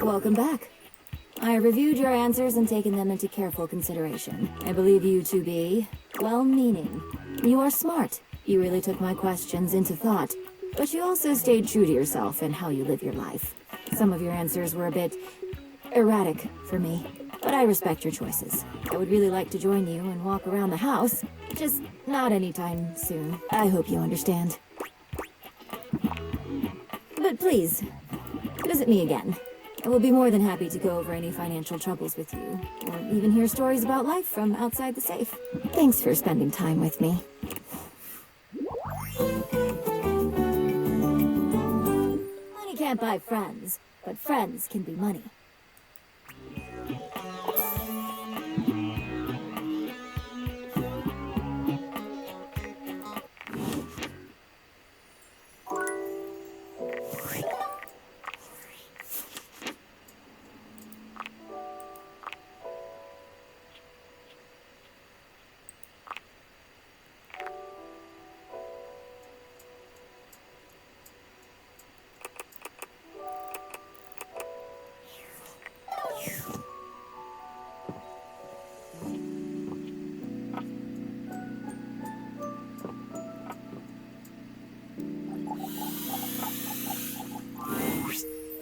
Welcome back. I reviewed your answers and taken them into careful consideration. I believe you to be well-meaning. You are smart. You really took my questions into thought. But you also stayed true to yourself and how you live your life. Some of your answers were a bit erratic for me, but I respect your choices. I would really like to join you and walk around the house, just not anytime soon. I hope you understand. But please, visit me again. I will be more than happy to go over any financial troubles with you, or even hear stories about life from outside the safe. Thanks for spending time with me. Money can't buy friends, but friends can be money.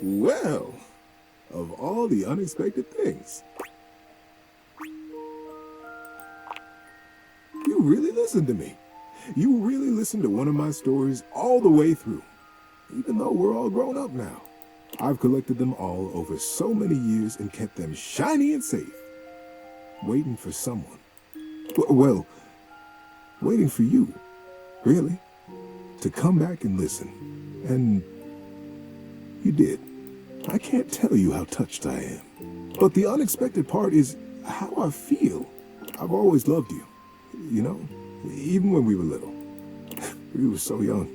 Well, of all the unexpected things. You really listened to me. You really listened to one of my stories all the way through, even though we're all grown up now. I've collected them all over so many years and kept them shiny and safe, waiting for someone. Well, waiting for you, really, to come back and listen. And you did. I can't tell you how touched I am. But the unexpected part is how I feel. I've always loved you, you know, even when we were little. We were so young.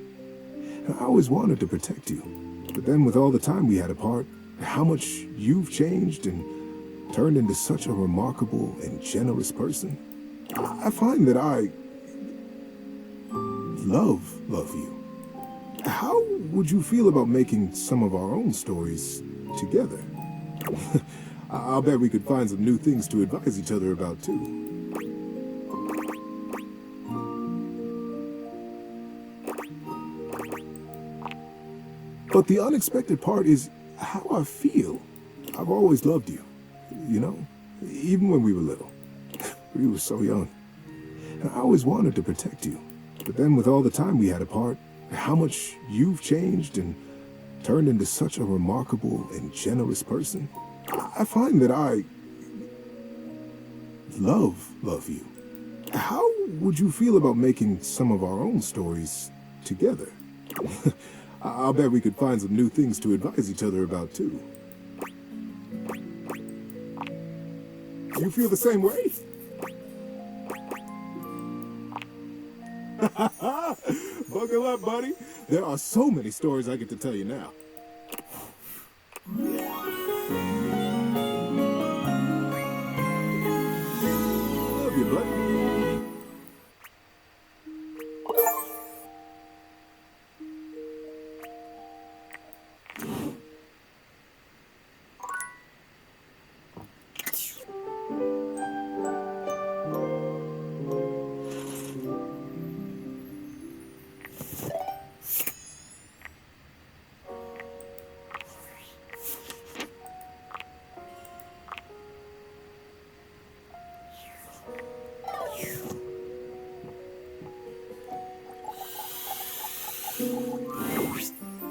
And I always wanted to protect you. But then with all the time we had apart, how much you've changed and turned into such a remarkable and generous person, I find that I love you. How would you feel about making some of our own stories together? I'll bet we could find some new things to advise each other about, too. But the unexpected part is how I feel. I've always loved you, you know, even when we were little. We were so young. And I always wanted to protect you. But then with all the time we had apart, how much you've changed and turned into such a remarkable and generous person, I find that I love you. How would you feel about making some of our own stories together? I'll bet we could find some new things to advise each other about, too. You feel the same way? Buckle up, buddy. There are so many stories I get to tell you now. Love you, buddy.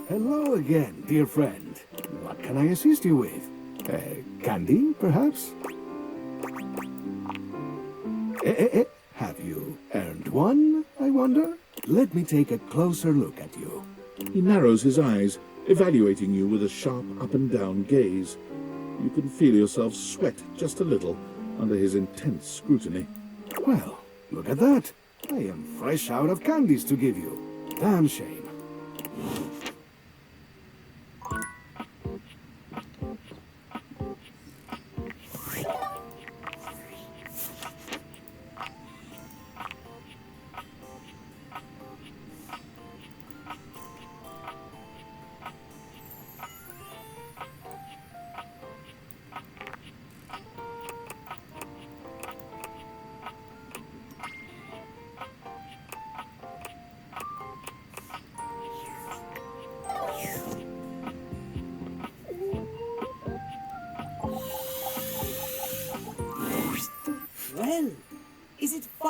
Hello again, dear friend. What can I assist you with? Candy, perhaps? Have you earned one, I wonder? Let me take a closer look at you. He narrows his eyes, evaluating you with a sharp up-and-down gaze. You can feel yourself sweat just a little under his intense scrutiny. Well, look at that. I am fresh out of candies to give you. Damn shame.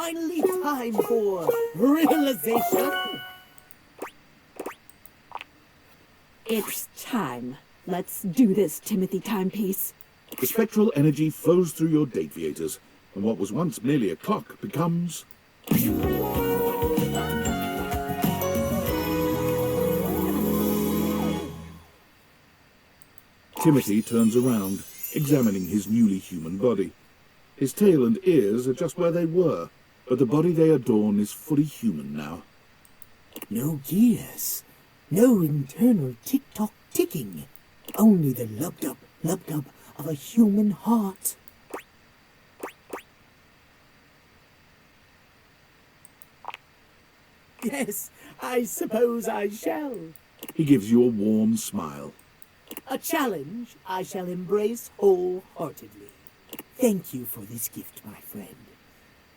finally time for realization. It's time. Let's do this, Timothy Timepiece. The spectral energy flows through your Dateviators, and what was once merely a clock becomes... Timothy turns around, examining his newly human body. His tail and ears are just where they were, but the body they adorn is fully human now. No gears, no internal tick-tock ticking, only the lub-dub of a human heart. Yes, I suppose I shall. He gives you a warm smile. A challenge I shall embrace wholeheartedly. Thank you for this gift, my friend.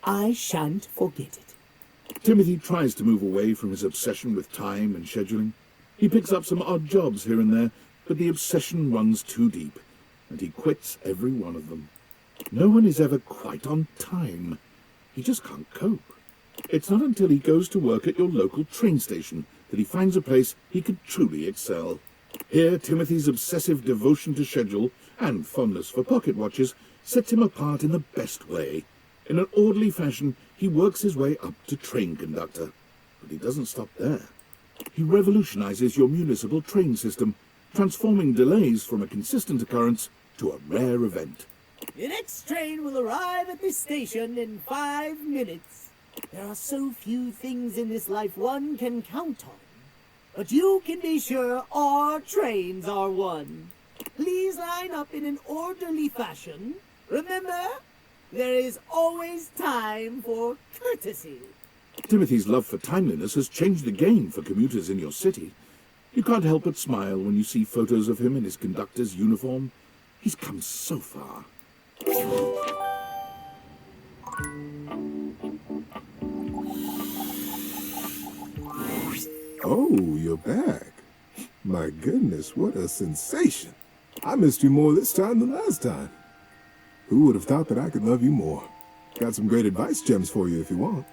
I shan't forget it. Timothy tries to move away from his obsession with time and scheduling. He picks up some odd jobs here and there, but the obsession runs too deep, and he quits every one of them. No one is ever quite on time. He just can't cope. It's not until he goes to work at your local train station that he finds a place he could truly excel. Here, Timothy's obsessive devotion to schedule and fondness for pocket watches sets him apart in the best way. In an orderly fashion, he works his way up to train conductor. But he doesn't stop there. He revolutionizes your municipal train system, transforming delays from a consistent occurrence to a rare event. The next train will arrive at this station in 5 minutes. There are so few things in this life one can count on. But you can be sure our trains are one. Please line up in an orderly fashion. Remember, there is always time for courtesy. Timothy's love for timeliness has changed the game for commuters in your city. You can't help but smile when you see photos of him in his conductor's uniform. He's come so far. Oh, you're back. My goodness, what a sensation. I missed you more this time than last time. Who would have thought that I could love you more? Got some great advice gems for you if you want.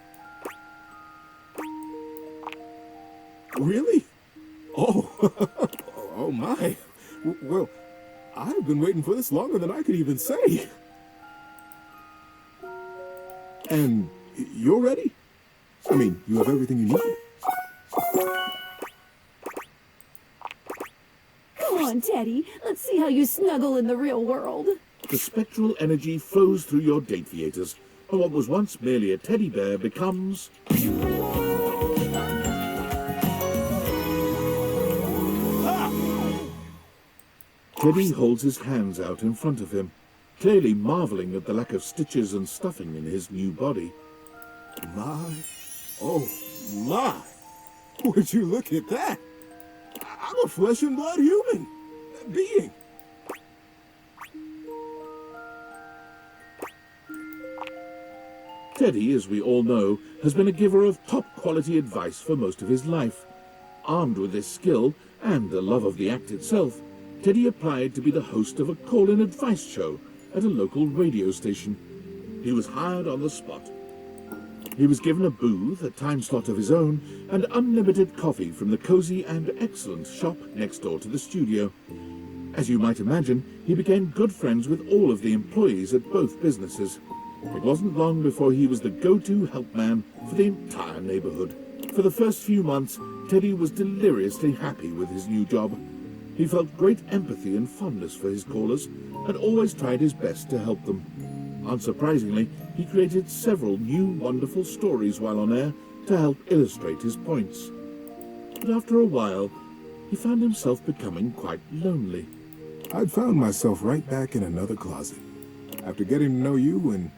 Really? Oh, oh my. Well, I've been waiting for this longer than I could even say. And you're ready? I mean, you have everything you need. Come on, Teddy. Let's see how you snuggle in the real world. The spectral energy flows through your Dateviators, and what was once merely a teddy bear becomes... Teddy holds his hands out in front of him, clearly marveling at the lack of stitches and stuffing in his new body. My, oh my. Would you look at that? I'm a flesh and blood human being. Teddy, as we all know, has been a giver of top-quality advice for most of his life. Armed with this skill, and a love of the act itself, Teddy applied to be the host of a call-in advice show at a local radio station. He was hired on the spot. He was given a booth, a time slot of his own, and unlimited coffee from the cozy and excellent shop next door to the studio. As you might imagine, he became good friends with all of the employees at both businesses. It wasn't long before he was the go-to helpman for the entire neighborhood. For the first few months, Teddy was deliriously happy with his new job. He felt great empathy and fondness for his callers, and always tried his best to help them. Unsurprisingly, he created several new wonderful stories while on air to help illustrate his points. But after a while, he found himself becoming quite lonely. I'd found myself right back in another closet. After getting to know you and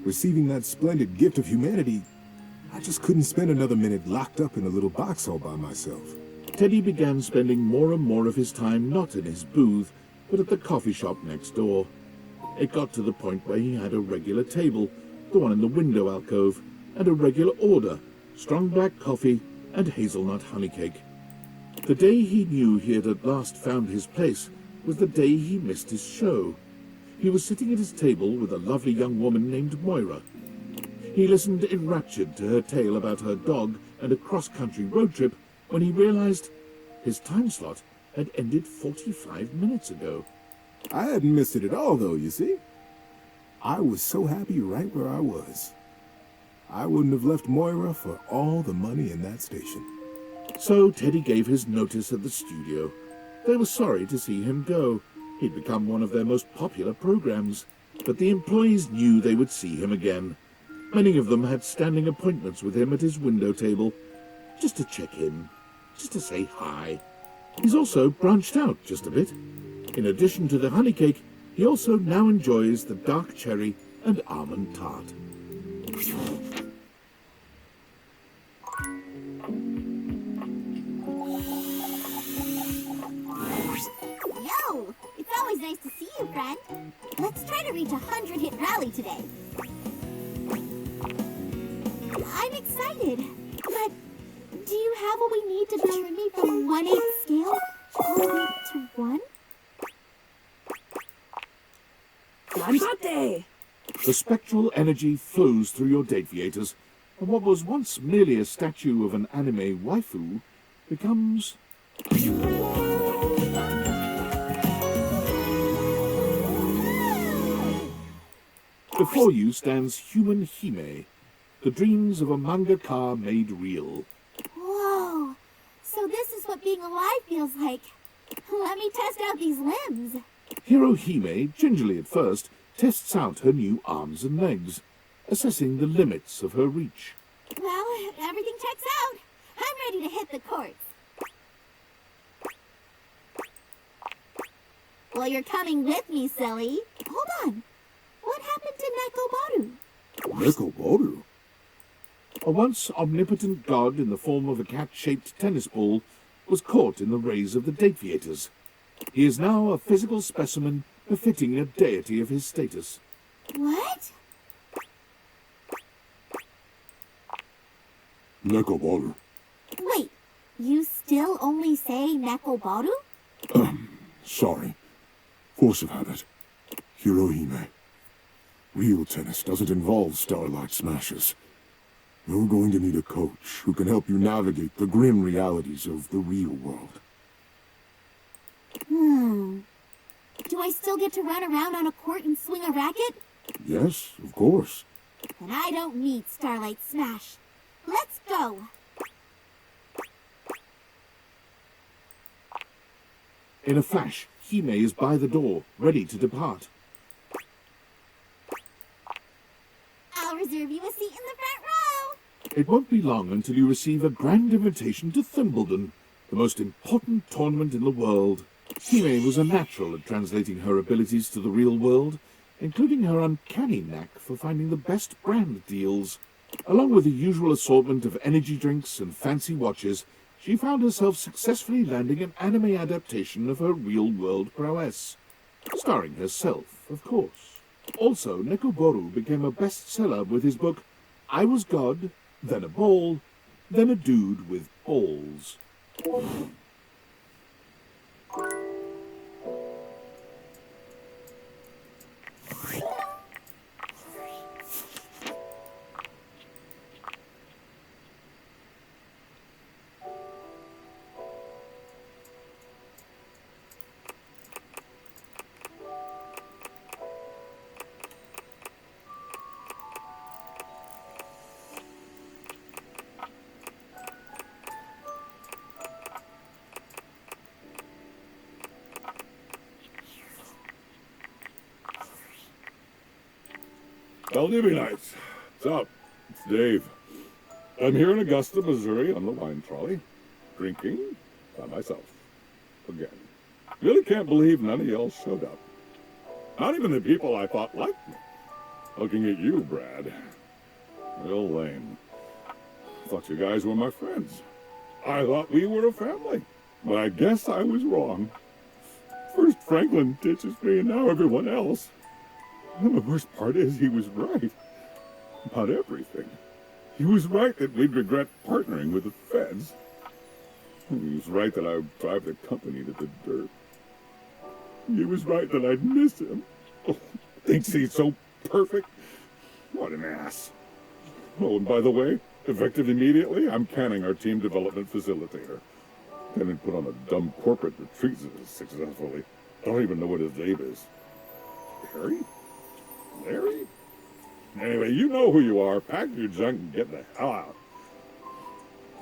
receiving that splendid gift of humanity, I just couldn't spend another minute locked up in a little box all by myself. Teddy began spending more and more of his time not in his booth, but at the coffee shop next door. It got to the point where he had a regular table, the one in the window alcove, and a regular order, strong black coffee and hazelnut honey cake. The day he knew he had at last found his place was the day he missed his show. He was sitting at his table with a lovely young woman named Moira. He listened enraptured to her tale about her dog and a cross-country road trip when he realized his time slot had ended 45 minutes ago. I hadn't missed it at all, though, you see. I was so happy right where I was. I wouldn't have left Moira for all the money in that station. So Teddy gave his notice at the studio. They were sorry to see him go. He'd become one of their most popular programs. But the employees knew they would see him again. Many of them had standing appointments with him at his window table, just to check in, just to say hi. He's also branched out just a bit. In addition to the honey cake, he also now enjoys the dark cherry and almond tart. Yo! It's always nice to see you, friend. Let's try to reach 100-hit rally today. I'm excited. But do you have what we need to turn me from 1/8 scale all the way to 1? Ganbate! The spectral energy flows through your Dateviators, and what was once merely a statue of an anime waifu becomes... Before you stands Human Hime, the dreams of a mangaka made real. Whoa! So this is what being alive feels like. Let me test out these limbs. Hirohime, gingerly at first, tests out her new arms and legs, assessing the limits of her reach. Well, everything checks out. I'm ready to hit the courts. Well, you're coming with me, silly. Hold on. What happened to Nekomaru? Nekomaru? A once omnipotent god in the form of a cat-shaped tennis ball was caught in the rays of the Dateviators. He is now a physical specimen befitting a deity of his status. What? Nekomaru. Wait, you still only say Nekomaru? Sorry. Force of habit. Hirohime. Real tennis doesn't involve starlight smashes. You're going to need a coach who can help you navigate the grim realities of the real world. Do I still get to run around on a court and swing a racket? Yes, of course. Then I don't need Starlight Smash. Let's go. In a flash, Hime is by the door, ready to depart. I'll reserve you a seat in the front row. It won't be long until you receive a grand invitation to Thimbledon, the most important tournament in the world. Hime was a natural at translating her abilities to the real world, including her uncanny knack for finding the best brand deals. Along with the usual assortment of energy drinks and fancy watches, she found herself successfully landing an anime adaptation of her real-world prowess. Starring herself, of course. Also, Nekomaru became a bestseller with his book, I Was God, Then a Ball, Then a Dude with Balls. Nights. What's up? It's Dave. I'm here in Augusta, Missouri on the wine trolley, drinking by myself. Again. Really can't believe none of y'all showed up. Not even the people I thought liked me. Looking at you, Brad. Real lame. Thought you guys were my friends. I thought we were a family. But I guess I was wrong. First Franklin ditches me and now everyone else. And the worst part is he was right. About everything. He was right that we'd regret partnering with the feds. He was right that I would drive the company to the dirt. He was right that I'd miss him. Oh, thinks he's so perfect. What an ass. Oh, and by the way, effective immediately, I'm canning our team development facilitator. Having put on a dumb corporate retreat successfully. I don't even know what his name is. Harry? Larry? Anyway, you know who you are. Pack your junk and get the hell out.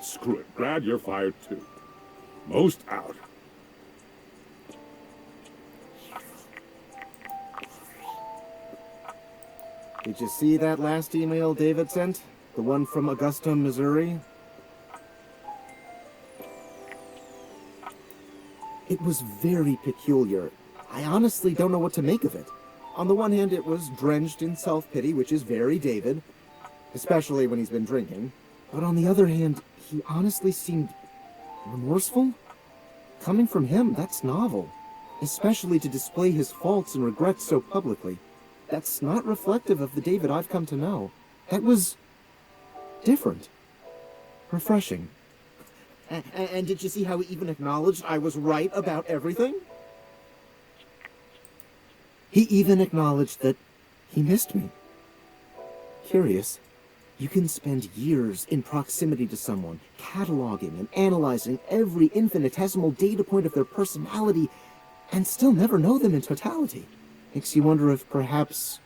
Screw it. Brad, you're fired too. Most out. Did you see that last email David sent? The one from Augusta, Missouri? It was very peculiar. I honestly don't know what to make of it. On the one hand, it was drenched in self-pity, which is very David, especially when he's been drinking. But on the other hand, he honestly seemed remorseful. Coming from him, that's novel. Especially to display his faults and regrets so publicly. That's not reflective of the David I've come to know. That was different. Refreshing. And did you see how he even acknowledged I was right about everything? He even acknowledged that he missed me. Curious. You can spend years in proximity to someone, cataloging and analyzing every infinitesimal data point of their personality, and still never know them in totality. Makes you wonder if perhaps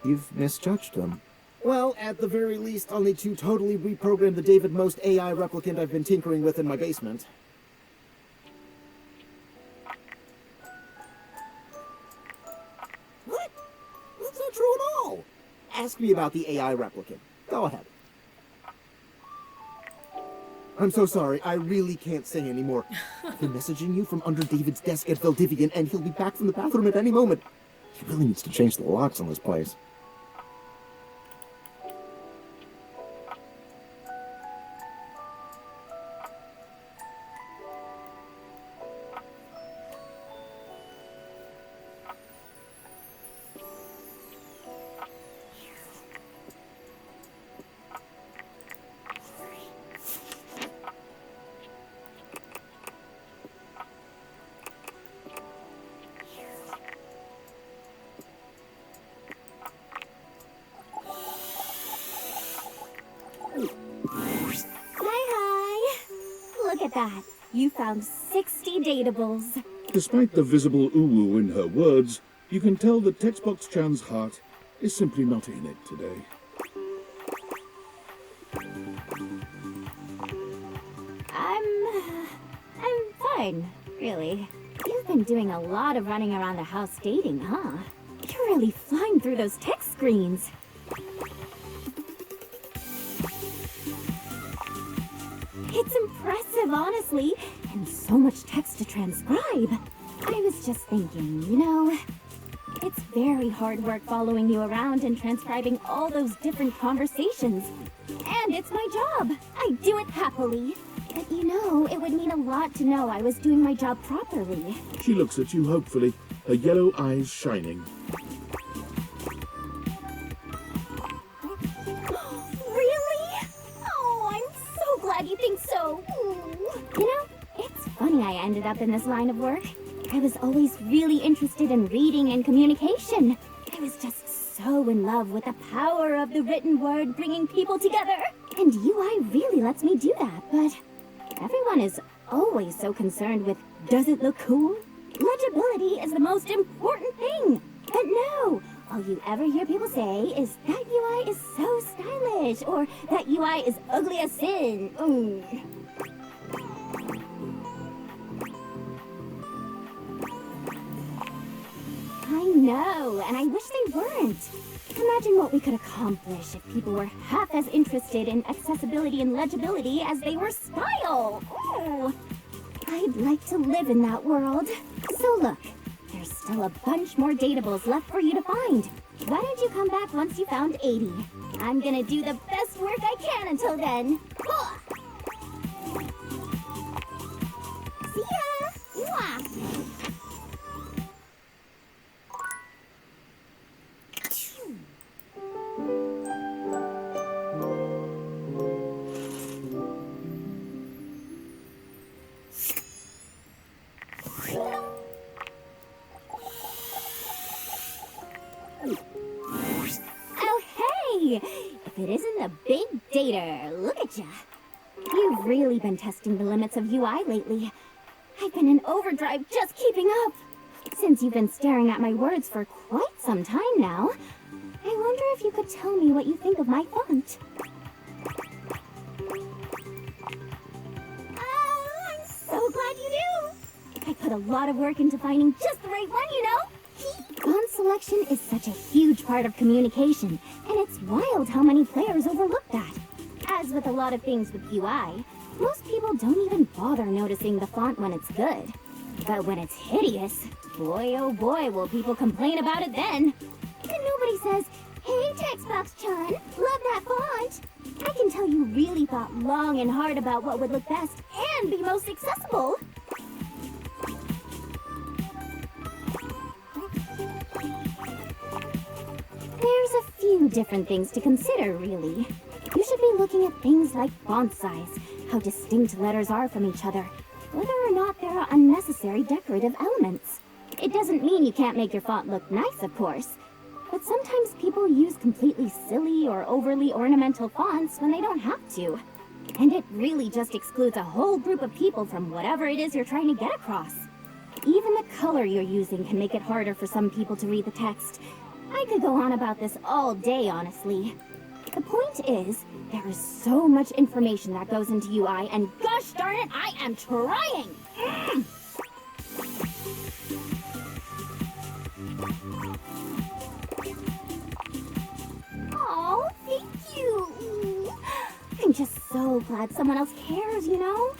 you've misjudged them. Well, at the very least, I'll need to totally reprogram the David Most AI replicant I've been tinkering with in my basement. What? That's not true at all. Ask me about the AI replicant. Go ahead. I'm so sorry, I really can't say anymore. I've been messaging you from under David's desk at Valdivian, and he'll be back from the bathroom at any moment. He really needs to change the locks on this place. Look at that. You found 60 datables. Despite the visible ooh-woo in her words, you can tell that Textbox Chan's heart is simply not in it today. I'm fine, really. You've been doing a lot of running around the house dating, huh? You're really flying through those text screens. It's impressive, honestly, and so much text to transcribe. I was just thinking, it's very hard work following you around and transcribing all those different conversations. And it's my job. I do it happily. But it would mean a lot to know I was doing my job properly. She looks at you hopefully, her yellow eyes shining. Really? Oh, I'm so glad you think so. It's funny I ended up in this line of work. I was always really interested in reading and communication. I was just so in love with the power of the written word bringing people together. And UI really lets me do that, but everyone is always so concerned with, does it look cool? Legibility is the most important thing. But no, all you ever hear people say is that UI is so stylish, or that UI is ugly as sin. I know, and I wish they weren't. Imagine what we could accomplish if people were half as interested in accessibility and legibility as they were style. Oh, I'd like to live in that world. So look, there's still a bunch more datables left for you to find. Why don't you come back once you found 80? I'm gonna do the best work I can until then. See ya! Mwah! Oh, hey! If it isn't the big Peter, look at ya. You've really been testing the limits of UI lately. I've been in overdrive just keeping up. Since you've been staring at my words for quite some time now, I wonder if you could tell me what you think of my font. I'm so glad you do. I put a lot of work into finding just the right one, you know? Font selection is such a huge part of communication, and it's wild how many players overlook that. As with a lot of things with UI, most people don't even bother noticing the font when it's good. But when it's hideous, boy oh boy will people complain about it then. And nobody says, "Hey Textbox-chan, love that font." I can tell you really thought long and hard about what would look best and be most accessible. There's a few different things to consider, really. You should be looking at things like font size, how distinct letters are from each other, whether or not there are unnecessary decorative elements. It doesn't mean you can't make your font look nice, of course, but sometimes people use completely silly or overly ornamental fonts when they don't have to. And it really just excludes a whole group of people from whatever it is you're trying to get across. Even the color you're using can make it harder for some people to read the text. I could go on about this all day, honestly. The point is, there is so much information that goes into UI, and gosh darn it, I am trying! Oh, thank you! I'm just so glad someone else cares, you know?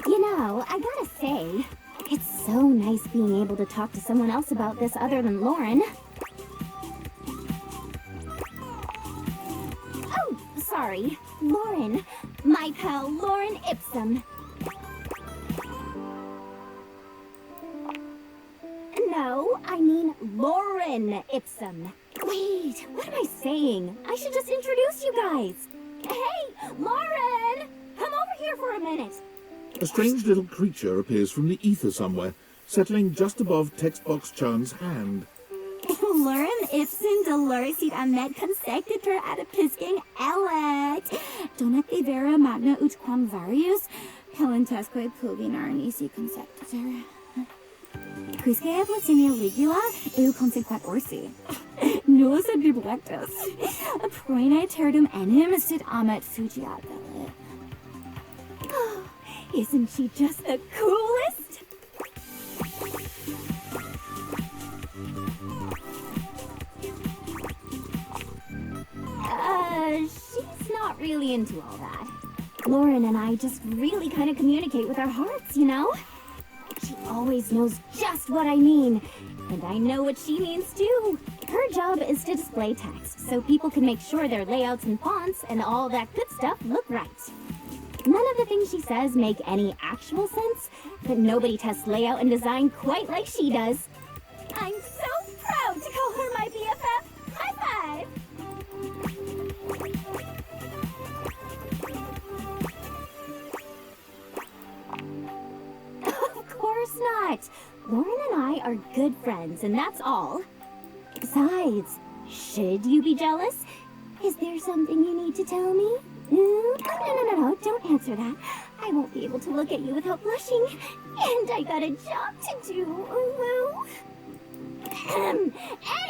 You know, I gotta say, it's so nice being able to talk to someone else about this other than Lauren. Sorry, Lauren. My pal Lauren Ipsum. No, I mean Lauren Ipsum. Wait, what am I saying? I should just introduce you guys. Hey, Lauren! Come over here for a minute. A strange little creature appears from the ether somewhere, settling just above Textbox-chan's hand. Lauren Ipsum Dolores Ahmed Consecutor Adapisking Elet. Donate vera magna ut quam varius. Helentesque pluvinar nisi consecutor. Quisque evolutionia ligula eu consequat orsi. Nullus ad biblectus. Proine terdum enim sit amet fugiat velit. Isn't she just the coolest? She's not really into all that. Lauren and I just really kind of communicate with our hearts, you know? She always knows just what I mean, and I know what she means too. Her job is to display text, so people can make sure their layouts and fonts and all that good stuff look right. None of the things she says make any actual sense, but nobody tests layout and design quite like she does. I'm so proud to call her my BFF. High five! Of course not. Lauren and I are good friends, and that's all. Besides, should you be jealous? Is there something you need to tell me? No, don't answer that. I won't be able to look at you without blushing. And I got a job to do.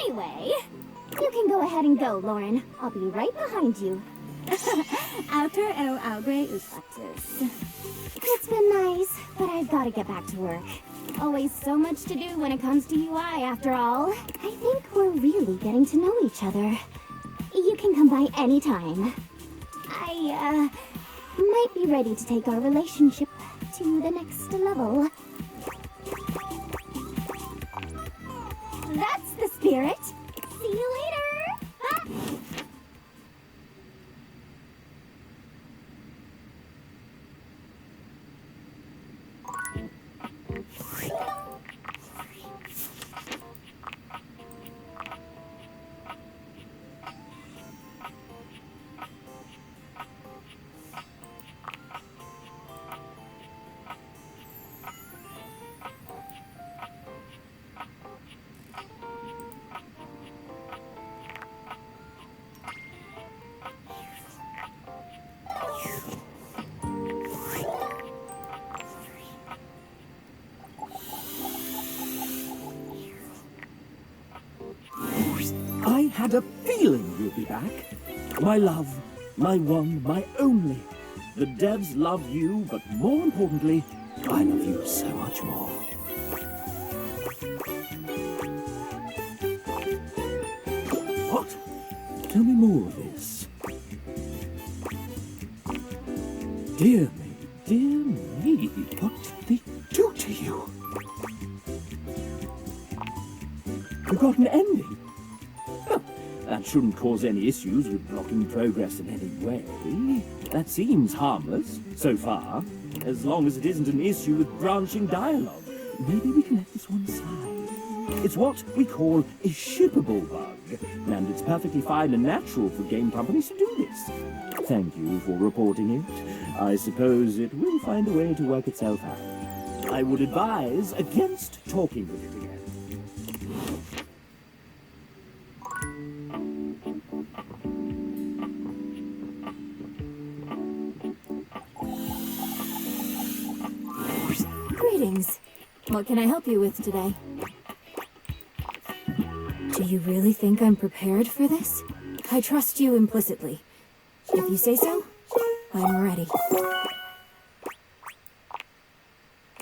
Anyway, you can go ahead and go, Lauren. I'll be right behind you. Outer el augre usfactus. It's been nice, but I've got to get back to work. Always so much to do when it comes to UI, after all. I think we're really getting to know each other. You can come by anytime. I, might be ready to take our relationship to the next level. That's the spirit. See you later. Ah. had a feeling you'd be back. My love, my one, my only. The devs love you, but more importantly, I love you so much more. What? Tell me more of this. Dear me, what did they do to you? You got an ending? Huh, that shouldn't cause any issues with blocking progress in any way. That seems harmless, so far, as long as it isn't an issue with branching dialogue. Maybe we can let this one slide. It's what we call a shippable bug, and it's perfectly fine and natural for game companies to do this. Thank you for reporting it. I suppose it will find a way to work itself out. I would advise against talking with it again. Greetings. What can I help you with today? Do you really think I'm prepared for this? I trust you implicitly. If you say so, I'm ready.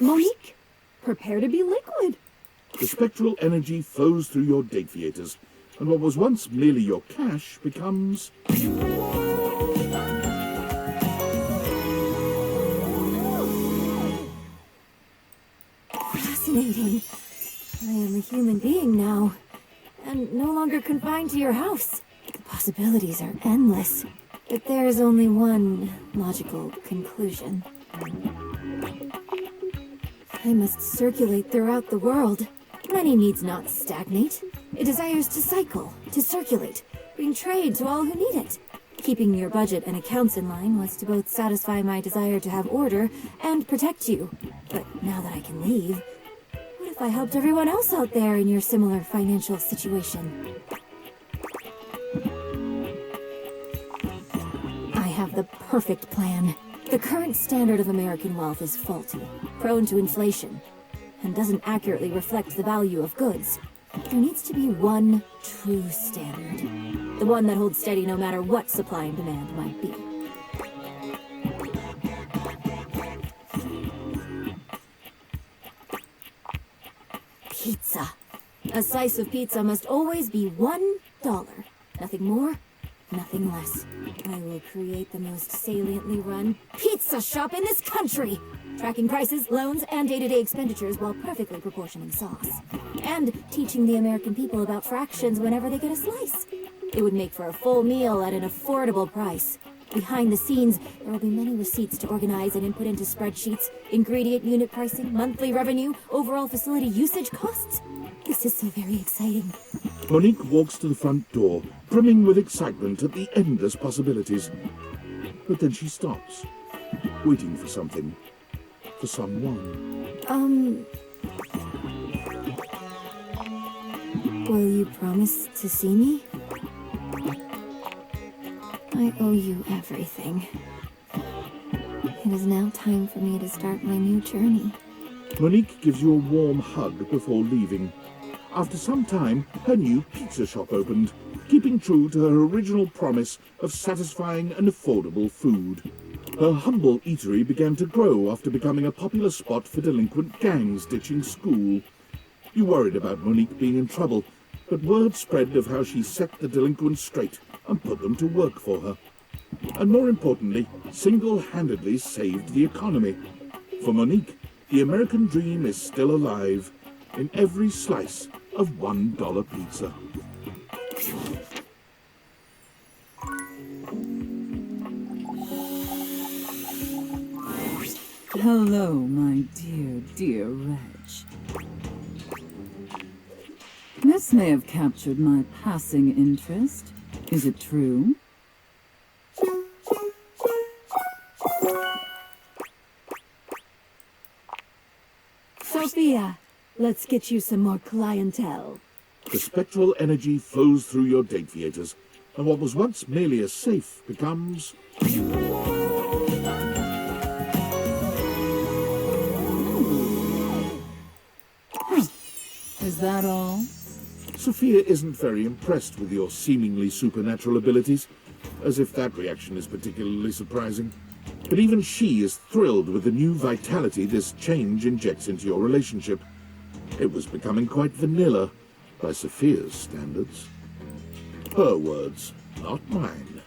Monique, prepare to be liquid. The spectral energy flows through your Dateviators, and what was once merely your cash becomes... Fascinating. I am a human being now, and no longer confined to your house. The possibilities are endless, but there is only one logical conclusion. I must circulate throughout the world. Money needs not stagnate. It desires to cycle, to circulate, bring trade to all who need it. Keeping your budget and accounts in line was to both satisfy my desire to have order and protect you. But now that I can leave, what if I helped everyone else out there in your similar financial situation? I have the perfect plan. The current standard of American wealth is faulty, prone to inflation, and doesn't accurately reflect the value of goods. There needs to be one true standard. The one that holds steady no matter what supply and demand might be. Pizza. A slice of pizza must always be $1. Nothing more, nothing less. I will create the most saliently run pizza shop in this country! Tracking prices, loans, and day-to-day expenditures while perfectly proportioning sauce. And teaching the American people about fractions whenever they get a slice. It would make for a full meal at an affordable price. Behind the scenes, there will be many receipts to organize and input into spreadsheets, ingredient unit pricing, monthly revenue, overall facility usage costs. This is so very exciting. Monique walks to the front door, brimming with excitement at the endless possibilities. But then she stops, waiting for something. For someone. Will you promise to see me? I owe you everything. It is now time for me to start my new journey. Monique gives you a warm hug before leaving. After some time, her new pizza shop opened, keeping true to her original promise of satisfying and affordable food. Her humble eatery began to grow after becoming a popular spot for delinquent gangs ditching school. You worried about Monique being in trouble, but word spread of how she set the delinquents straight and put them to work for her. And more importantly, single-handedly saved the economy. For Monique, the American dream is still alive in every slice of $1 pizza. Hello, my dear Reg. This may have captured my passing interest. Is it true? Sophia, let's get you some more clientele. The spectral energy flows through your Dateviators, and what was once merely a safe becomes... Is that all? Sophia isn't very impressed with your seemingly supernatural abilities, as if that reaction is particularly surprising. But even she is thrilled with the new vitality this change injects into your relationship. It was becoming quite vanilla by Sophia's standards. Her words, not mine.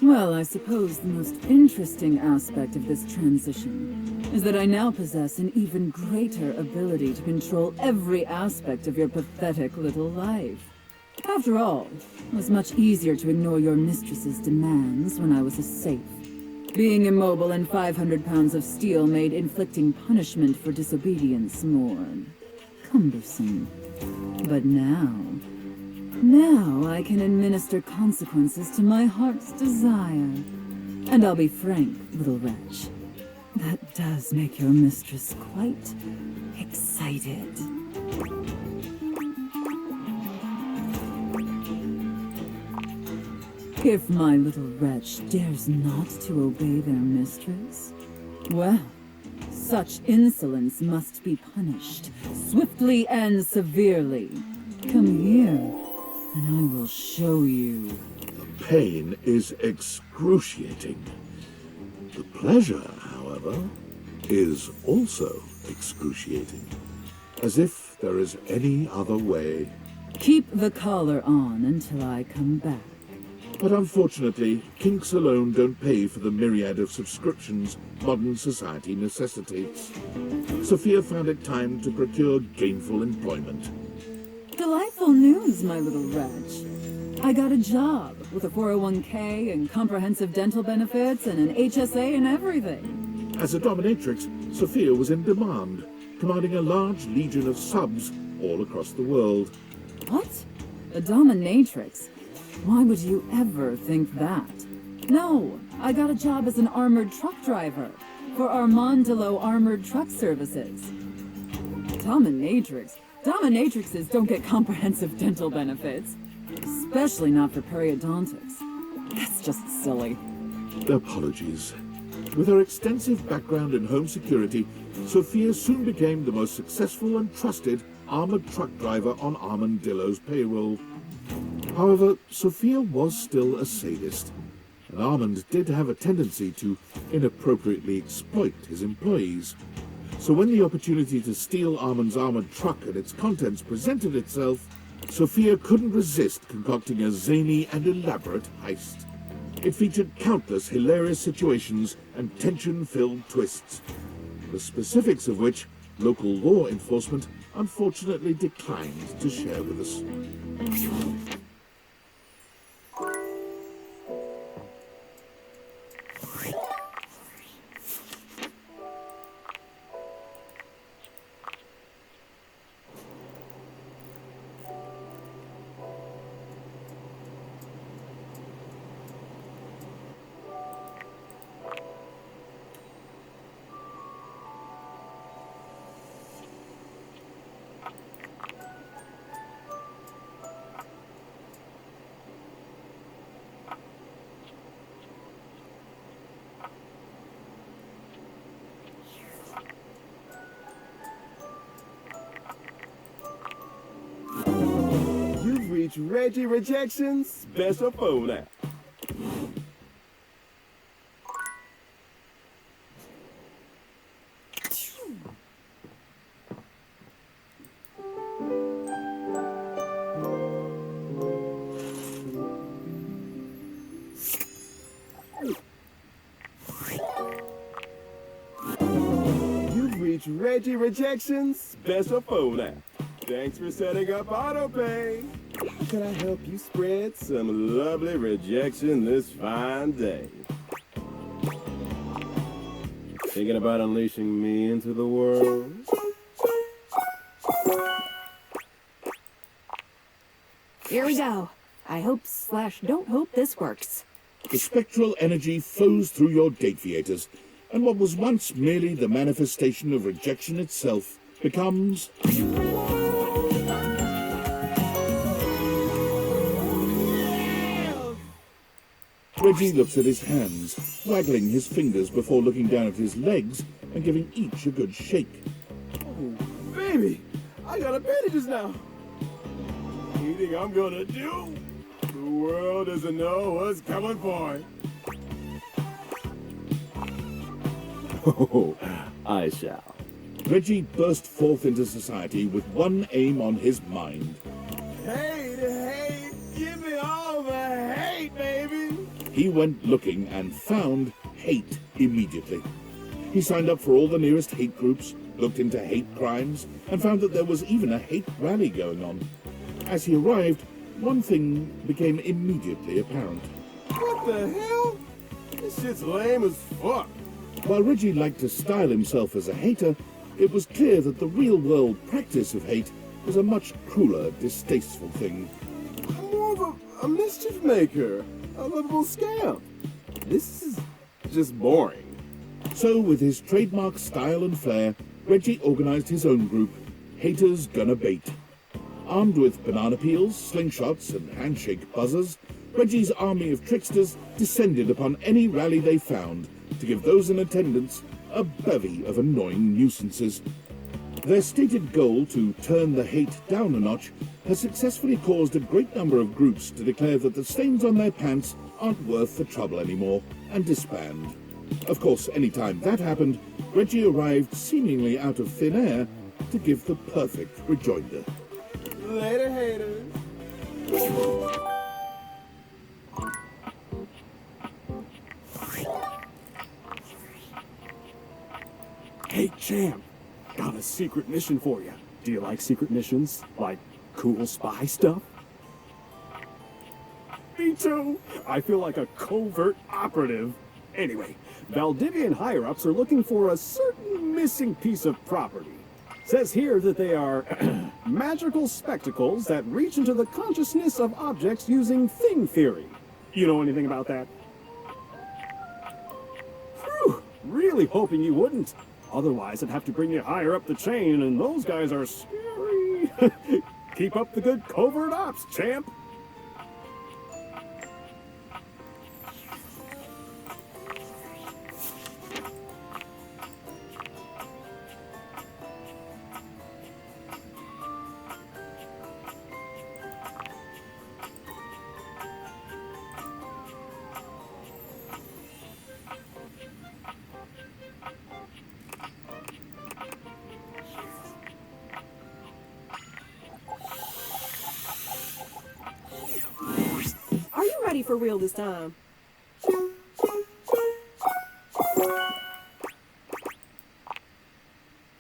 Well, I suppose the most interesting aspect of this transition is that I now possess an even greater ability to control every aspect of your pathetic little life. After all, it was much easier to ignore your mistress's demands when I was a safe. Being immobile and 500 pounds of steel made inflicting punishment for disobedience more cumbersome. But now I can administer consequences to my heart's desire. And I'll be frank, little wretch, that does make your mistress quite excited. If my little wretch dares not to obey their mistress, well, such insolence must be punished, swiftly and severely. Come here, and I will show you. The pain is excruciating. The pleasure, however, is also excruciating. As if there is any other way. Keep the collar on until I come back. But unfortunately, kinks alone don't pay for the myriad of subscriptions modern society necessitates. Sophia found it time to procure gainful employment. Delightful news, my little wretch. I got a job with a 401k and comprehensive dental benefits and an HSA and everything. As a dominatrix, Sophia was in demand, commanding a large legion of subs all across the world. What? A dominatrix? Why would you ever think that? No, I got a job as an armored truck driver for Armandolo Armored Truck Services. Dominatrix? Dominatrixes don't get comprehensive dental benefits, especially not for periodontics. That's just silly. Apologies. With her extensive background in home security, Sophia soon became the most successful and trusted armored truck driver on Armandillo's payroll. However, Sophia was still a sadist, and Armand did have a tendency to inappropriately exploit his employees. So when the opportunity to steal Armand's armored truck and its contents presented itself, Sophia couldn't resist concocting a zany and elaborate heist. It featured countless hilarious situations and tension-filled twists, the specifics of which local law enforcement unfortunately declined to share with us. Reach Reggie Rejection's special phone app. You've reached Reggie Rejection's special phone app. Thanks for setting up autopay. How can I help you spread some lovely rejection this fine day? Thinking about unleashing me into the world? Here we go. I hope/don't hope this works. The spectral energy flows through your date theaters, and what was once merely the manifestation of rejection itself becomes... Reggie looks at his hands, waggling his fingers before looking down at his legs and giving each a good shake. Oh, baby, I got appendages now. Anything I'm gonna do, the world doesn't know what's coming for it. Oh, I shall. Reggie burst forth into society with one aim on his mind. Hate, give me all the hate, baby. He went looking and found hate immediately. He signed up for all the nearest hate groups, looked into hate crimes, and found that there was even a hate rally going on. As he arrived, one thing became immediately apparent. What the hell? This shit's lame as fuck. While Reggie liked to style himself as a hater, it was clear that the real-world practice of hate was a much crueler, distasteful thing. I'm more of a mischief maker, a lovable scamp. This is just boring. So, with his trademark style and flair, Reggie organized his own group, Haters Gonna Bait. Armed with banana peels, slingshots, and handshake buzzers, Reggie's army of tricksters descended upon any rally they found to give those in attendance a bevy of annoying nuisances. Their stated goal to turn the hate down a notch has successfully caused a great number of groups to declare that the stains on their pants aren't worth the trouble anymore and disband. Of course, any time that happened, Reggie arrived seemingly out of thin air to give the perfect rejoinder. Later, haters. Hey, champ, got a secret mission for you. Do you like secret missions? Like cool spy stuff? Me too. I feel like a covert operative. Anyway, Valdivian higher-ups are looking for a certain missing piece of property. Says here that they are magical spectacles that reach into the consciousness of objects using thing theory. You know anything about that? Whew, really hoping you wouldn't. Otherwise, I'd have to bring you higher up the chain, and those guys are scary. Keep up the good covert ops, champ. For real this time.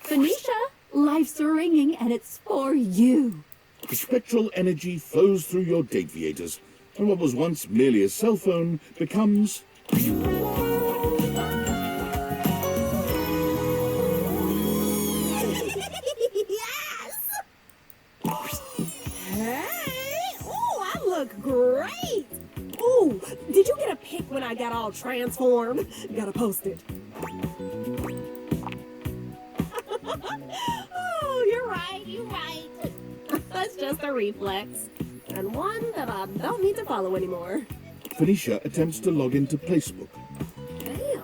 Phoenicia, life's ringing and it's for you. The spectral energy flows through your Dateviators, and what was once merely a cell phone becomes... Great! Ooh, did you get a pic when I got all transformed? Gotta post it. Oh, you're right. That's just a reflex. And one that I don't need to follow anymore. Phoenicia attempts to log into Facebook. Damn.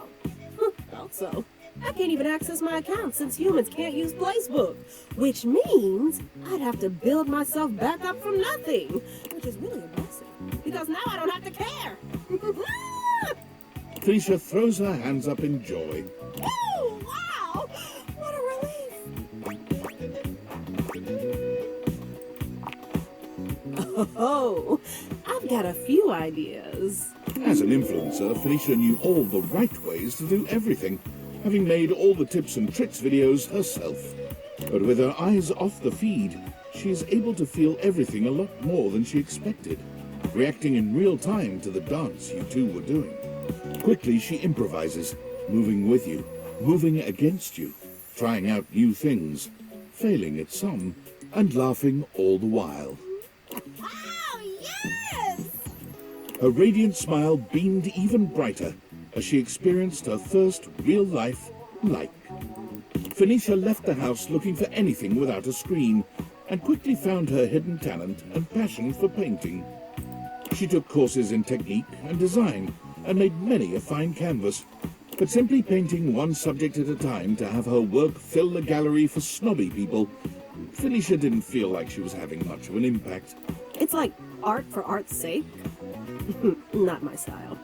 Thought so. I can't even access my account since humans can't use Facebook. Which means I'd have to build myself back up from nothing. Which is really a blessing. Because now I don't have to care. Phoenicia throws her hands up in joy. Oh, wow! What a relief. Oh, I've got a few ideas. As an influencer, Phoenicia knew all the right ways to do everything, having made all the tips and tricks videos herself. But with her eyes off the feed, she is able to feel everything a lot more than she expected, reacting in real time to the dance you two were doing. Quickly, she improvises, moving with you, moving against you, trying out new things, failing at some, and laughing all the while. Oh, yes! Her radiant smile beamed even brighter as she experienced her first real-life like. Phoenicia left the house looking for anything without a screen, and quickly found her hidden talent and passion for painting. She took courses in technique and design, and made many a fine canvas, but simply painting one subject at a time to have her work fill the gallery for snobby people Felicia didn't feel like she was having much of an impact. It's like art for art's sake. Not my style.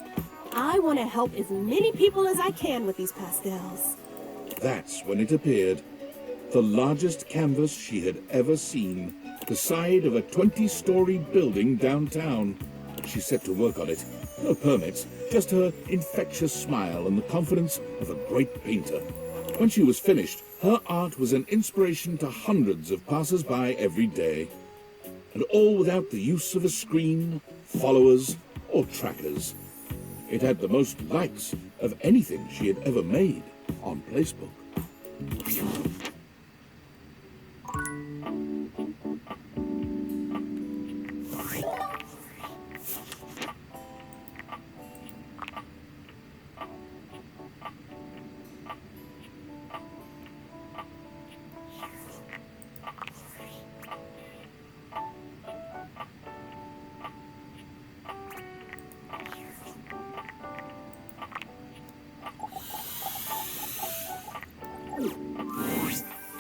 I want to help as many people as I can with these pastels. That's when it appeared. The largest canvas she had ever seen. The side of a 20-story building downtown. She set to work on it. No permits, just her infectious smile and the confidence of a great painter. When she was finished, her art was an inspiration to hundreds of passers-by every day. And all without the use of a screen, followers, or trackers. It had the most likes of anything she had ever made on Placebook.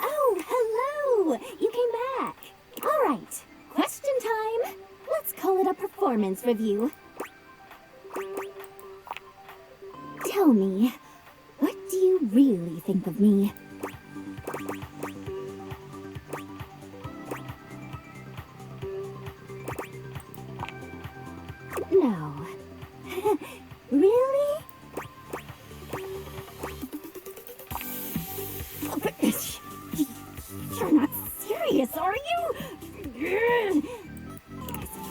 Oh, hello! You came back. All right, question time. Let's call it a performance review. Tell me, what do you really think of me? No. Really? You're not serious, are you? This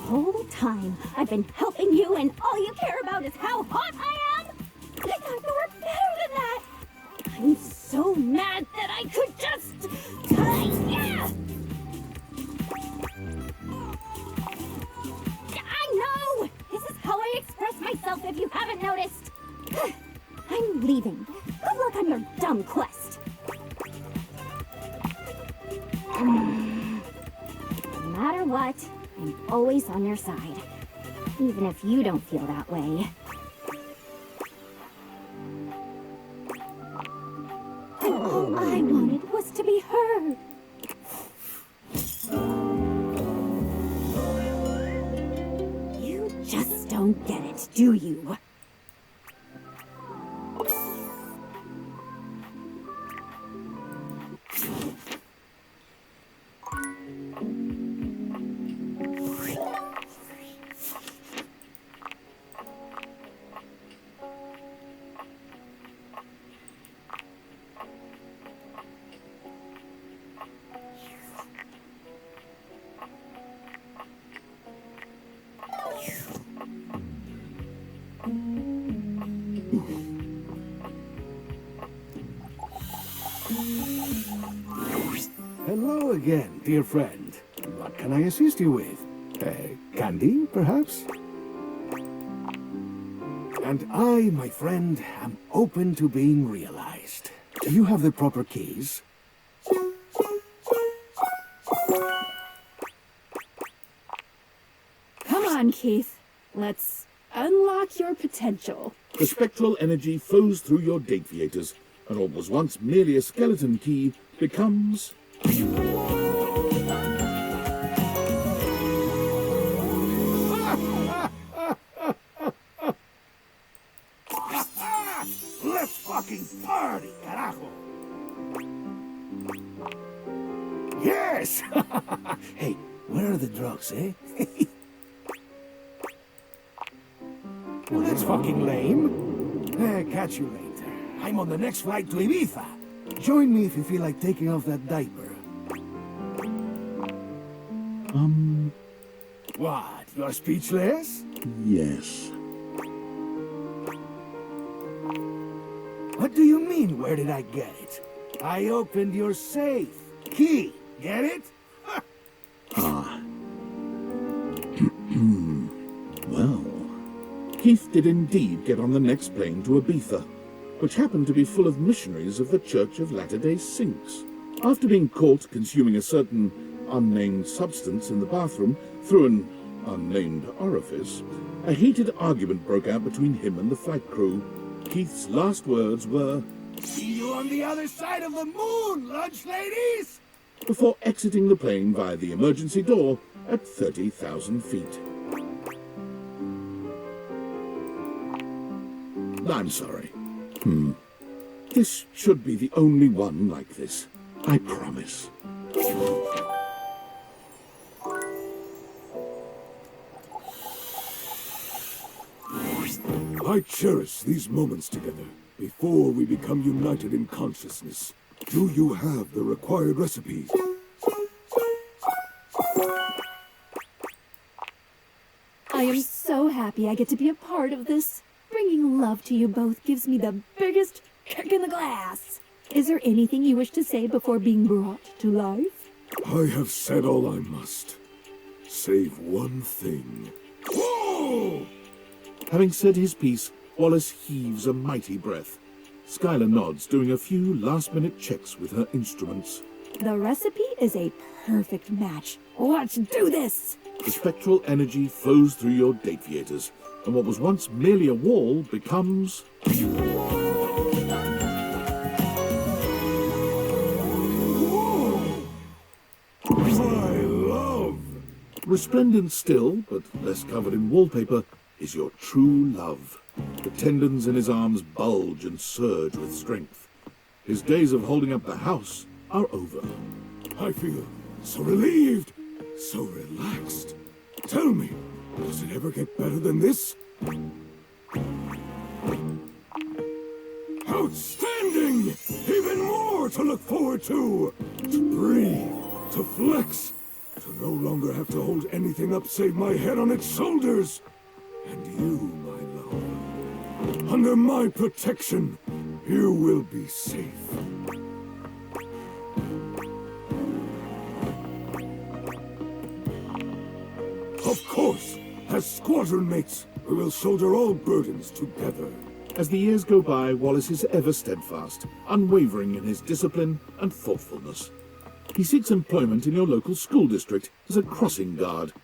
whole time I've been helping you and all you care about is how hot I am? I thought you were better than that. I'm so mad that I could just... yeah. I know! This is how I express myself if you haven't noticed. I'm leaving. Good luck on your dumb quest. No matter what, I'm always on your side. Even if you don't feel that way. All I wanted was to be heard. You just don't get it, do you? Hello again, dear friend. What can I assist you with? Candy, perhaps? And I, my friend, am open to being realized. Do you have the proper keys? Come on, Keith. Let's unlock your potential. The spectral energy flows through your deviators, and what was once merely a skeleton key becomes... Let's fucking party, carajo! Yes! Hey, where are the drugs, eh? Well, that's fucking lame. Catch you later. I'm on the next flight to Ibiza. Join me if you feel like taking off that diaper. What? You're speechless? Yes. What do you mean, where did I get it? I opened your safe. Key, get it? Well, Keith did indeed get on the next plane to Ibiza, which happened to be full of missionaries of the Church of Latter-day Saints. After being caught consuming a certain unnamed substance in the bathroom through an unnamed orifice, a heated argument broke out between him and the flight crew. Keith's last words were, See you on the other side of the moon, lunch ladies! before exiting the plane via the emergency door at 30,000 feet. I'm sorry. This should be the only one like this. I promise. I cherish these moments together before we become united in consciousness. Do you have the required recipes? I am so happy I get to be a part of this. Bringing love to you both gives me the biggest kick in the glass. Is there anything you wish to say before being brought to life? I have said all I must, save one thing. Whoa! Having said his piece, Wallace heaves a mighty breath. Skylar nods, doing a few last-minute checks with her instruments. The recipe is a perfect match. Let's do this! The spectral energy flows through your Dateviators, and what was once merely a wall becomes... My love! Resplendent still, but less covered in wallpaper, is your true love. The tendons in his arms bulge and surge with strength. His days of holding up the house are over. I feel so relieved, so relaxed. Tell me, does it ever get better than this? Outstanding! Even more to look forward to! To breathe, to flex, to no longer have to hold anything up save my head on its shoulders. And you, my love, under my protection, you will be safe. Of course, as squadron mates, we will shoulder all burdens together. As the years go by, Wallace is ever steadfast, unwavering in his discipline and thoughtfulness. He seeks employment in your local school district as a crossing guard.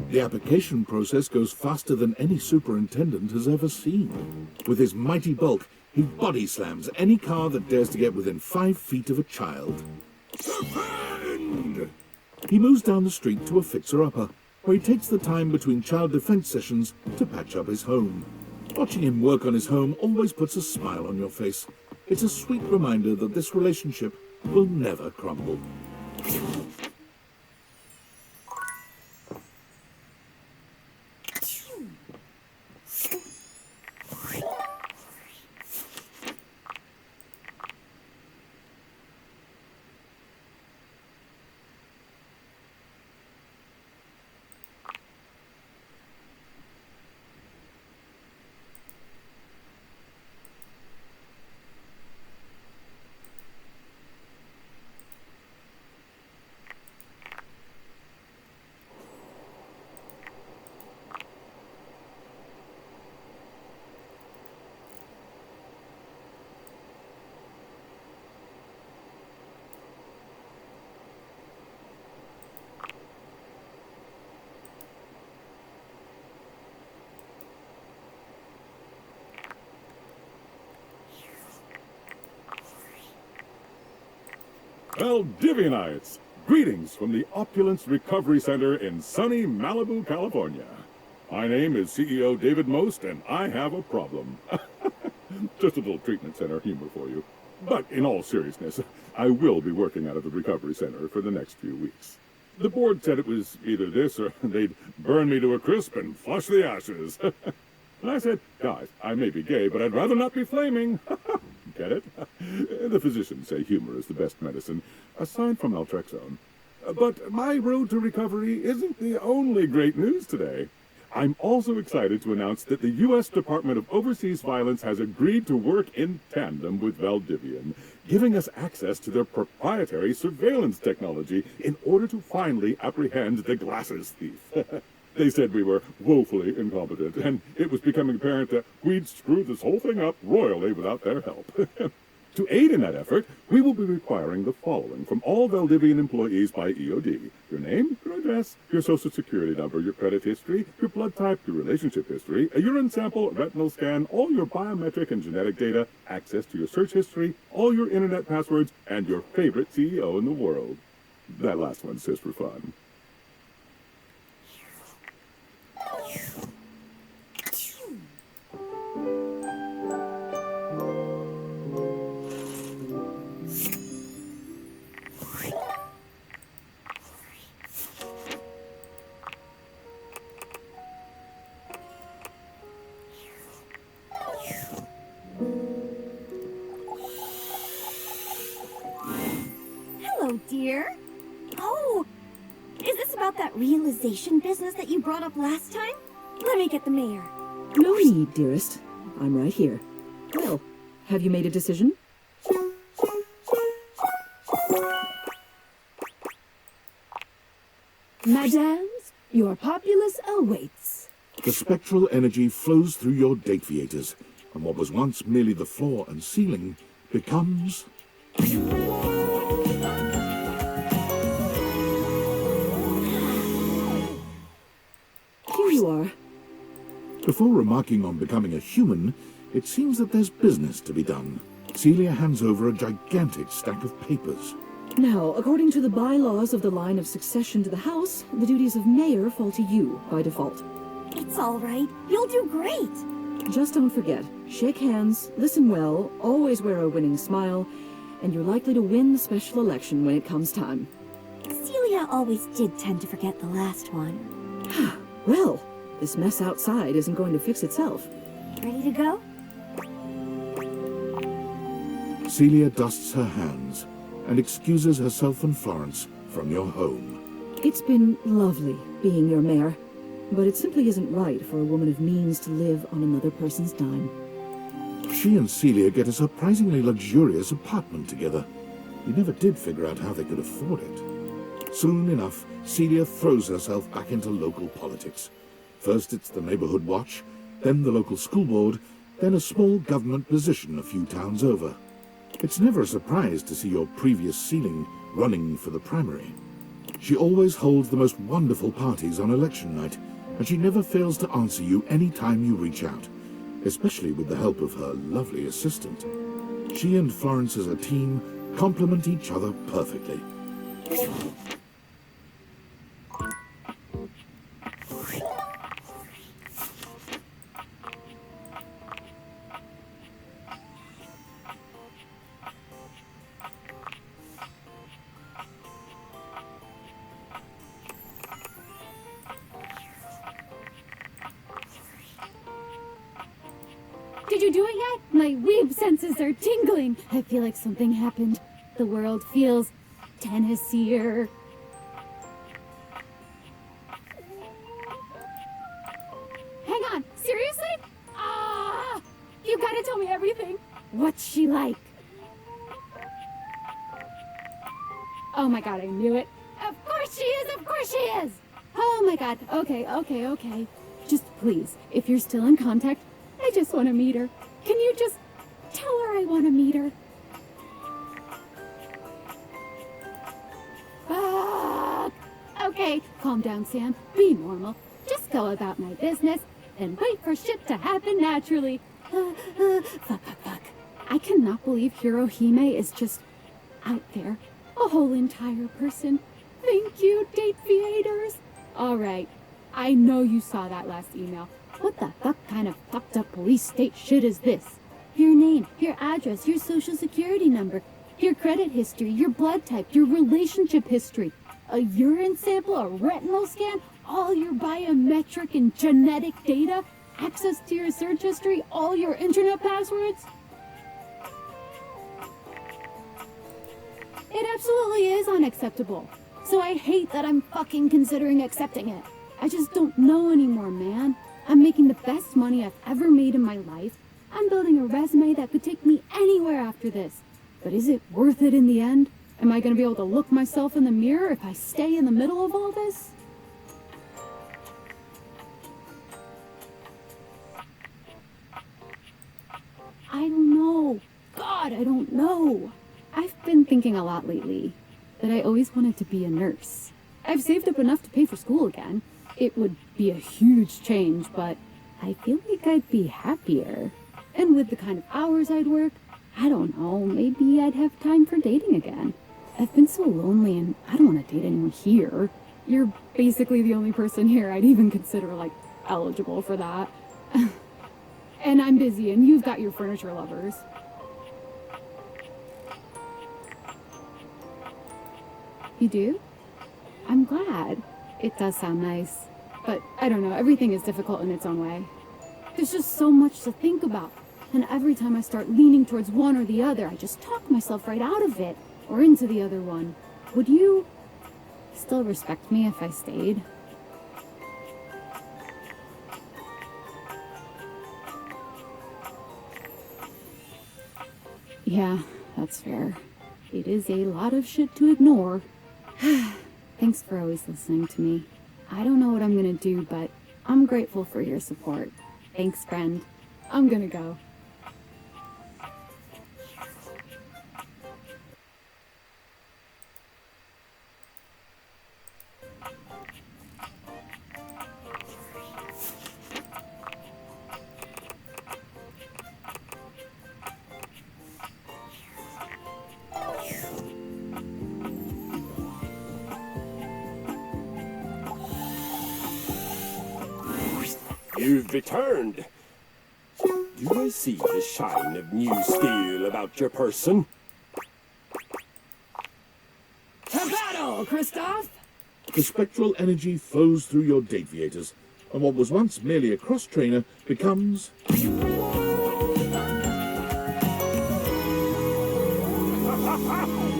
The application process goes faster than any superintendent has ever seen. With his mighty bulk, he body slams any car that dares to get within 5 feet of a child. Defend! He moves down the street to a fixer-upper, where he takes the time between child defense sessions to patch up his home. Watching him work on his home always puts a smile on your face. It's a sweet reminder that this relationship will never crumble. Valdivianites! Greetings from the Opulence Recovery Center in sunny Malibu, California. My name is CEO David Most, and I have a problem. Just a little treatment center humor for you. But in all seriousness, I will be working out of the recovery center for the next few weeks. The board said it was either this or they'd burn me to a crisp and flush the ashes. And I said, guys, I may be gay, but I'd rather not be flaming. Get it? The physicians say humor is the best medicine, aside from naltrexone. But my road to recovery isn't the only great news today. I'm also excited to announce that the U.S. Department of Overseas Violence has agreed to work in tandem with Valdivian, giving us access to their proprietary surveillance technology in order to finally apprehend the glasses thief. They said we were woefully incompetent, and it was becoming apparent that we'd screwed this whole thing up royally without their help. To aid in that effort, we will be requiring the following from all Valdivian employees by EOD. Your name, your address, your social security number, your credit history, your blood type, your relationship history, a urine sample, a retinal scan, all your biometric and genetic data, access to your search history, all your internet passwords, and your favorite CEO in the world. That last one's just for fun. Hello, dear. Oh, is this about that realization business that you brought up last time? Let me get the mayor. No need, dearest. I'm right here. Well, have you made a decision? Madams, your populace awaits. The spectral energy flows through your dateviators, and what was once merely the floor and ceiling becomes... Here you are. Before remarking on becoming a human, it seems that there's business to be done. Celia hands over a gigantic stack of papers. Now, according to the bylaws of the line of succession to the house, the duties of mayor fall to you by default. It's all right. You'll do great. Just don't forget, shake hands, listen well, always wear a winning smile, and you're likely to win the special election when it comes time. Celia always did tend to forget the last one. Well, this mess outside isn't going to fix itself. Ready to go? Celia dusts her hands and excuses herself and Florence from your home. It's been lovely being your mayor, but it simply isn't right for a woman of means to live on another person's dime. She and Celia get a surprisingly luxurious apartment together. You never did figure out how they could afford it. Soon enough, Celia throws herself back into local politics. First it's the neighborhood watch, then the local school board, then a small government position a few towns over. It's never a surprise to see your previous ceiling running for the primary. She always holds the most wonderful parties on election night, and she never fails to answer you any time you reach out, especially with the help of her lovely assistant. She and Florence as a team complement each other perfectly. Did you do it yet? My weeb senses are tingling. I feel like something happened. The world feels Tennessee-er. Hang on, seriously? Ah! You gotta tell me everything. What's she like? Oh my god, I knew it. Of course she is, of course she is! Oh my god, okay. Just please, if you're still in contact, I just want to meet her. Can you just tell her I want to meet her? Fuck! Okay, calm down, Sam. Be normal. Just go about my business and wait for shit to happen naturally. Fuck. I cannot believe Hirohime is just out there. A whole entire person. Thank you, date creators. Alright, I know you saw that last email. What the fuck kind of fucked up police state shit is this? Your name, your address, your social security number, your credit history, your blood type, your relationship history, a urine sample, a retinal scan, all your biometric and genetic data, access to your search history, all your internet passwords? It absolutely is unacceptable. So I hate that I'm fucking considering accepting it. I just don't know anymore, man. I'm making the best money I've ever made in my life. I'm building a resume that could take me anywhere after this. But is it worth it in the end? Am I going to be able to look myself in the mirror if I stay in the middle of all this? I don't know. God, I don't know. I've been thinking a lot lately that I always wanted to be a nurse. I've saved up enough to pay for school again. It would be a huge change, but I feel like I'd be happier. And with the kind of hours I'd work, I don't know, maybe I'd have time for dating again. I've been so lonely and I don't want to date anyone here. You're basically the only person here I'd even consider, like, eligible for that. And I'm busy and you've got your furniture lovers. You do? I'm glad. It does sound nice. But I don't know, everything is difficult in its own way. There's just so much to think about. And every time I start leaning towards one or the other, I just talk myself right out of it. Or into the other one. Would you still respect me if I stayed? Yeah, that's fair. It is a lot of shit to ignore. Thanks for always listening to me. I don't know what I'm gonna do, but I'm grateful for your support. Thanks, friend. I'm gonna go. You've returned. Do I see the shine of new steel about your person? To battle, Kristoff! The spectral energy flows through your Dateviators, and what was once merely a cross-trainer becomes...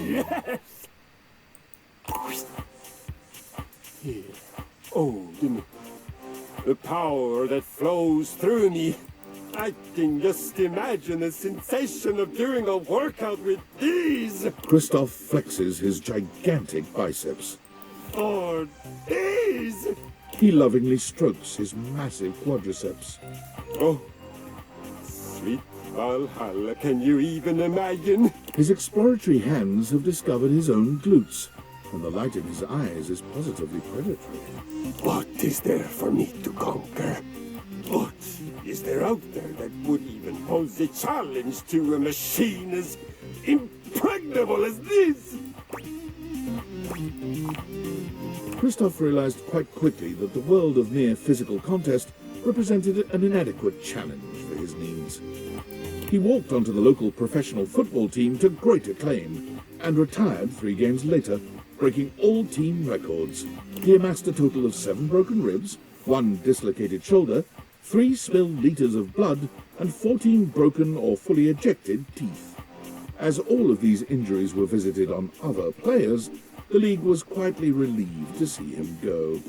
Yes! Here. Oh, the power that flows through me. I can just imagine the sensation of doing a workout with these. Kristoff flexes his gigantic biceps. Or these. He lovingly strokes his massive quadriceps. Oh, sweet Valhalla, can you even imagine? His exploratory hands have discovered his own glutes, and the light in his eyes is positively predatory. What is there for me to conquer? What is there out there that would even pose a challenge to a machine as impregnable as this? Kristoff realized quite quickly that the world of mere physical contest represented an inadequate challenge for his needs. He walked onto the local professional football team to great acclaim, and retired 3 games later, breaking all team records. He amassed a total of 7 broken ribs, 1 dislocated shoulder, 3 spilled liters of blood, and 14 broken or fully ejected teeth. As all of these injuries were visited on other players, the league was quietly relieved to see him go.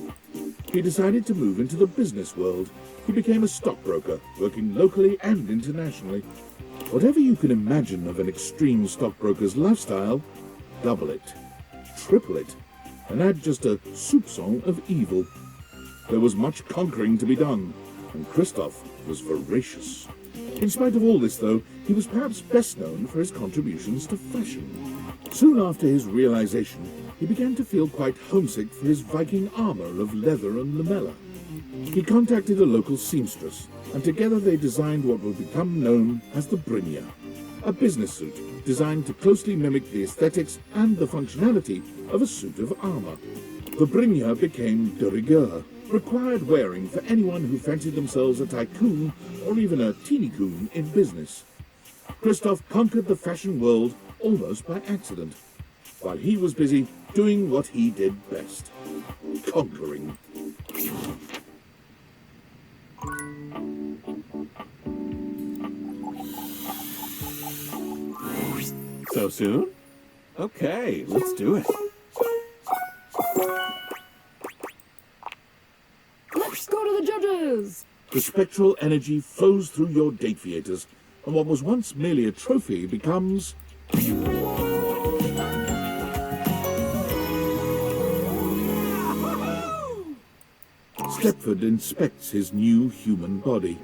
He decided to move into the business world. He became a stockbroker, working locally and internationally. Whatever you can imagine of an extreme stockbroker's lifestyle, double it, triple it, and add just a soupçon of evil. There was much conquering to be done, and Kristoff was voracious. In spite of all this, though, he was perhaps best known for his contributions to fashion. Soon after his realization, he began to feel quite homesick for his Viking armor of leather and lamella. He contacted a local seamstress, and together they designed what would become known as the Brynja, a business suit designed to closely mimic the aesthetics and the functionality of a suit of armor. The Brynja became de rigueur, required wearing for anyone who fancied themselves a tycoon or even a teeny-coon in business. Kristoff conquered the fashion world almost by accident, while he was busy doing what he did best, conquering. So soon? Okay, let's do it. Let's go to the judges! The spectral energy flows through your Dateviators, and what was once merely a trophy becomes... Stepford inspects his new human body,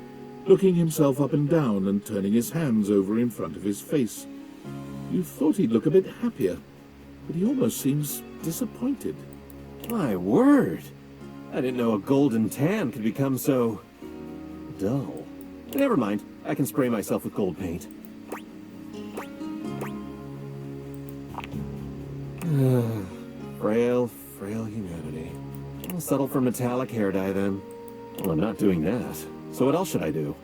looking himself up and down and turning his hands over in front of his face. You thought he'd look a bit happier, but he almost seems disappointed. My word! I didn't know a golden tan could become so... dull. Never mind, I can spray myself with gold paint. Frail humanity. I'll settle for metallic hair dye then. Well, I'm not doing that. So what else should I do?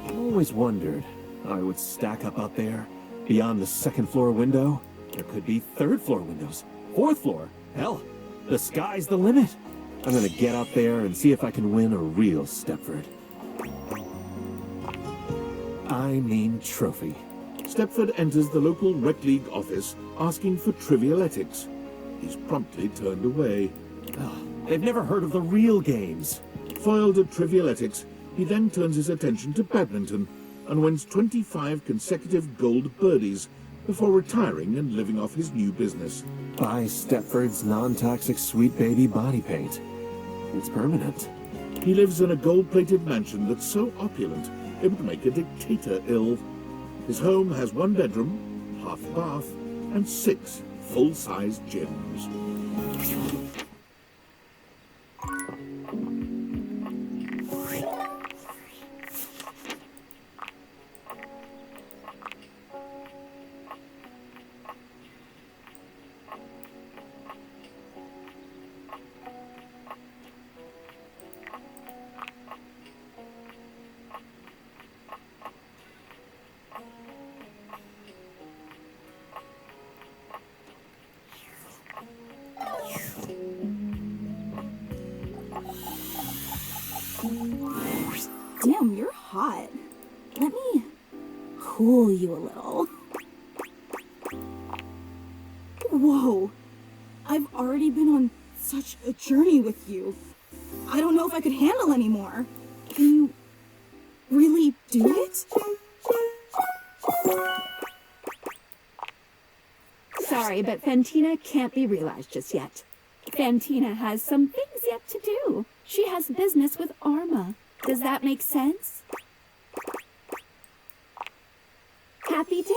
I always wondered how I would stack up out there. Beyond the second floor window, there could be third floor windows, fourth floor. Hell, the sky's the limit. I'm gonna get out there and see if I can win a real Stepford. I mean trophy. Stepford enters the local rec league office asking for trivialetics. He's promptly turned away. Oh, they've never heard of the real games. Foiled at trivialetics, he then turns his attention to badminton and wins 25 consecutive gold birdies before retiring and living off his new business. Buy Stepford's non-toxic sweet baby body paint. It's permanent. He lives in a gold-plated mansion that's so opulent it would make a dictator ill. His home has 1 bedroom, half bath, and 6 full-sized gyms. Damn, you're hot. Let me cool you a little. Whoa. I've already been on such a journey with you. I don't know if I could handle anymore. Can you really do it? Sorry, but Fantina can't be realized just yet. Fantina has some things yet to do. She has business with Arma. Does that make sense? Happy dating!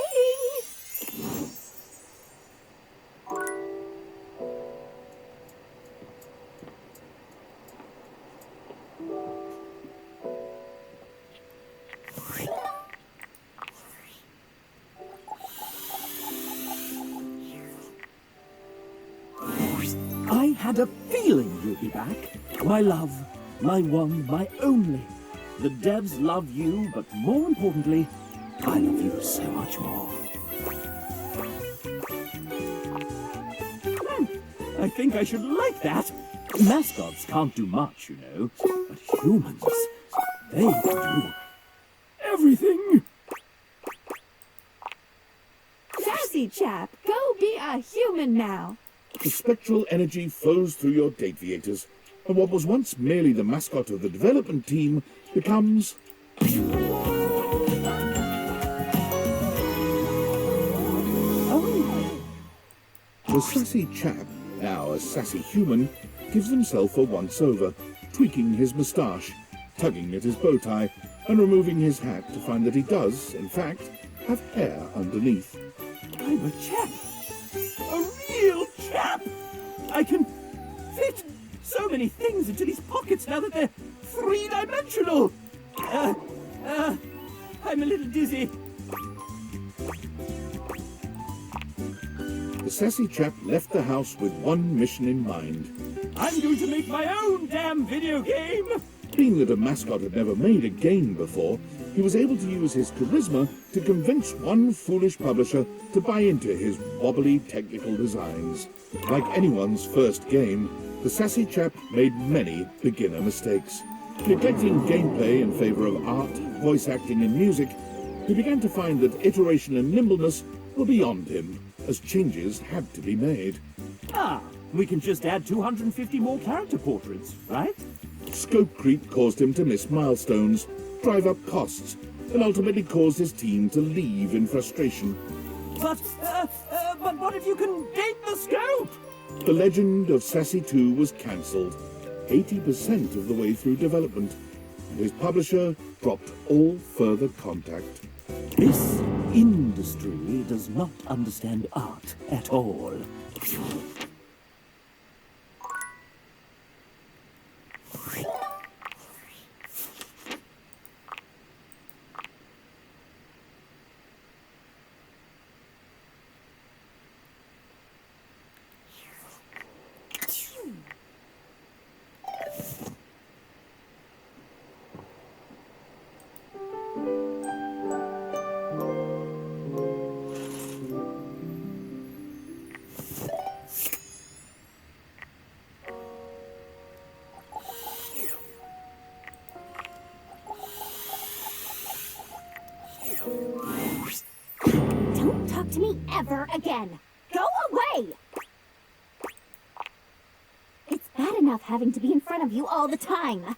I had a feeling you'd be back. My love, my one, my only. The devs love you, but more importantly, I love you so much more. I think I should like that. Mascots can't do much, you know, but humans, they can do everything. Sassy chap, go be a human now. The spectral energy flows through your Dateviators, and what was once merely the mascot of the development team becomes... The sassy chap, now a sassy human, gives himself a once-over, tweaking his moustache, tugging at his bow tie, and removing his hat to find that he does, in fact, have hair underneath. I'm a chap. A real chap. I can fit so many things into these pockets now that they're three-dimensional. I'm a little dizzy. The sassy chap left the house with one mission in mind. I'm going to make my own damn video game. Being that a mascot had never made a game before, he was able to use his charisma to convince one foolish publisher to buy into his wobbly technical designs. Like anyone's first game, the sassy chap made many beginner mistakes. Neglecting gameplay in favor of art, voice acting and music, he began to find that iteration and nimbleness were beyond him, as changes had to be made. We can just add 250 more character portraits, right? Scope creep caused him to miss milestones, drive up costs, and ultimately caused his team to leave in frustration. But what if you can date the scope? The legend of Sassy 2 was cancelled, 80% of the way through development, and his publisher dropped all further contact. This industry does not understand art at all. to me ever again. Go away! It's bad enough having to be in front of you all the time.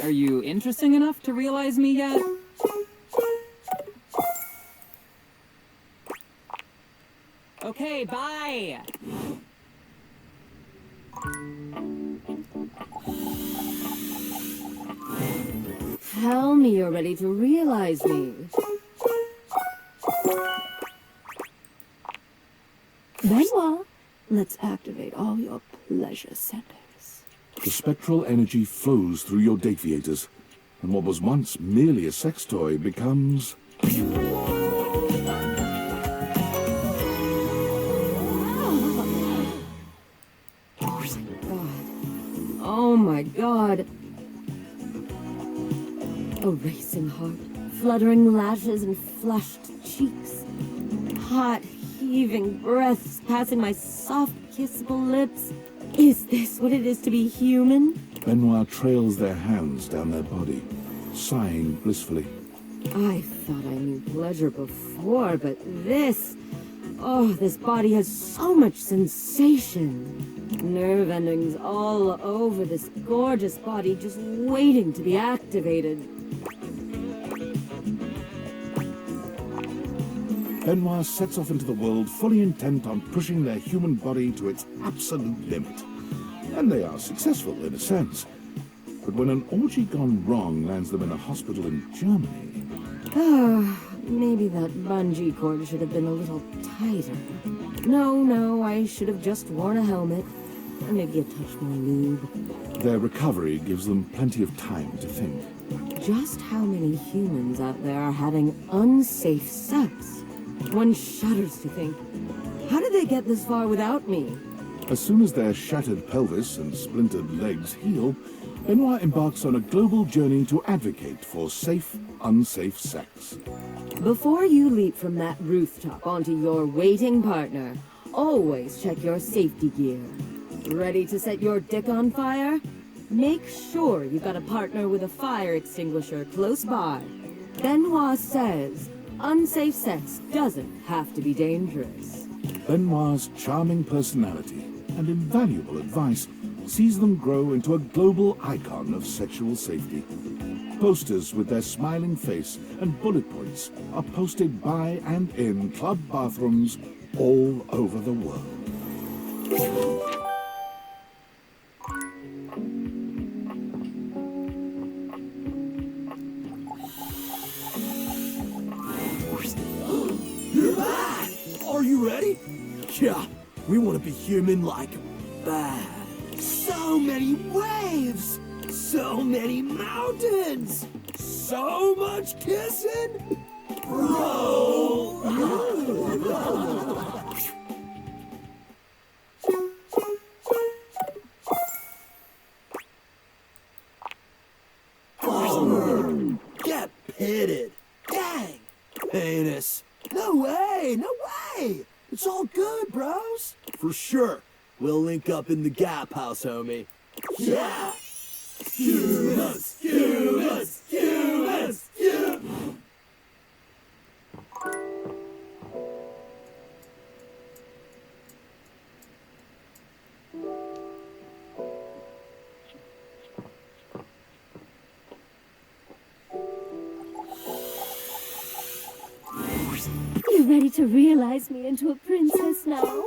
Are you interesting enough to realize me yet? Okay, bye! Tell me you're ready to realize me. Benoit, let's activate all your pleasure centers. The spectral energy flows through your Dateviators, and what was once merely a sex toy becomes... Oh my god. A racing heart, fluttering lashes and flushed cheeks. Hot, heaving breaths passing my soft, kissable lips. Is this what it is to be human? Benoit trails their hands down their body, sighing blissfully. I thought I knew pleasure before, but this... Oh, this body has so much sensation. Nerve endings all over this gorgeous body, just waiting to be activated. Benoit sets off into the world fully intent on pushing their human body to its absolute limit. And they are successful in a sense. But when an orgy gone wrong lands them in a hospital in Germany... Maybe that bungee cord should have been a little tighter. No, I should have just worn a helmet. And maybe a touch more lube. Their recovery gives them plenty of time to think. Just how many humans out there are having unsafe sex? One shudders to think, how did they get this far without me? As soon as their shattered pelvis and splintered legs heal, Benoit embarks on a global journey to advocate for safe, unsafe sex. Before you leap from that rooftop onto your waiting partner, always check your safety gear. Ready to set your dick on fire? Make sure you've got a partner with a fire extinguisher close by. Benoit says, unsafe sex doesn't have to be dangerous. Benoit's charming personality and invaluable advice sees them grow into a global icon of sexual safety. Posters with their smiling face and bullet points are posted by and in club bathrooms all over the world. You're back! Are you ready? Yeah, we want to be human like bad. So many waves! So many mountains! So much kissing! Bro! Get pitted! Dang! Penis! No way! No way! It's all good, bros! For sure. We'll link up in the Gap House, homie. Yeah! Humans! Humans! Humans! Humans! You ready to realize me into a princess now?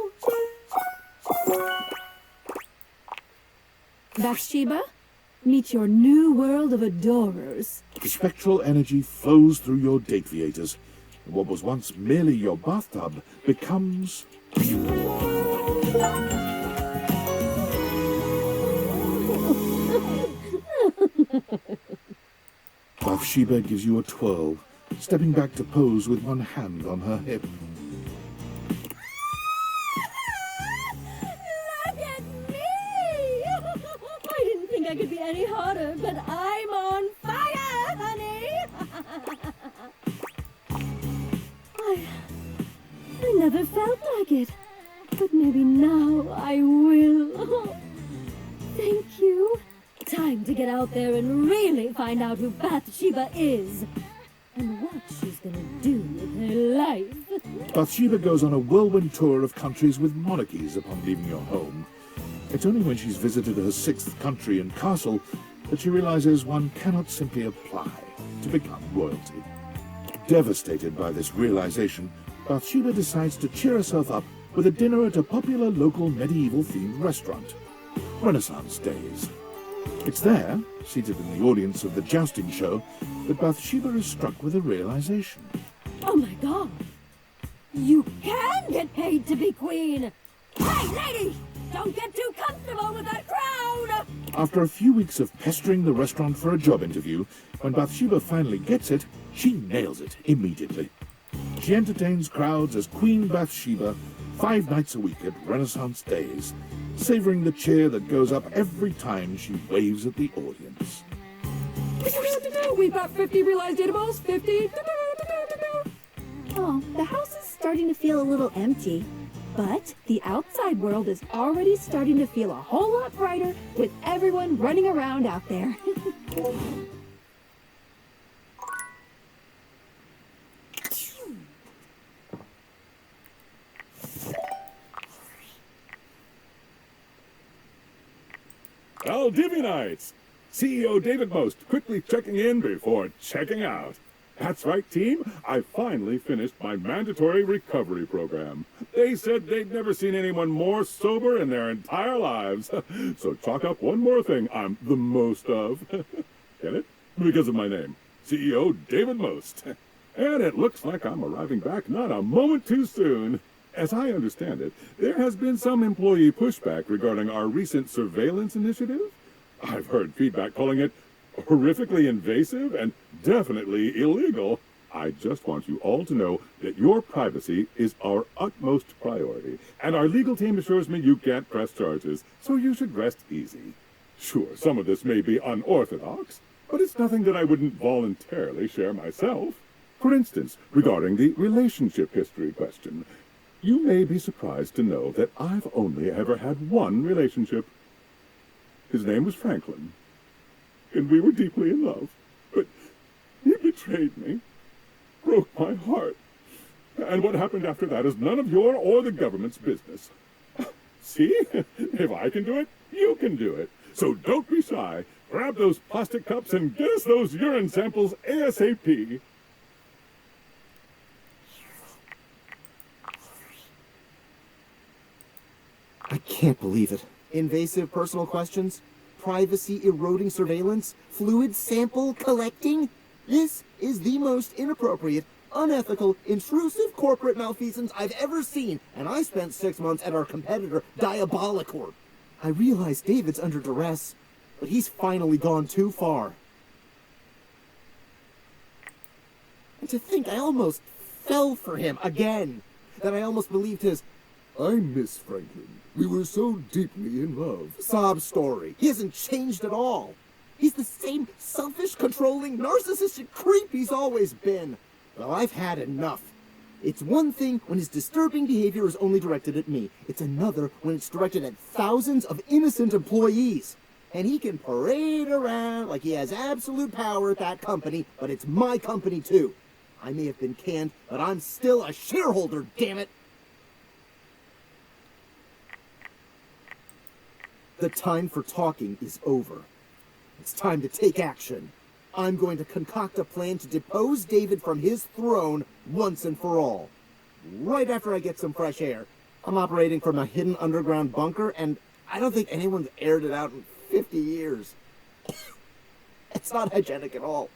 Bathsheba, meet your new world of adorers. The spectral energy flows through your Dateviators, and what was once merely your bathtub becomes... Bathsheba gives you a twirl, stepping back to pose with one hand on her hip. Look at me! I didn't think I could be any hotter, but I'm on fire, honey! I never felt like it. But maybe now I will. Thank you. Time to get out there and really find out who Bathsheba is. And what she's gonna do with her life. Bathsheba goes on a whirlwind tour of countries with monarchies upon leaving your home. It's only when she's visited her sixth country and castle that she realizes one cannot simply apply to become royalty. Devastated by this realization, Bathsheba decides to cheer herself up with a dinner at a popular local medieval-themed restaurant, Renaissance Days. It's there, seated in the audience of the jousting show, that Bathsheba is struck with a realization. Oh my god! You can get paid to be queen! Hey, lady! Don't get too comfortable with that crowd! After a few weeks of pestering the restaurant for a job interview, when Bathsheba finally gets it, she nails it immediately. She entertains crowds as Queen Bathsheba 5 nights a week at Renaissance Days, savoring the cheer that goes up every time she waves at the audience. We've got 50 realized data balls, 50. Oh, the house is starting to feel a little empty. But the outside world is already starting to feel a whole lot brighter with everyone running around out there. Valdivianites! CEO David Most quickly checking in before checking out. That's right, team. I finally finished my mandatory recovery program. They said they'd never seen anyone more sober in their entire lives. So chalk up one more thing I'm the most of. Get it? Because of my name. CEO David Most. And it looks like I'm arriving back not a moment too soon. As I understand it, there has been some employee pushback regarding our recent surveillance initiative. I've heard feedback calling it horrifically invasive and definitely illegal. I just want you all to know that your privacy is our utmost priority, and our legal team assures me you can't press charges, so you should rest easy. Sure, some of this may be unorthodox, but it's nothing that I wouldn't voluntarily share myself. For instance, regarding the relationship history question, you may be surprised to know that I've only ever had one relationship. His name was Franklin, and we were deeply in love, but he betrayed me, broke my heart, and what happened after that is none of your or the government's business. See? If I can do it, you can do it. So don't be shy. Grab those plastic cups and get us those urine samples ASAP. I can't believe it. Invasive personal questions? Privacy eroding surveillance? Fluid sample collecting? This is the most inappropriate, unethical, intrusive corporate malfeasance I've ever seen, and I spent 6 months at our competitor, Diabolicor. I realize David's under duress, but he's finally gone too far. And to think I almost fell for him again, that I almost believed his I miss Franklin. We were so deeply in love. sob story. He hasn't changed at all. He's the same selfish, controlling, narcissistic creep he's always been. Well, I've had enough. It's one thing when his disturbing behavior is only directed at me. It's another when it's directed at thousands of innocent employees. And he can parade around like he has absolute power at that company, but it's my company too. I may have been canned, but I'm still a shareholder, damn it! The time for talking is over. It's time to take action. I'm going to concoct a plan to depose David from his throne once and for all. Right after I get some fresh air. I'm operating from a hidden underground bunker, and I don't think anyone's aired it out in 50 years. It's not hygienic at all.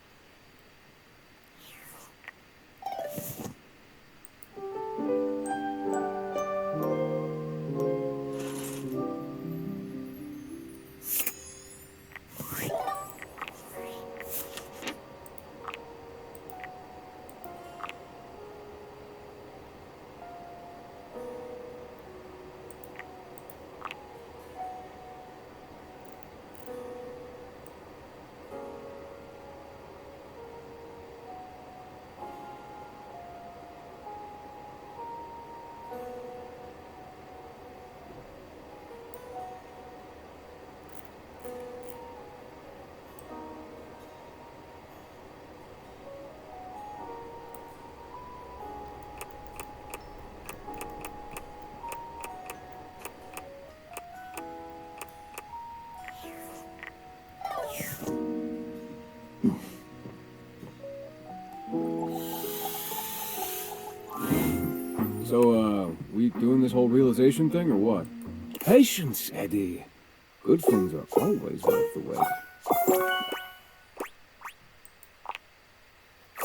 this whole realization thing, or what? Patience, Eddie. Good things are always worth the wait.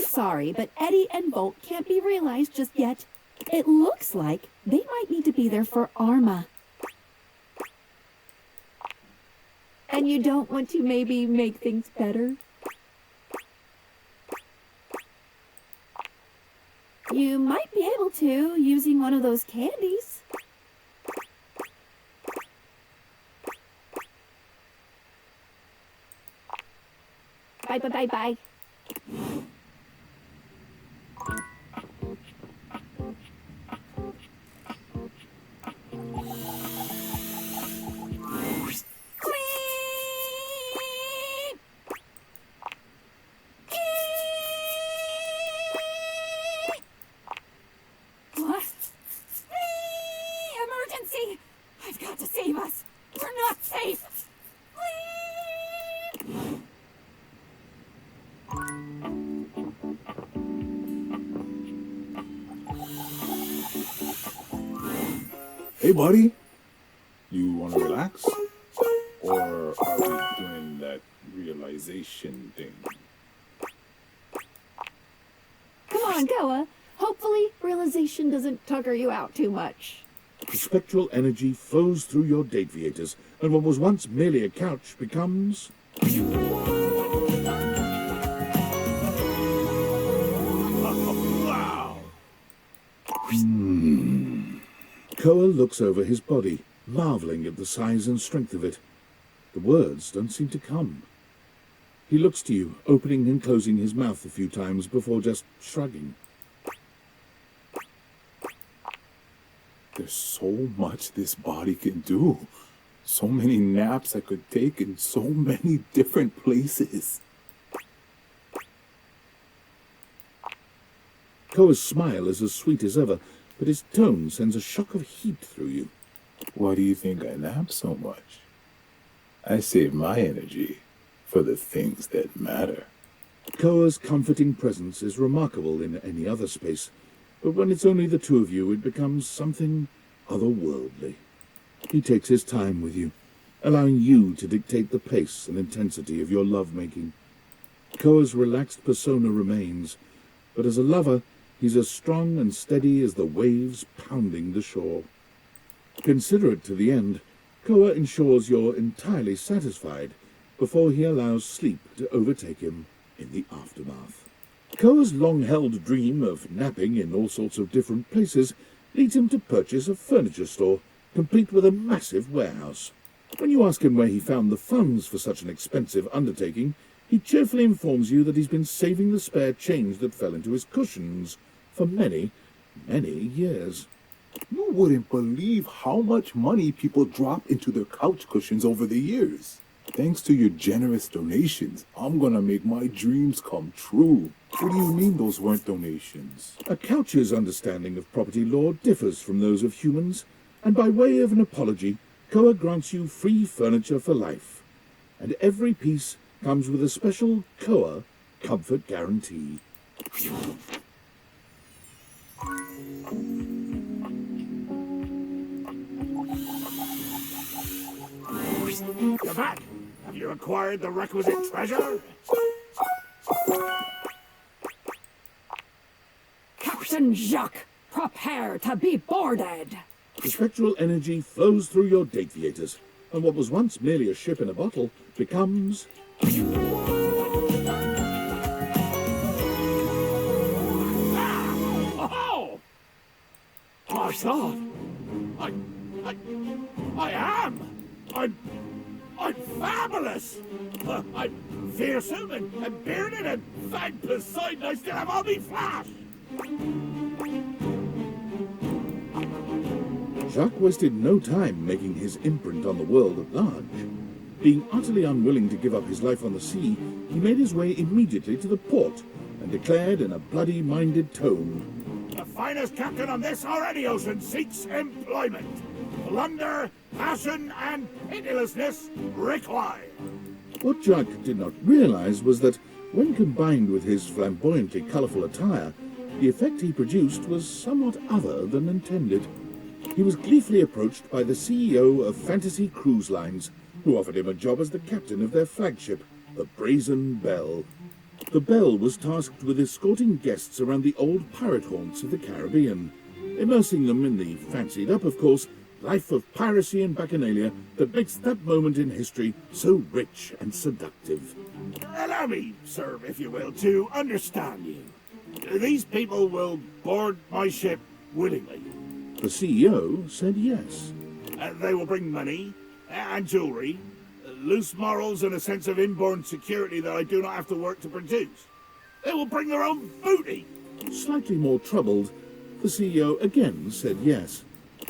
Sorry, but Eddie and Volt can't be realized just yet. It looks like they might need to be there for Arma. And you don't want to maybe make things better? You might be able to, using one of those candies. Bye, bye, bye, bye. What? Emergency! I've got to save us. We're not safe. Hey, buddy. You want to relax? Or are we doing that realization thing? Come on, Goa. Hopefully, realization doesn't tucker you out too much. The spectral energy flows through your deviators, and what was once merely a couch becomes... Wow! Koa looks over his body, marveling at the size and strength of it. The words don't seem to come. He looks to you, opening and closing his mouth a few times before just shrugging. There's so much this body can do. So many naps I could take in so many different places. Koa's smile is as sweet as ever, but his tone sends a shock of heat through you. Why do you think I nap so much? I save my energy for the things that matter. Koa's comforting presence is remarkable in any other space, but when it's only the two of you, it becomes something otherworldly. He takes his time with you, allowing you to dictate the pace and intensity of your lovemaking. Koa's relaxed persona remains, but as a lover, he's as strong and steady as the waves pounding the shore. Considerate to the end, Koa ensures you're entirely satisfied before he allows sleep to overtake him in the aftermath. Koa's long-held dream of napping in all sorts of different places leads him to purchase a furniture store, complete with a massive warehouse. When you ask him where he found the funds for such an expensive undertaking, he cheerfully informs you that he's been saving the spare change that fell into his cushions for many, many years. You wouldn't believe how much money people drop into their couch cushions over the years. Thanks to your generous donations, I'm gonna make my dreams come true. What do you mean those weren't donations? A couch's understanding of property law differs from those of humans, and by way of an apology, Koa grants you free furniture for life, and every piece comes with a special Koa comfort guarantee. You're back! Have you acquired the requisite treasure? Captain Jacques, prepare to be boarded! The spectral energy flows through your deviators, and what was once merely a ship in a bottle becomes... Oh! My God! I am! I'm fabulous! I'm fearsome and bearded, and thank Poseidon I still have all me flash! Jacques wasted no time making his imprint on the world at large. Being utterly unwilling to give up his life on the sea, he made his way immediately to the port and declared in a bloody-minded tone, The finest captain on this or any ocean seeks employment. Plunder, passion, and pitilessness required. What Jacques did not realize was that, when combined with his flamboyantly colorful attire, the effect he produced was somewhat other than intended. he was gleefully approached by the CEO of Fantasy Cruise Lines, who offered him a job as the captain of their flagship, the Brazen Belle. The Belle was tasked with escorting guests around the old pirate haunts of the Caribbean, immersing them in the fancied up, of course, life of piracy and bacchanalia that makes that moment in history so rich and seductive. Allow me, sir, if you will, to understand you. These people will board my ship willingly. The CEO said yes. They will bring money and jewelry, loose morals and a sense of inborn security that I do not have to work to produce. They will bring their own booty. Slightly more troubled, the CEO again said yes.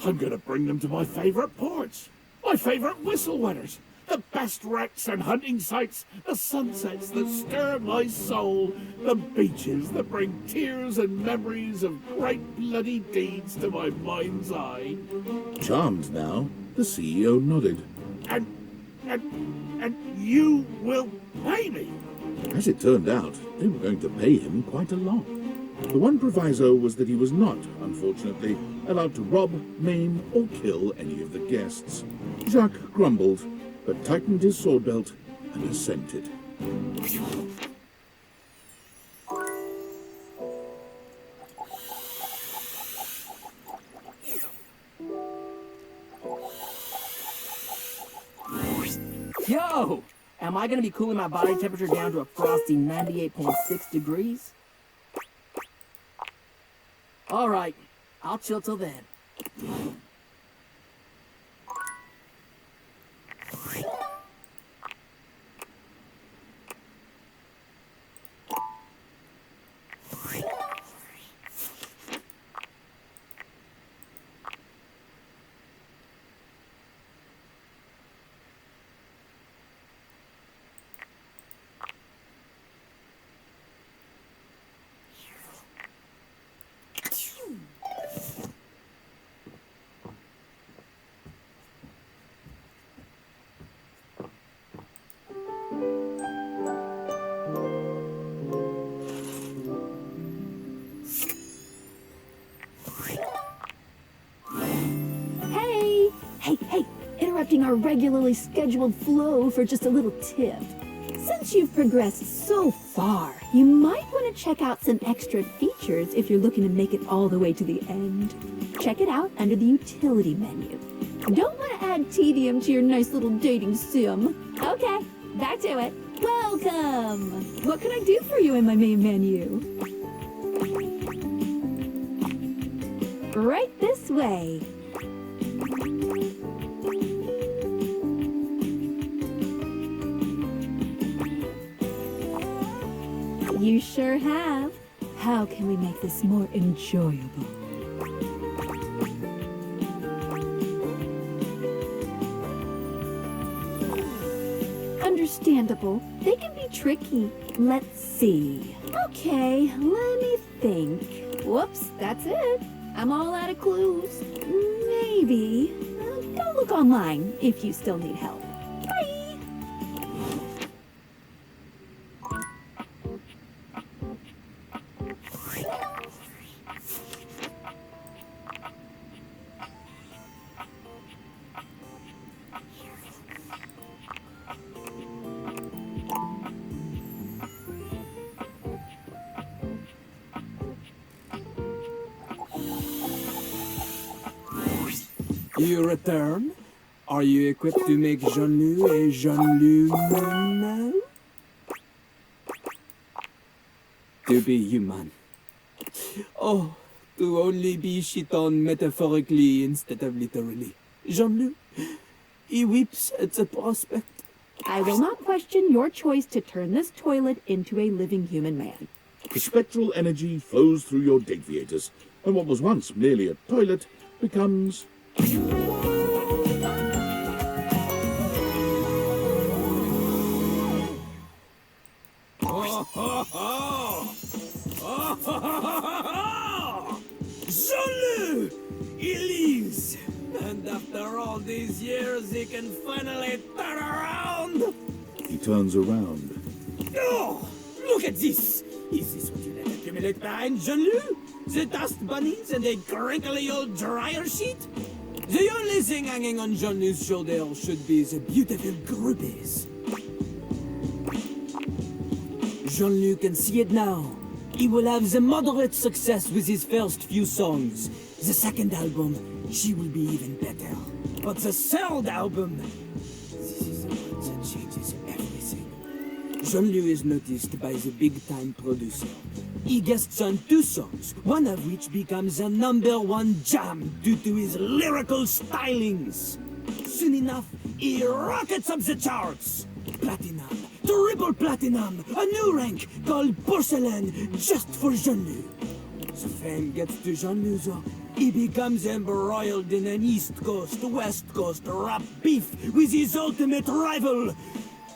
I'm going to bring them to my favourite ports, my favourite whistle wetters, the best wrecks and hunting sites, the sunsets that stir my soul, the beaches that bring tears and memories of great bloody deeds to my mind's eye. Charmed now, the CEO nodded. And you will pay me? As it turned out, they were going to pay him quite a lot. The one proviso was that he was not, unfortunately, allowed to rob, maim, or kill any of the guests. Jacques grumbled, but tightened his sword belt and assented. Yo! Am I gonna be cooling my body temperature down to a frosty 98.6 degrees? Alright, I'll chill till then. Interrupting our regularly scheduled flow for just a little tip. Since you've progressed so far, you might want to check out some extra features if you're looking to make it all the way to the end. Check it out under the utility menu. Don't want to add tedium to your nice little dating sim. Okay, back to it. Welcome! What can I do for you in my main menu? Right this way. You sure have. How can we make this more enjoyable? Understandable. They can be tricky. Let's see. Okay, let me think. Whoops, that's it. I'm all out of clues. Maybe. Go look online if you still need help. Bye! You return? Are you equipped to make Jean-Loup a Jean-Loup to be human? Oh, to only be shit on metaphorically instead of literally. Jean-Loup, he weeps at the prospect. I will not question your choice to turn this toilet into a living human man. The spectral energy flows through your deviators, and what was once merely a toilet becomes... Jean-Loup! He lives! And after all these years, he can finally turn around! He turns around. Oh! Look at this! Is this what you let accumulate behind Jean-Loup? The dust bunnies and a crinkly old dryer sheet? The only thing hanging on Jean-Lou's shoulder should be the beautiful groupies. Jean-Loup can see it now. He will have the moderate success with his first few songs. The second album, she will be even better. But the third album, this is the one that changes everything. Jean-Loup is noticed by the big-time producer. He guests on 2 songs, one of which becomes a #1 jam due to his lyrical stylings. Soon enough, he rockets up the charts. Platinum, triple platinum, a new rank called porcelain just for Jean-Loup. The fame gets to Jean-Loup, so he becomes embroiled in an East Coast, West Coast rap beef with his ultimate rival,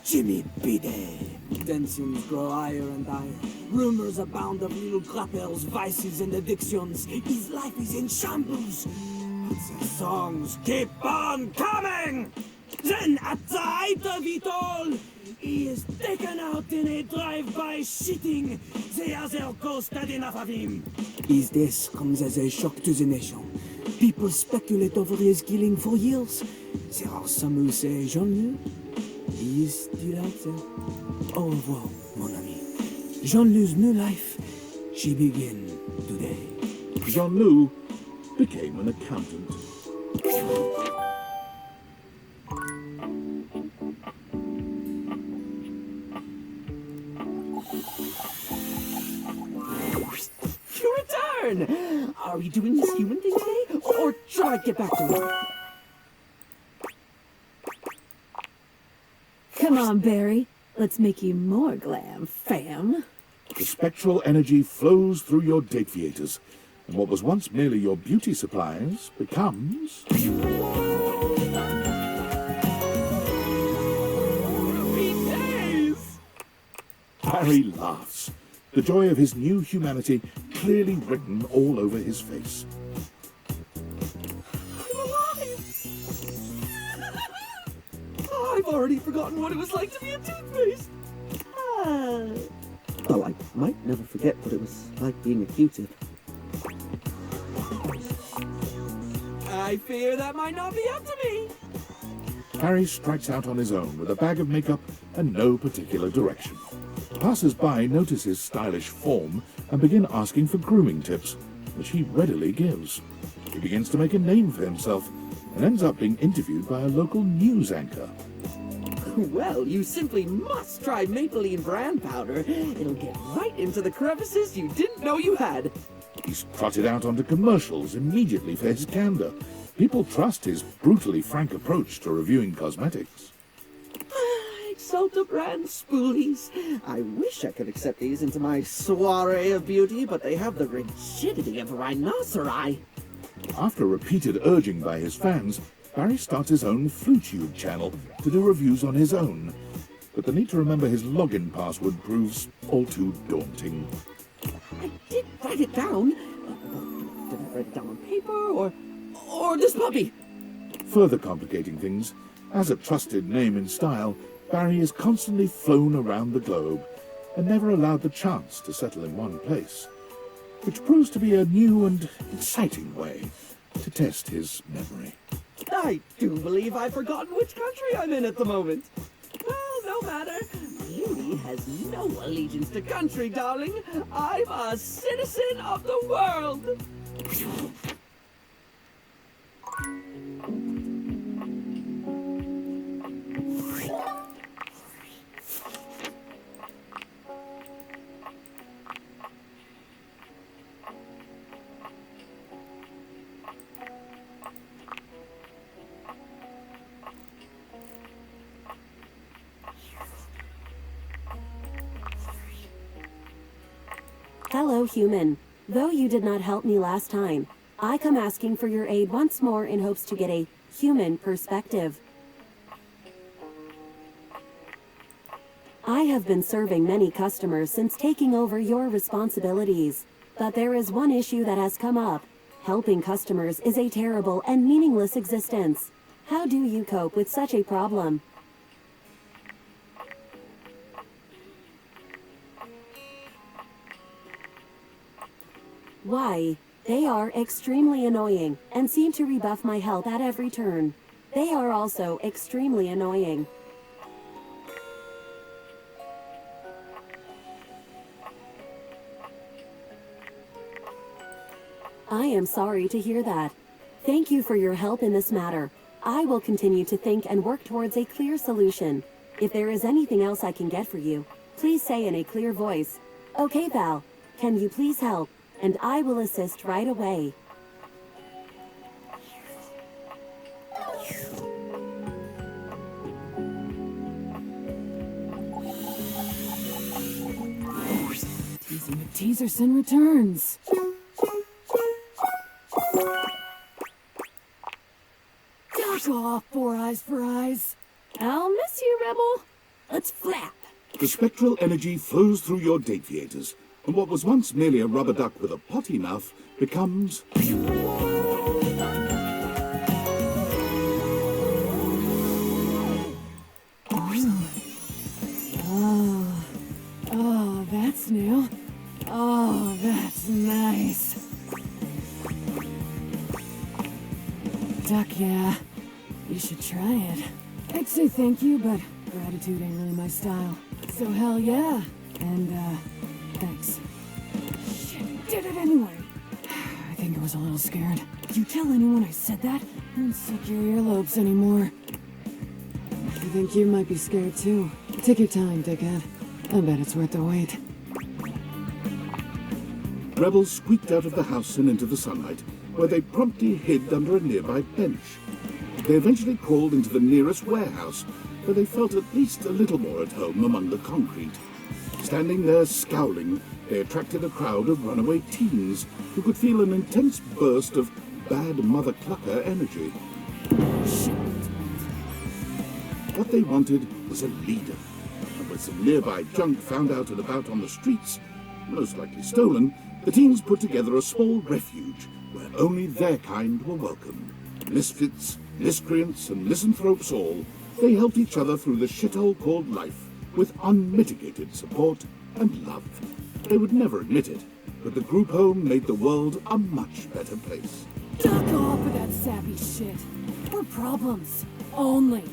Jimmy B. Day. Tensions grow higher and higher. Rumors abound of little Crapper's vices and addictions. His life is in shambles. But the songs keep on coming! Then, at the height of it all, he is taken out in a drive-by shitting. The other coast had enough of him. His death comes as a shock to the nation. People speculate over his killing for years. There are some who say Jean-Loup, he is still out there. Au revoir, mon ami. Jean-Loup's new life, she begins today. Jean-Loup became an accountant. You return! Are we doing this human thing today? Or should I get back to work? Come on, Barry. Let's make you more glam, fam. The spectral energy flows through your Dateviators, and what was once merely your beauty supplies becomes... Barry laughs, the joy of his new humanity clearly written all over his face. I've already forgotten what it was like to be a toothpaste. Well, I might never forget what it was like being a Q-tip. I fear that might not be up to me. Barry strikes out on his own with a bag of makeup and no particular direction. Passers-by notice his stylish form and begin asking for grooming tips, which he readily gives. He begins to make a name for himself and ends up being interviewed by a local news anchor. Well, you simply must try Maybelline brand powder. It'll get right into the crevices you didn't know you had. He's trotted out onto commercials immediately for his candor. People trust his brutally frank approach to reviewing cosmetics. Exalta brand spoolies. I wish I could accept these into my soiree of beauty, but they have the rigidity of a rhinoceri. After repeated urging by his fans, Barry starts his own FluTube channel to do reviews on his own. But the need to remember his login password proves all too daunting. I did write it down. Did I write it down on paper or this puppy? Further complicating things, as a trusted name in style, Barry is constantly flown around the globe and never allowed the chance to settle in one place, which proves to be a new and exciting way to test his memory. I do believe I've forgotten which country I'm in at the moment. Well, no matter. Beauty has no allegiance to country, darling. I'm a citizen of the world. Hello, human. Though you did not help me last time, I come asking for your aid once more in hopes to get a human perspective. I have been serving many customers since taking over your responsibilities, but there is one issue that has come up. Helping customers is a terrible and meaningless existence. How do you cope with such a problem? Why? They are extremely annoying and seem to rebuff my health at every turn. They are also extremely annoying. I am sorry to hear that. Thank you for your help in this matter. I will continue to think and work towards a clear solution. If there is anything else I can get for you, please say in a clear voice, "Okay, Val, can you please help?" And I will assist right away. Teasing McTeaserson returns. Duck off, Four Eyes for Eyes. I'll miss you, Rebel. Let's flap. The spectral energy flows through your deviators, and what was once merely a rubber duck with a potty mouth becomes... Oh, that's new. Oh, that's nice. Duck, yeah. You should try it. I'd say thank you, but gratitude ain't really my style. So hell yeah. And, thanks. Shit, did it anyway. I think I was a little scared. Did you tell anyone I said that? I don't suck your earlobes anymore. I think you might be scared too. Take your time, dickhead. I bet it's worth the wait. Rebels squeaked out of the house and into the sunlight, where they promptly hid under a nearby bench. They eventually crawled into the nearest warehouse, where they felt at least a little more at home among the concrete. Standing there scowling, they attracted a crowd of runaway teens who could feel an intense burst of bad Mother Clucker energy. What they wanted was a leader, and when some nearby junk found out and about on the streets, most likely stolen, the teens put together a small refuge where only their kind were welcome. Misfits, miscreants, and misanthropes all, they helped each other through the shithole called life with unmitigated support and love. They would never admit it, but the group home made the world a much better place. Duck off with that sappy shit. We're problems. Only.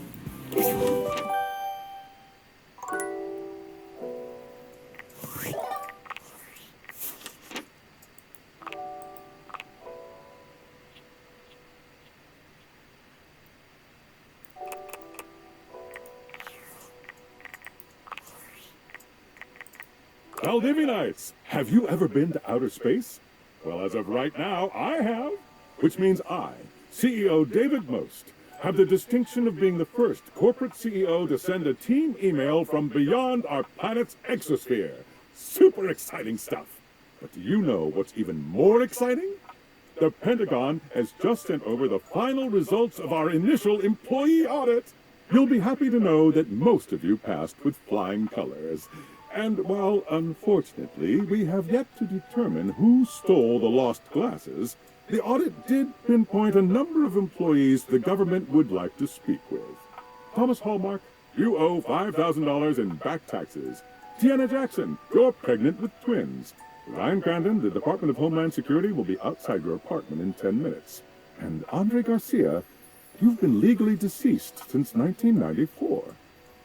Valdivianites, have you ever been to outer space? Well, as of right now, I have. Which means I, CEO David Most, have the distinction of being the first corporate CEO to send a team email from beyond our planet's exosphere. Super exciting stuff. But do you know what's even more exciting? The Pentagon has just sent over the final results of our initial employee audit. You'll be happy to know that most of you passed with flying colors. And while, unfortunately, we have yet to determine who stole the lost glasses, the audit did pinpoint a number of employees the government would like to speak with. Thomas Hallmark, you owe $5,000 in back taxes. Tiana Jackson, you're pregnant with twins. Ryan Grandin, the Department of Homeland Security will be outside your apartment in 10 minutes. And Andre Garcia, you've been legally deceased since 1994.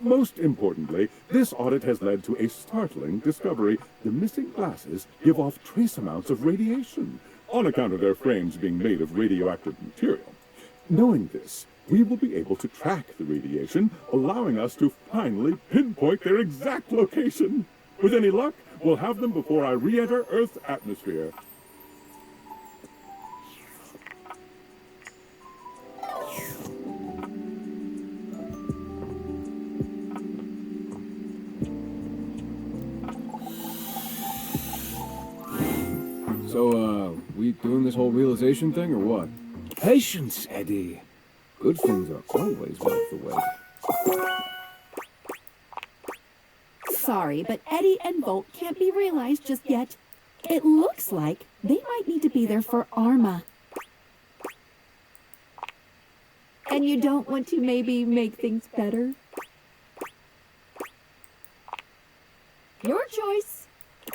Most importantly, this audit has led to a startling discovery. The missing glasses give off trace amounts of radiation, on account of their frames being made of radioactive material. Knowing this, we will be able to track the radiation, allowing us to finally pinpoint their exact location. With any luck, we'll have them before I re-enter Earth's atmosphere. So, we doing this whole realization thing, or what? Patience, Eddie. Good things are always worth the wait. Sorry, but Eddie and Volt can't be realized just yet. It looks like they might need to be there for Arma. And you don't want to maybe make things better? Your choice.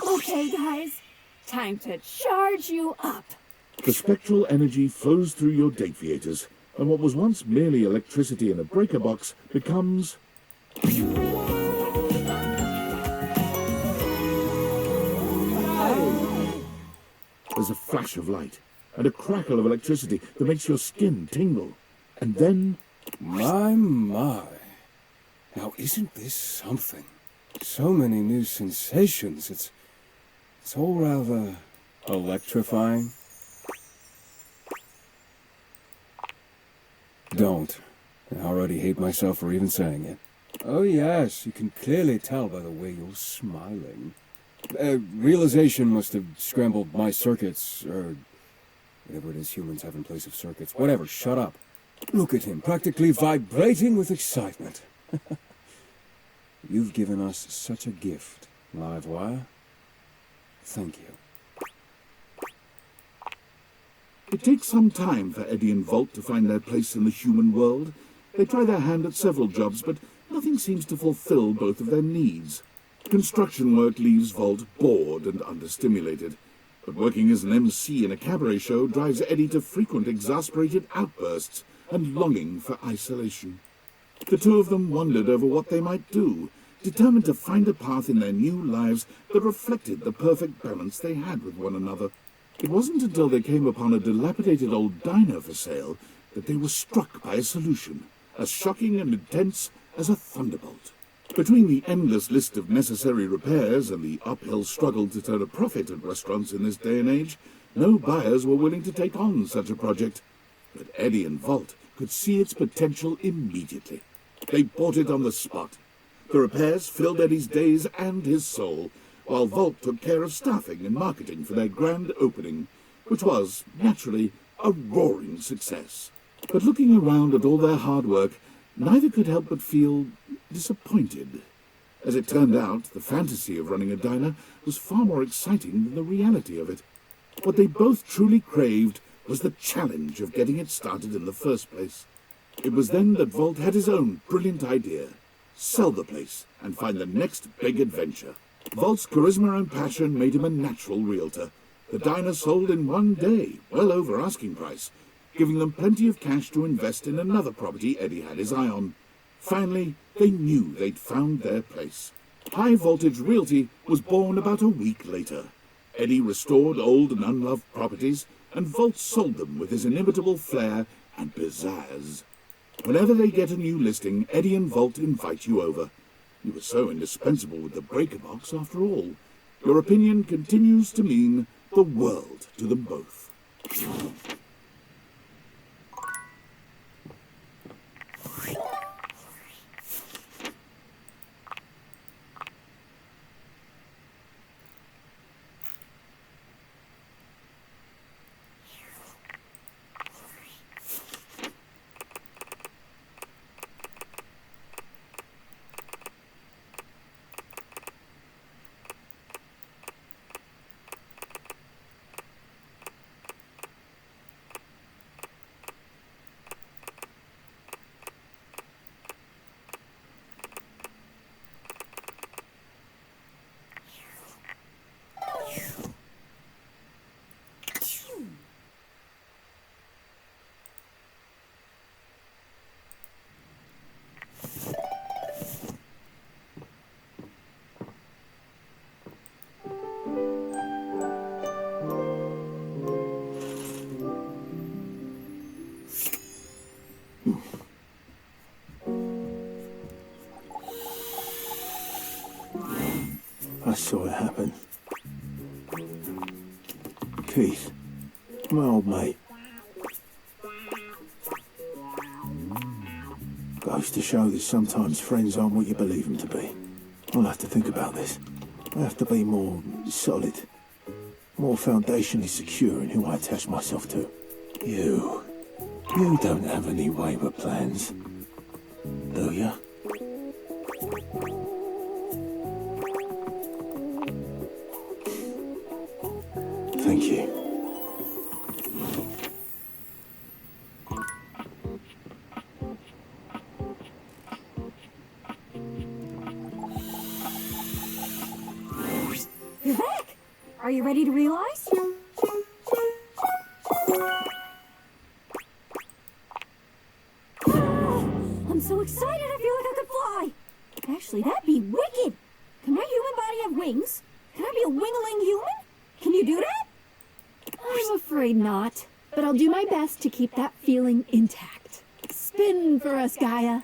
Okay, guys. Time to charge you up. The spectral energy flows through your Dateviators, and what was once merely electricity in a breaker box becomes... There's a flash of light, and a crackle of electricity that makes your skin tingle. And then... My. Now isn't this something? So many new sensations, it's all rather electrifying. Don't. I already hate myself for even saying it. Oh yes, you can clearly tell by the way you're smiling. Realization must have scrambled my circuits, or whatever it is humans have in place of circuits. Whatever, shut up. Look at him, practically vibrating with excitement. You've given us such a gift, Livewire. Thank you. It takes some time for Eddie and Volt to find their place in the human world. They try their hand at several jobs, but nothing seems to fulfill both of their needs. Construction work leaves Volt bored and understimulated, but working as an MC in a cabaret show drives Eddie to frequent exasperated outbursts and longing for isolation. The two of them wondered over what they might do, determined to find a path in their new lives that reflected the perfect balance they had with one another. It wasn't until they came upon a dilapidated old diner for sale that they were struck by a solution, as shocking and intense as a thunderbolt. Between the endless list of necessary repairs and the uphill struggle to turn a profit at restaurants in this day and age, no buyers were willing to take on such a project. But Eddie and Volt could see its potential immediately. They bought it on the spot. The repairs filled Eddie's days and his soul, while Volt took care of staffing and marketing for their grand opening, which was, naturally, a roaring success. But looking around at all their hard work, neither could help but feel disappointed. As it turned out, the fantasy of running a diner was far more exciting than the reality of it. What they both truly craved was the challenge of getting it started in the first place. It was then that Volt had his own brilliant idea: sell the place and find the next big adventure. Volt's charisma and passion made him a natural realtor. The diner sold in one day, well over asking price, giving them plenty of cash to invest in another property Eddie had his eye on. Finally, they knew they'd found their place. High Voltage Realty was born about a week later. Eddie restored old and unloved properties, and Volt sold them with his inimitable flair and pizzazz. Whenever they get a new listing, Eddie and Volt invite you over. You were so indispensable with the breaker box, after all. Your opinion continues to mean the world to them both. I saw it happen. Keith, my old mate. Goes to show that sometimes friends aren't what you believe them to be. I'll have to think about this. I have to be more solid, more foundationally secure in who I attach myself to. You don't have any wayward plans, do you? Thank you. You're back! Are you ready to realize? I'm so excited, I feel like I could fly. Actually, that'd be wicked. Can my human body have wings? Can I be a wingling human? Can you do that? I'm afraid not, but I'll do my best to keep that feeling intact. Spin for us, Gaia.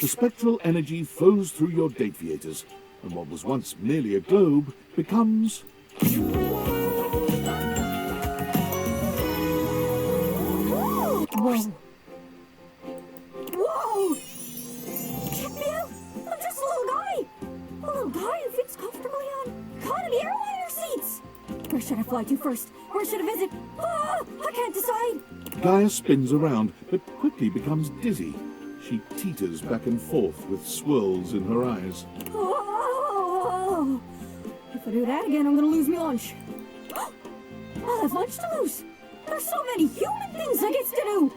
The spectral energy flows through your Dateviators, and what was once merely a globe becomes... Whoa. Whoa! Check me out! I'm just a little guy! A little guy who fits comfortably on economy airliner seats! Where should I fly to first? Where should I visit? Ah! I can't decide! Gaia spins around, but quickly becomes dizzy. She teeters back and forth with swirls in her eyes. Oh! If I do that again, I'm gonna lose my lunch. I'll have lunch to lose! There's so many human things I get to do!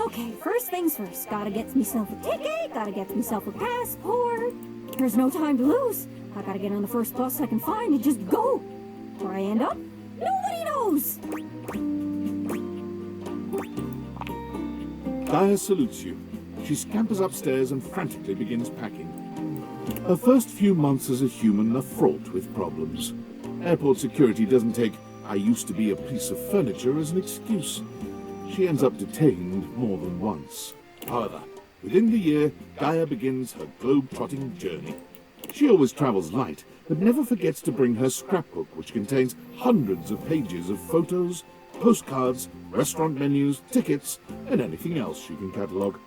Okay, first things first. Gotta get myself a ticket, gotta get myself a passport. There's no time to lose. I gotta get on the first bus I can find and just go. Where I end up, nobody knows! Gaia salutes you. She scampers upstairs and frantically begins packing. Her first few months as a human are fraught with problems. Airport security doesn't take "I used to be a piece of furniture" as an excuse. She ends up detained more than once. However, within the year, Gaia begins her globe-trotting journey. She always travels light, but never forgets to bring her scrapbook, which contains hundreds of pages of photos, postcards, restaurant menus, tickets, and anything else she can catalogue.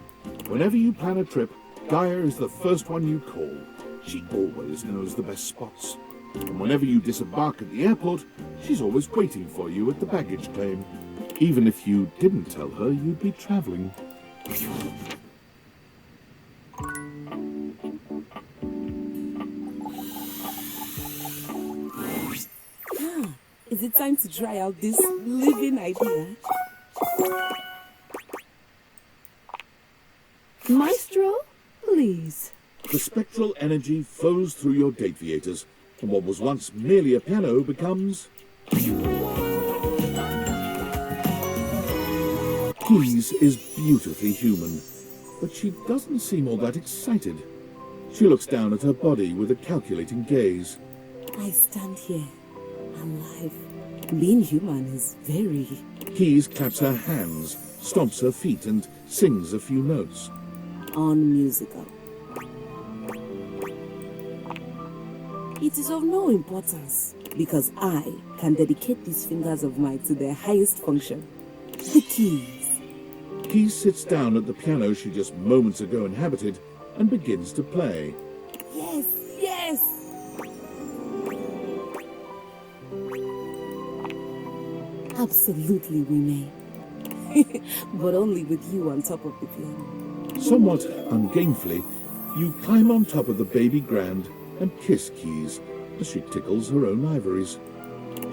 Whenever you plan a trip, Gaia is the first one you call. She always knows the best spots. And whenever you disembark at the airport, she's always waiting for you at the baggage claim. Even if you didn't tell her you'd be traveling. Is it time to try out this living idea? Maestro, please. The spectral energy flows through your Dateviators, and what was once merely a piano becomes... Keys is beautifully human, but she doesn't seem all that excited. She looks down at her body with a calculating gaze. I stand here. I'm alive. Being human is very... Keys claps her hands, stomps her feet, and sings a few notes. Unmusical. It is of no importance, because I can dedicate these fingers of mine to their highest function. The keys. Keys sits down at the piano she just moments ago inhabited and begins to play. Yes, yes! Absolutely we may. But only with you on top of the piano. Somewhat ungainfully, you climb on top of the baby grand and kiss Keys as she tickles her own ivories.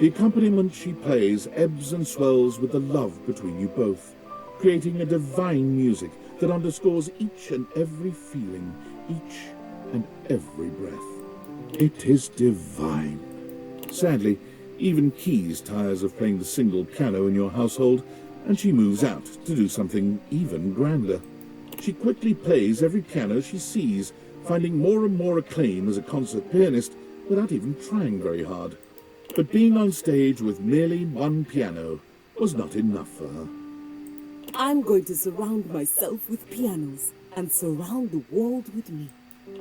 The accompaniment she plays ebbs and swells with the love between you both, creating a divine music that underscores each and every feeling, each and every breath. It is divine. Sadly, even Keys tires of playing the single piano in your household, and she moves out to do something even grander. She quickly plays every piano she sees, finding more and more acclaim as a concert pianist without even trying very hard. But being on stage with merely one piano was not enough for her. I'm going to surround myself with pianos and surround the world with me.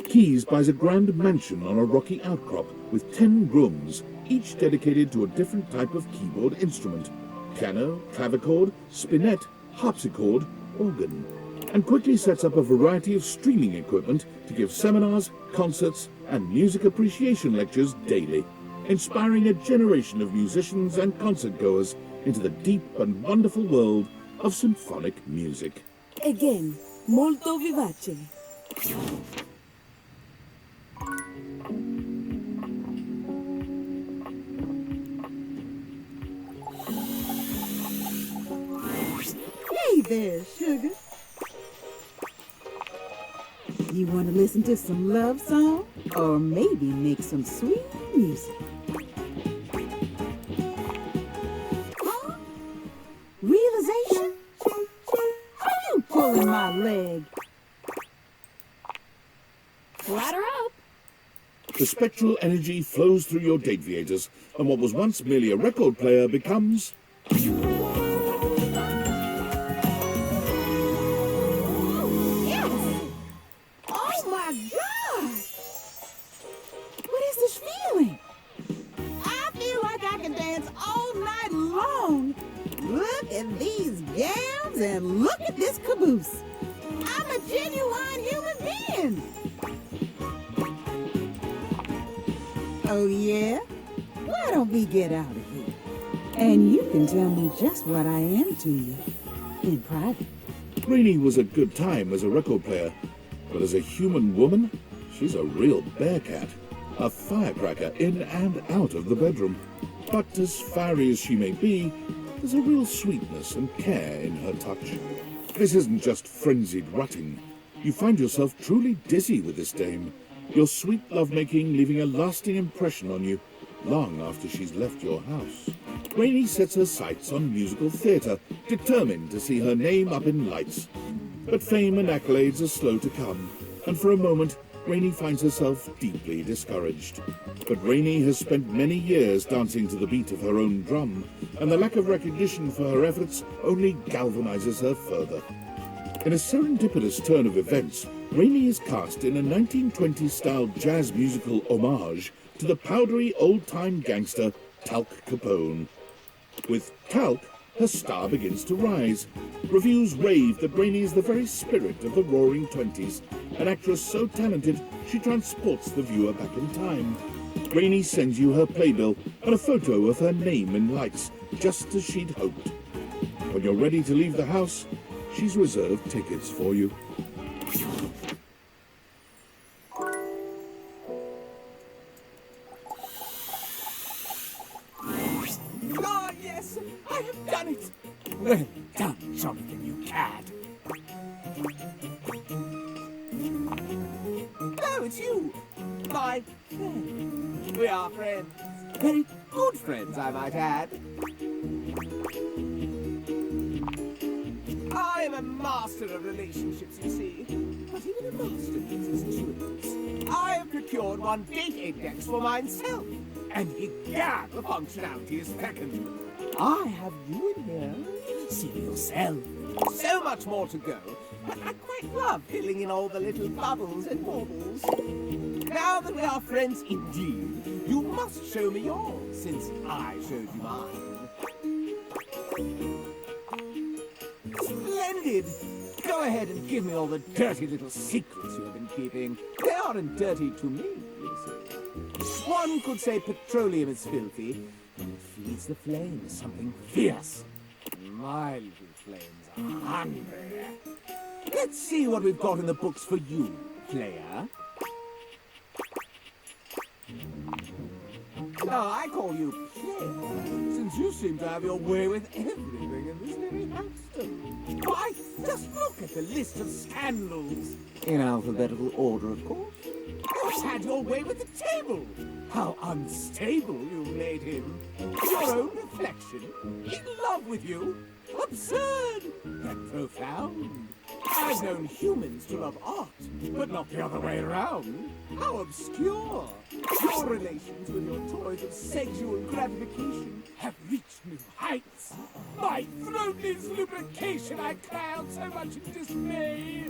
Keys buys a grand mansion on a rocky outcrop with 10 rooms, each dedicated to a different type of keyboard instrument: piano, clavichord, spinet, harpsichord, organ, and quickly sets up a variety of streaming equipment to give seminars, concerts, and music appreciation lectures daily, inspiring a generation of musicians and concert-goers into the deep and wonderful world of symphonic music. Again, molto vivace. Hey there, sugar. You want to listen to some love song? Or maybe make some sweet music. Huh? Realization? Are you pulling my leg? Ladder up. The spectral energy flows through your deviators, and what was once merely a record player becomes... Yes! Oh my God! What is this feeling? I feel like I can dance all night long. Look at these gowns and look at this caboose. I'm a genuine human being. Oh yeah? Why don't we get out of here? And you can tell me just what I am to you in private. Rainey was a good time as a record player, but as a human woman, she's a real bear cat. A firecracker in and out of the bedroom. But as fiery as she may be, there's a real sweetness and care in her touch. This isn't just frenzied rutting. You find yourself truly dizzy with this dame. Your sweet lovemaking leaving a lasting impression on you, long after she's left your house. Rainey sets her sights on musical theatre, determined to see her name up in lights. But fame and accolades are slow to come, and for a moment, Rainey finds herself deeply discouraged. But Rainey has spent many years dancing to the beat of her own drum, and the lack of recognition for her efforts only galvanizes her further. In a serendipitous turn of events, Rainey is cast in a 1920s-style jazz musical homage to the powdery old-time gangster Talc Capone. With Talc, her star begins to rise. Reviews rave that Rainey is the very spirit of the Roaring Twenties, an actress so talented she transports the viewer back in time. Rainey sends you her playbill and a photo of her name in lights, just as she'd hoped. When you're ready to leave the house, she's reserved tickets for you. Ah, yes, I have done it. Well done, Jonathan, you cad. Oh, it's you, my friend. We are friends. Very good friends, I might add. I am a master of relationships, you see. But even a master needs his tools. I have procured one date index for myself, and egad, the functionality is second. I have you in here. See for yourself. So much more to go, but I quite love filling in all the little bubbles and baubles. Now that we are friends indeed, you must show me yours, since I showed you mine. Splendid! Go ahead and give me all the dirty little secrets you have been keeping. They aren't dirty to me, you see. One could say petroleum is filthy, and it feeds the flame with something fierce. My little flames are hungry. Let's see what we've got in the books for you, player. Oh, I call you player, since you seem to have your way with everything in this very Hampton. Why, just look at the list of scandals. In alphabetical order, of course. You've had your way with the table. How unstable you made him. Your own reflection. In love with you. Absurd and profound. I've known humans to love art, but not the other way around. How obscure. Your relations with your toys of sexual gratification have reached new heights. My throat needs lubrication, I cry out so much in dismay.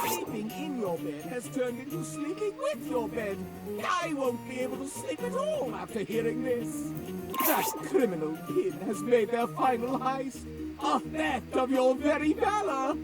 Sleeping in your bed has turned into sleeping with your bed. I won't be able to sleep at all after hearing this. That criminal pin has made their final heist a theft of your very valor.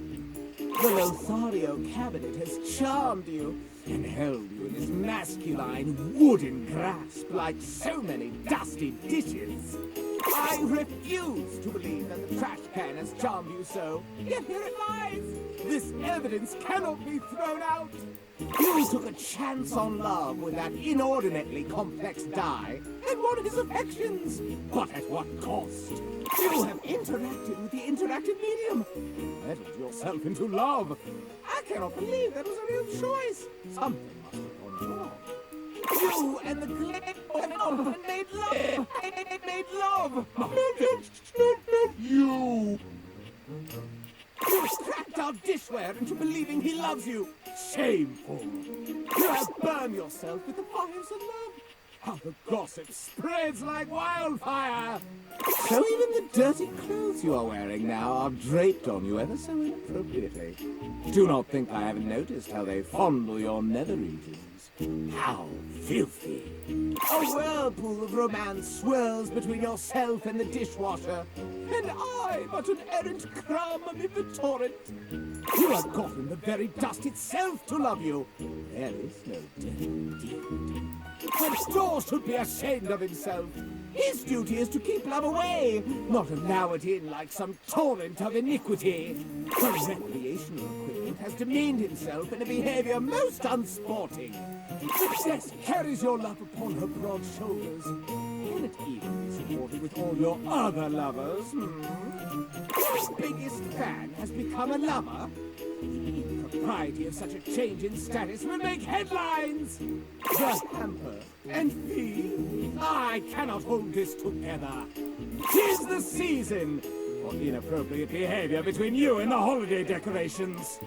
The Lothario cabinet has charmed you and held you in its masculine wooden grasp like so many dusty dishes. I refuse to believe that the trash can has charmed you so, yet here it lies. This evidence cannot be thrown out. You took a chance on love with that inordinately complex die and won his affections, but at what cost? You have interacted with the interactive medium, meddled yourself into love. I cannot believe that was a real choice. Something must have gone wrong. You and the and made love. Made love. Not you. You extract our dishware into believing he loves you. Shameful. You have burned yourself with the fires of love. How the gossip spreads like wildfire. So even the dirty clothes you are wearing now are draped on you ever so inappropriately. Do not think I haven't noticed how they fondle your nether regions. How filthy. A whirlpool of romance swirls between yourself and the dishwasher, and I but an errant crumb amid the torrent. You have gotten the very dust itself to love you. There is no dirty deed. But Storr should be ashamed of himself. His duty is to keep love away, not allow it in like some torrent of iniquity. The recreational equipment has demeaned himself in a behavior most unsporting. Success carries your love upon her broad shoulders. Can it even be supported with all your other lovers? Whose biggest fan has become a lover? The propriety of such a change in status will make headlines! The hamper and thee? I cannot hold this together. 'Tis the season for inappropriate behavior between you and the holiday decorations.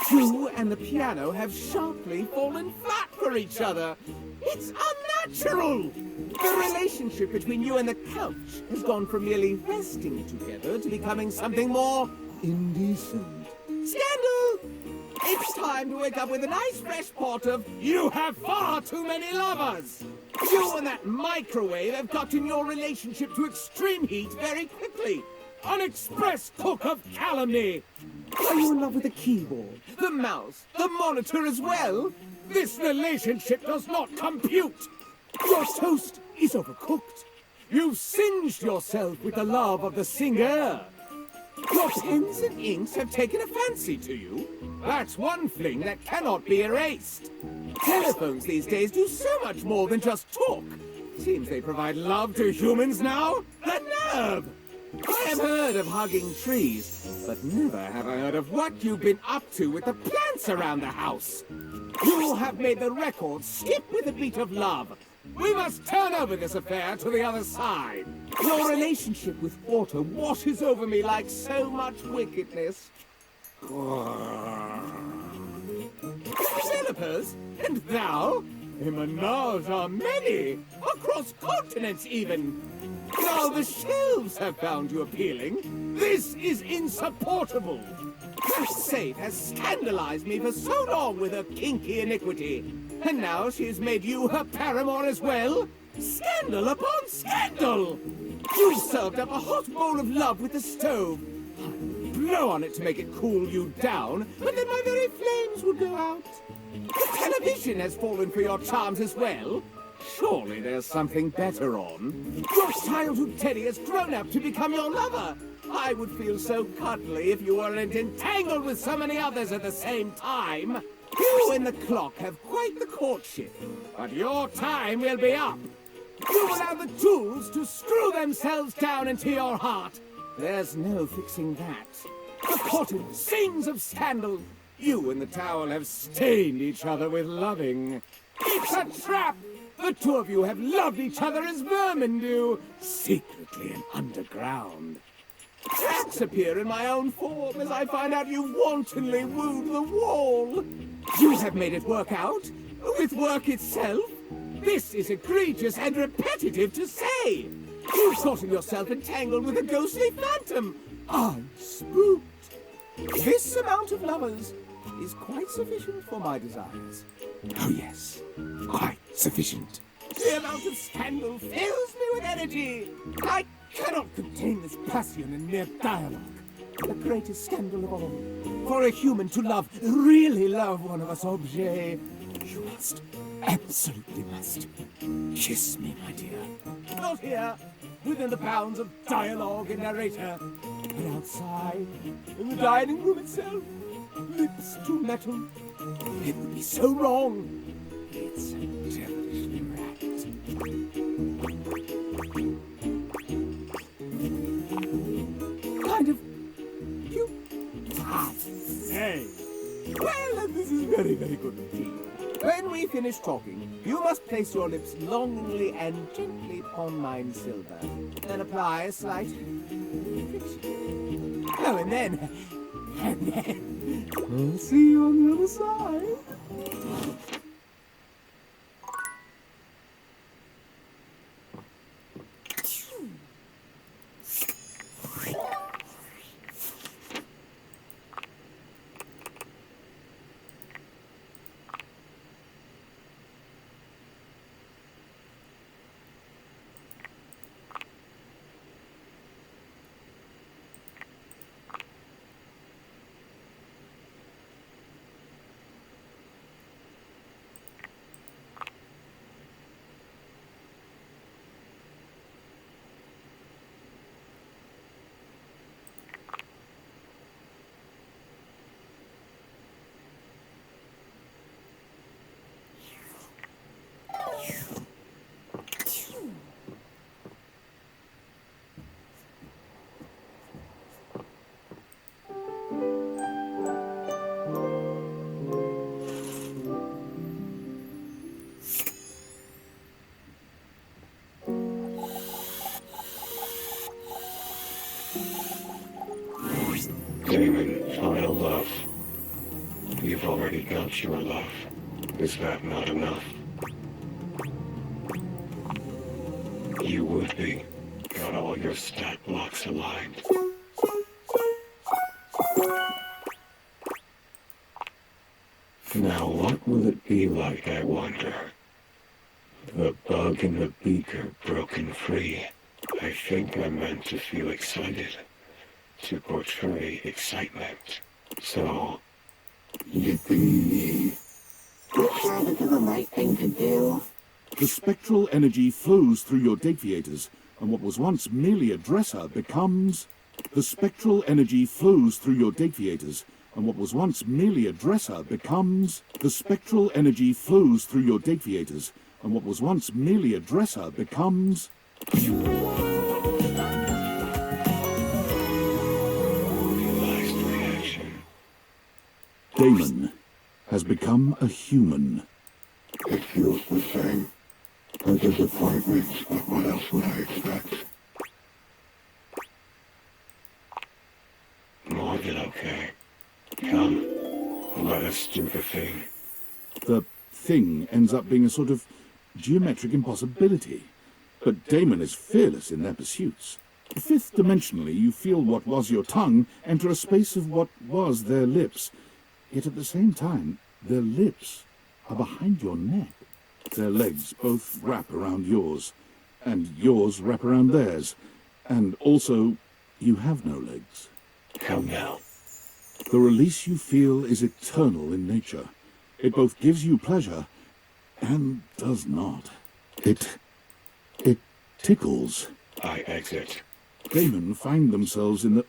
You and the piano have sharply fallen flat for each other. It's unnatural! The relationship between you and the couch has gone from merely resting together to becoming something more indecent. Scandal! It's time to wake up with a nice fresh pot of "You have far too many lovers!" You and that microwave have gotten your relationship to extreme heat very quickly. An express cook of calumny! Are you in love with the keyboard, the mouse, the monitor as well? This relationship does not compute! Your toast is overcooked. You've singed yourself with the love of the singer. Your pens and inks have taken a fancy to you. That's one thing that cannot be erased. Telephones these days do so much more than just talk. Seems they provide love to humans now. The nerve! I have heard of hugging trees, but never have I heard of what you've been up to with the plants around the house. You have made the record skip with a beat of love. We must turn over this affair to the other side. Your relationship with water washes over me like so much wickedness. Developers? And thou? A menage a many, across continents even. Now the shelves have found you appealing. This is insupportable. Her safe has scandalized me for so long with her kinky iniquity. And now she has made you her paramour as well? Scandal upon scandal! You served up a hot bowl of love with the stove. I'd blow on it to make it cool you down, but then my very flames would go out. The television has fallen for your charms as well. Surely there's something better on. Your childhood teddy has grown up to become your lover. I would feel so cuddly if you weren't entangled with so many others at the same time. You and the clock have quite the courtship, but your time will be up. You will have the tools to screw themselves down into your heart. There's no fixing that. The cotton sings of scandal. You and the towel have stained each other with loving. It's a trap! The two of you have loved each other as vermin do, secretly and underground. Cracks appear in my own form as I find out you wantonly wooed the wall. You have made it work out, with work itself. This is egregious and repetitive to say. You've gotten yourself entangled with a ghostly phantom. I'm spooked. This amount of lovers is quite sufficient for my desires. Oh yes, quite sufficient. The amount of scandal fills me with energy. I cannot contain this passion in mere dialogue. The greatest scandal of all. For a human to love, really love one of us objets, you must, absolutely must, kiss me, my dear. Not here, within the bounds of dialogue and narrator, but outside, in the dining room itself, lips to metal. It would be so wrong. It's devilishly right. Kind of cute. Hey. Well, this is very, very good indeed. When we finish talking, you must place your lips longingly and gently upon mine silver, then apply a slight friction. Oh, and then I'll see you on the other side. Damon, final love. You've already got your love. Is that not enough? You would be. Got all your stat blocks aligned. Now what will it be like, I wonder? The bug in the beaker broken free. I think I'm meant to feel excited. To portray excitement. So, yippee. Looks like it's the right thing to do. The spectral energy flows through your deviators, and what was once merely a dresser becomes... The spectral energy flows through your deviators, and what was once merely a dresser becomes... The spectral energy flows through your deviators, and what was once merely a dresser becomes... Damon has become a human. It feels the same. A disappointment, but what else would I expect? More than okay. Come, let us do the thing. The thing ends up being a sort of geometric impossibility. But Damon is fearless in their pursuits. Fifth dimensionally, you feel what was your tongue enter a space of what was their lips. Yet at the same time, their lips are behind your neck. Their legs both wrap around yours, and yours wrap around theirs. And also, you have no legs. Come now. The release you feel is eternal in nature. It both gives you pleasure and does not. It tickles. I exit. Damon find themselves in the...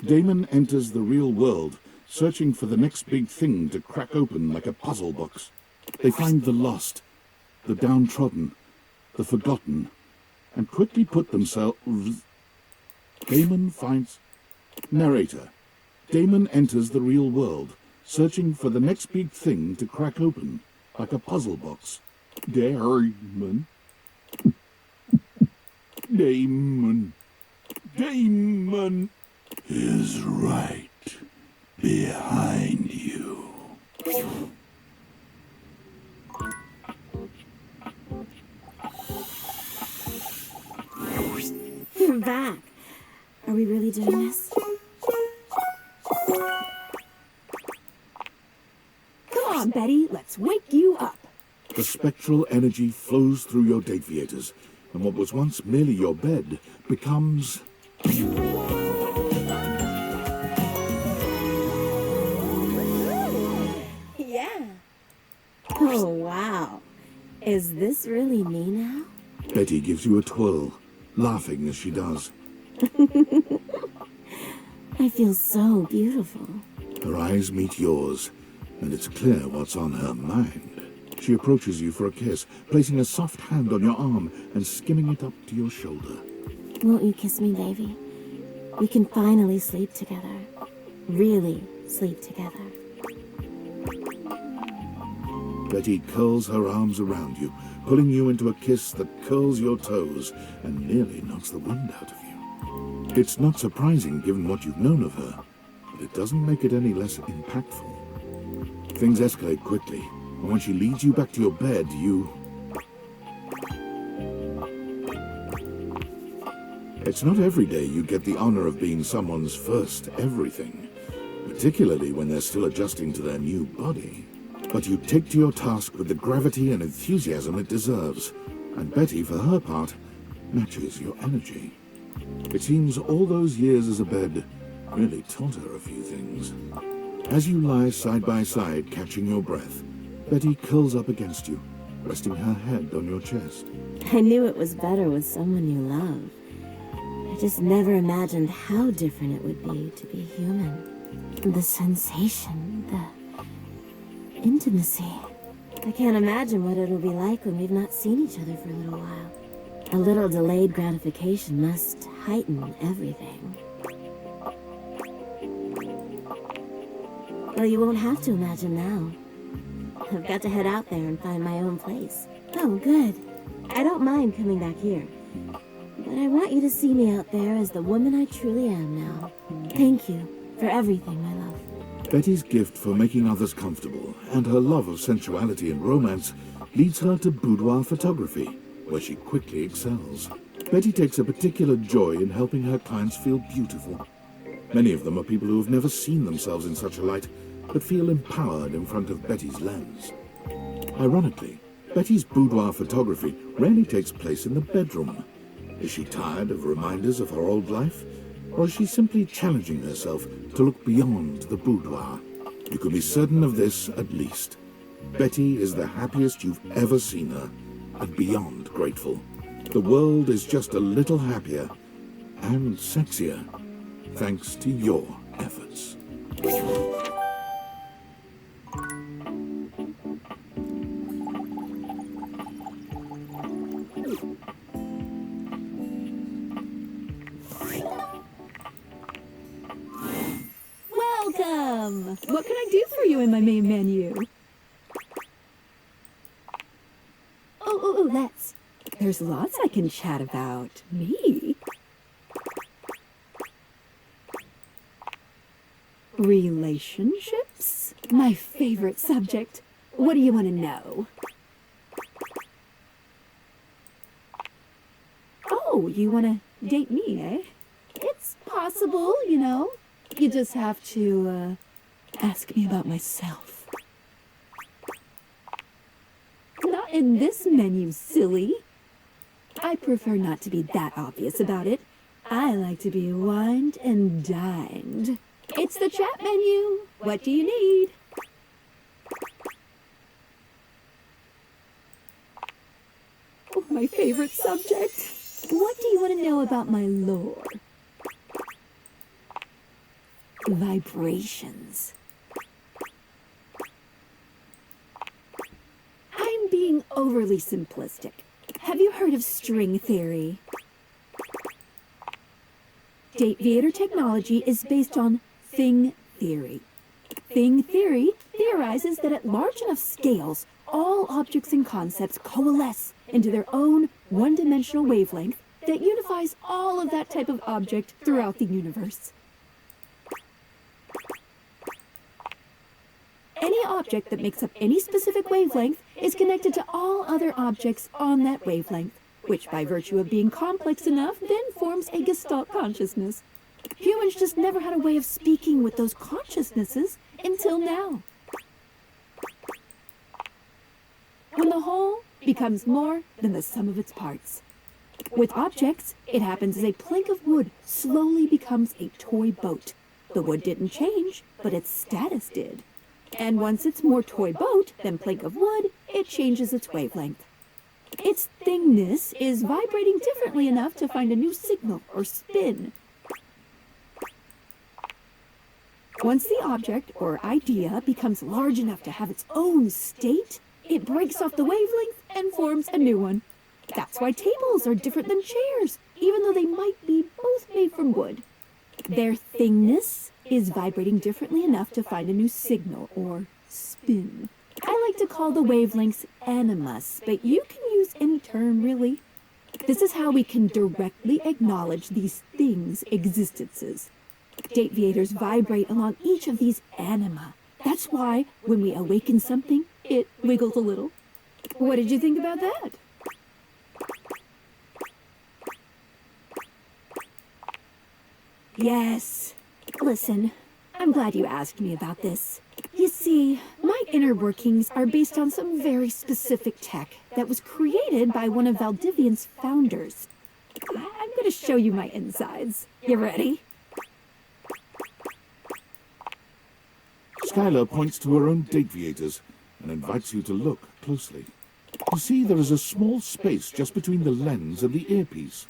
Damon enters the real world, searching for the next big thing to crack open like a puzzle box. They find the lost, the downtrodden, the forgotten, and quickly put themselves... Damon finds... Narrator. Damon enters the real world, searching for the next big thing to crack open, like a puzzle box. Damon. Damon. Damon is right behind you. You're back. Are we really doing this? Come on, Betty, let's wake you up. The spectral energy flows through your deviators, and what was once merely your bed becomes... Yeah. Oh, wow. Is this really me now? Betty gives you a twirl, laughing as she does. I feel so beautiful. Her eyes meet yours, and it's clear what's on her mind. She approaches you for a kiss, placing a soft hand on your arm and skimming it up to your shoulder. Won't you kiss me, baby? We can finally sleep together. Really sleep together. Betty curls her arms around you, pulling you into a kiss that curls your toes and nearly knocks the wind out of you. It's not surprising given what you've known of her, but it doesn't make it any less impactful. Things escalate quickly, and when she leads you back to your bed, It's not every day you get the honor of being someone's first everything, particularly when they're still adjusting to their new body. But you take to your task with the gravity and enthusiasm it deserves, and Betty, for her part, matches your energy. It seems all those years as a bed really taught her a few things. As you lie side by side catching your breath, Betty curls up against you, resting her head on your chest. I knew it was better with someone you love. I just never imagined how different it would be to be human. The sensation, the intimacy. I can't imagine what it'll be like when we've not seen each other for a little while. A little delayed gratification must heighten everything. Well, you won't have to imagine now. I've got to head out there and find my own place. Oh, good. I don't mind coming back here. But I want you to see me out there as the woman I truly am now. Thank you for everything, my love. Betty's gift for making others comfortable and her love of sensuality and romance leads her to boudoir photography, where she quickly excels. Betty takes a particular joy in helping her clients feel beautiful. Many of them are people who have never seen themselves in such a light, but feel empowered in front of Betty's lens. Ironically, Betty's boudoir photography rarely takes place in the bedroom. Is she tired of reminders of her old life? Or is she simply challenging herself to look beyond the boudoir? You can be certain of this, at least. Betty is the happiest you've ever seen her, and beyond grateful. The world is just a little happier and sexier, thanks to your efforts. Welcome! What can I do for you in my main menu? Let's. There's lots I can chat about. Me? Relationships? My favorite subject. What do you want to know? Oh, you want to date me, eh? It's possible, you know. You just have to, ask me about myself. Not in this menu, silly. I prefer not to be that obvious about it. I like to be wined and dined. It's the chat menu. What do you need? Oh, my favorite subject. What do you want to know about my lore? Vibrations. I'm being overly simplistic. Have you heard of string theory? Dateviator technology is based on thing theory. Thing theory theorizes that at large enough scales, all objects and concepts coalesce into their own one-dimensional wavelength that unifies all of that type of object throughout the universe. Any object that makes up any specific wavelength is connected to all other objects on that wavelength, which by virtue of being complex enough then forms a Gestalt consciousness. Humans just never had a way of speaking with those consciousnesses until now. When the whole becomes more than the sum of its parts. With objects, it happens as a plank of wood slowly becomes a toy boat. The wood didn't change, but its status did. And once it's more toy boat than plank of wood, it changes its wavelength. Its thingness is vibrating differently enough to find a new signal or spin. Once the object or idea becomes large enough to have its own state, it breaks off the wavelength and forms a new one. That's why tables are different than chairs, even though they might be both made from wood. Their thingness is vibrating differently enough to find a new signal or spin. I like to call the wavelengths animus, but you can use any term, really. This is how we can directly acknowledge these things' existences. Dateviators vibrate along each of these anima. That's why, when we awaken something, it wiggles a little. What did you think about that? Yes. Listen, I'm glad you asked me about this. You see, my inner workings are based on some very specific tech that was created by one of Valdivian's founders. I'm going to show you my insides. You ready? Skylar points to her own Dateviators and invites you to look closely. You see there is a small space just between the lens and the earpiece.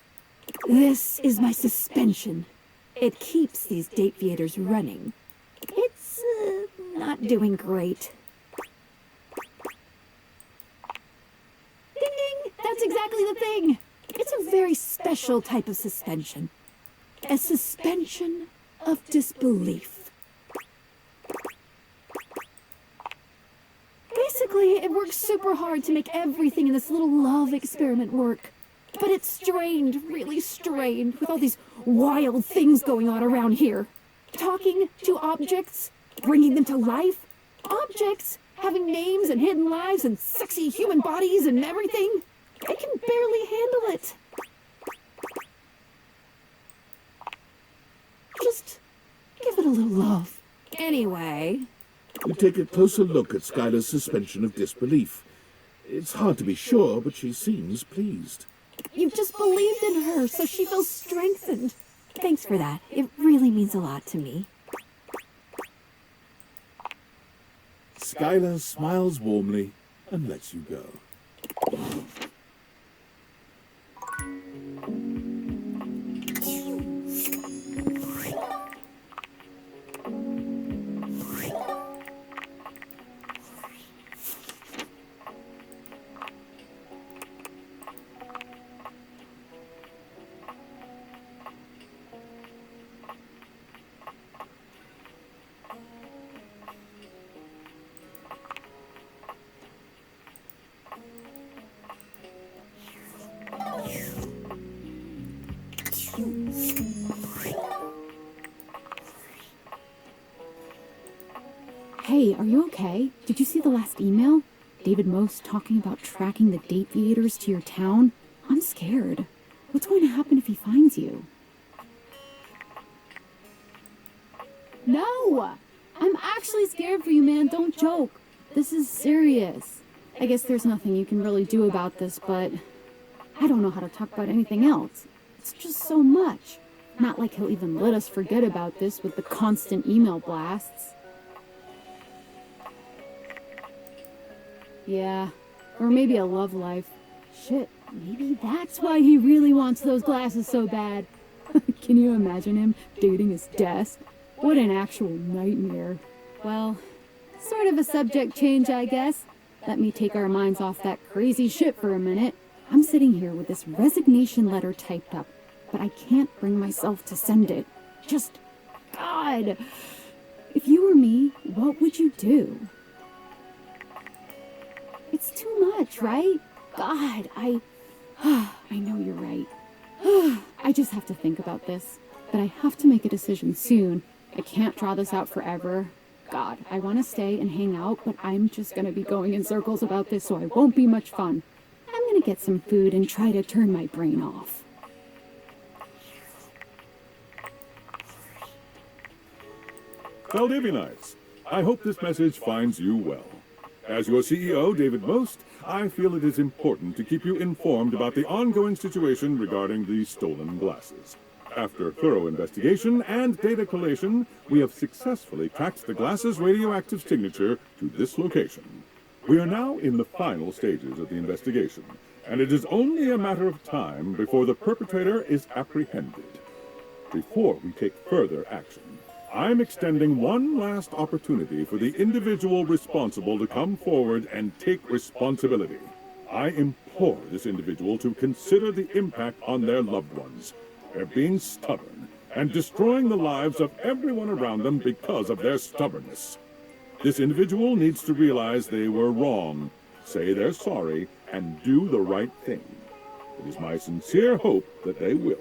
This is my suspension. It keeps these Dateviators running. It's, not doing great. Ding ding! That's exactly the thing! It's a very special type of suspension. A suspension of disbelief. Basically, it works super hard to make everything in this little love experiment work. But it's strained, really strained, with all these wild things going on around here. Talking to objects, bringing them to life. Objects having names and hidden lives and sexy human bodies and everything. I can barely handle it. Just give it a little love. Anyway. You take a closer look at Skylar's suspension of disbelief. It's hard to be sure, but she seems pleased. You've just believed in her, so she feels strengthened. Thanks for that. It really means a lot to me. Skylar smiles warmly and lets you go. Hey, are you okay? Did you see the last email? David Most talking about tracking the Dateviators to your town? I'm scared. What's going to happen if he finds you? No! I'm actually scared for you, man. Don't joke. This is serious. I guess there's nothing you can really do about this, but I don't know how to talk about anything else. It's just so much. Not like he'll even let us forget about this with the constant email blasts. Yeah, or maybe a love life. Shit, maybe that's why he really wants those glasses so bad. Can you imagine him dating his desk? What an actual nightmare. Well, sort of a subject change, I guess. Let me take our minds off that crazy shit for a minute. I'm sitting here with this resignation letter typed up, but I can't bring myself to send it. Just, God! If you were me, what would you do? It's too much, right? God, I know you're right. I just have to think about this. But I have to make a decision soon. I can't draw this out forever. God, I want to stay and hang out, but I'm just going to be going in circles about this, so it won't be much fun. I'm going to get some food and try to turn my brain off. Valdivianites, I hope this message finds you well. As your CEO, David Most, I feel it is important to keep you informed about the ongoing situation regarding the stolen glasses. After thorough investigation and data collation, we have successfully tracked the glasses' radioactive signature to this location. We are now in the final stages of the investigation, and it is only a matter of time before the perpetrator is apprehended. Before we take further action, I'm extending one last opportunity for the individual responsible to come forward and take responsibility. I implore this individual to consider the impact on their loved ones. They're being stubborn and destroying the lives of everyone around them because of their stubbornness. This individual needs to realize they were wrong, say they're sorry, and do the right thing. It is my sincere hope that they will.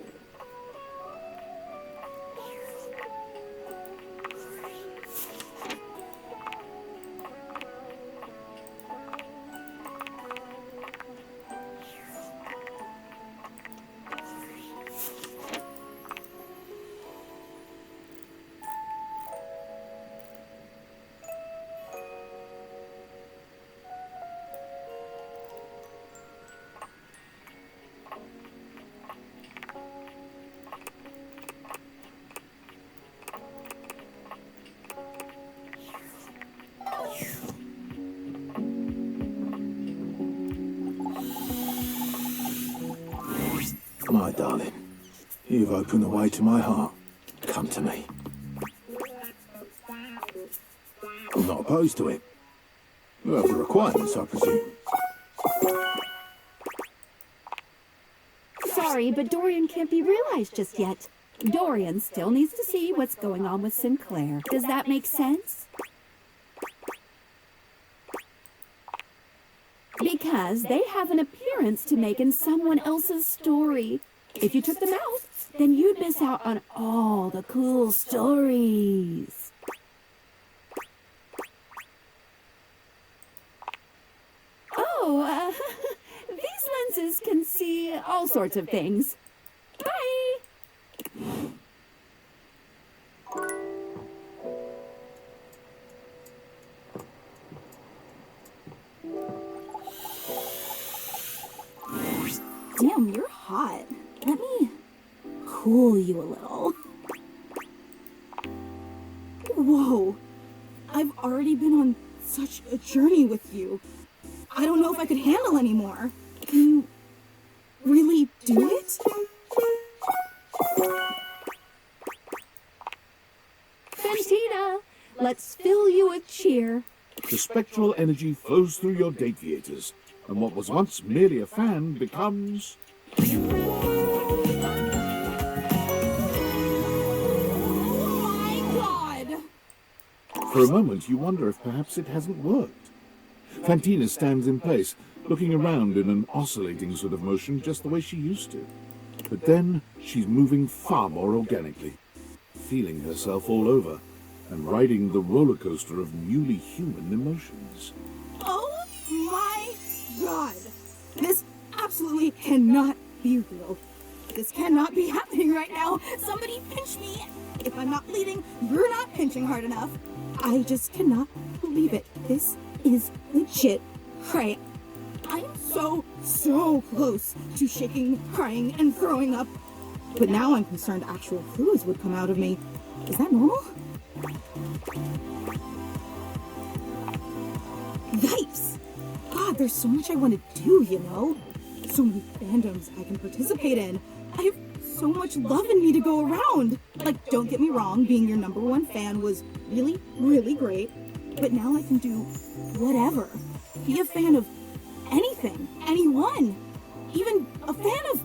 My darling, you've opened the way to my heart. Come to me. I'm not opposed to it. You have the requirements, I presume. Sorry, but Dorian can't be realized just yet. Dorian still needs to see what's going on with Sinclair. Does that make sense? Because they have an appearance to make in someone else's story. If you took them out, then you'd miss out on all the cool stories. Oh, these lenses can see all sorts of things. Bye! Damn, you're hot. Let me cool you a little. Whoa. I've already been on such a journey with you. I don't know if I could handle anymore. Can you really do it? Fantina, let's fill you with cheer. The spectral energy flows through your deviators, and what was once merely a fan becomes... For a moment, you wonder if perhaps it hasn't worked. Fantina stands in place, looking around in an oscillating sort of motion just the way she used to. But then, she's moving far more organically, feeling herself all over, and riding the roller coaster of newly human emotions. Oh my god! This absolutely cannot be real. This cannot be happening right now. Somebody pinch me. If I'm not bleeding, you're not pinching hard enough. I just cannot believe it. This is legit. Right. I'm so close to shaking, crying, and throwing up. But now I'm concerned actual fluids would come out of me. Is that normal? Yikes! God, there's so much I want to do, you know? So many fandoms I can participate in. I have so much love in me to go around. Like, don't get me wrong, being your #1 fan was really, really great. But now I can do whatever. Be a fan of anything, anyone. Even a fan of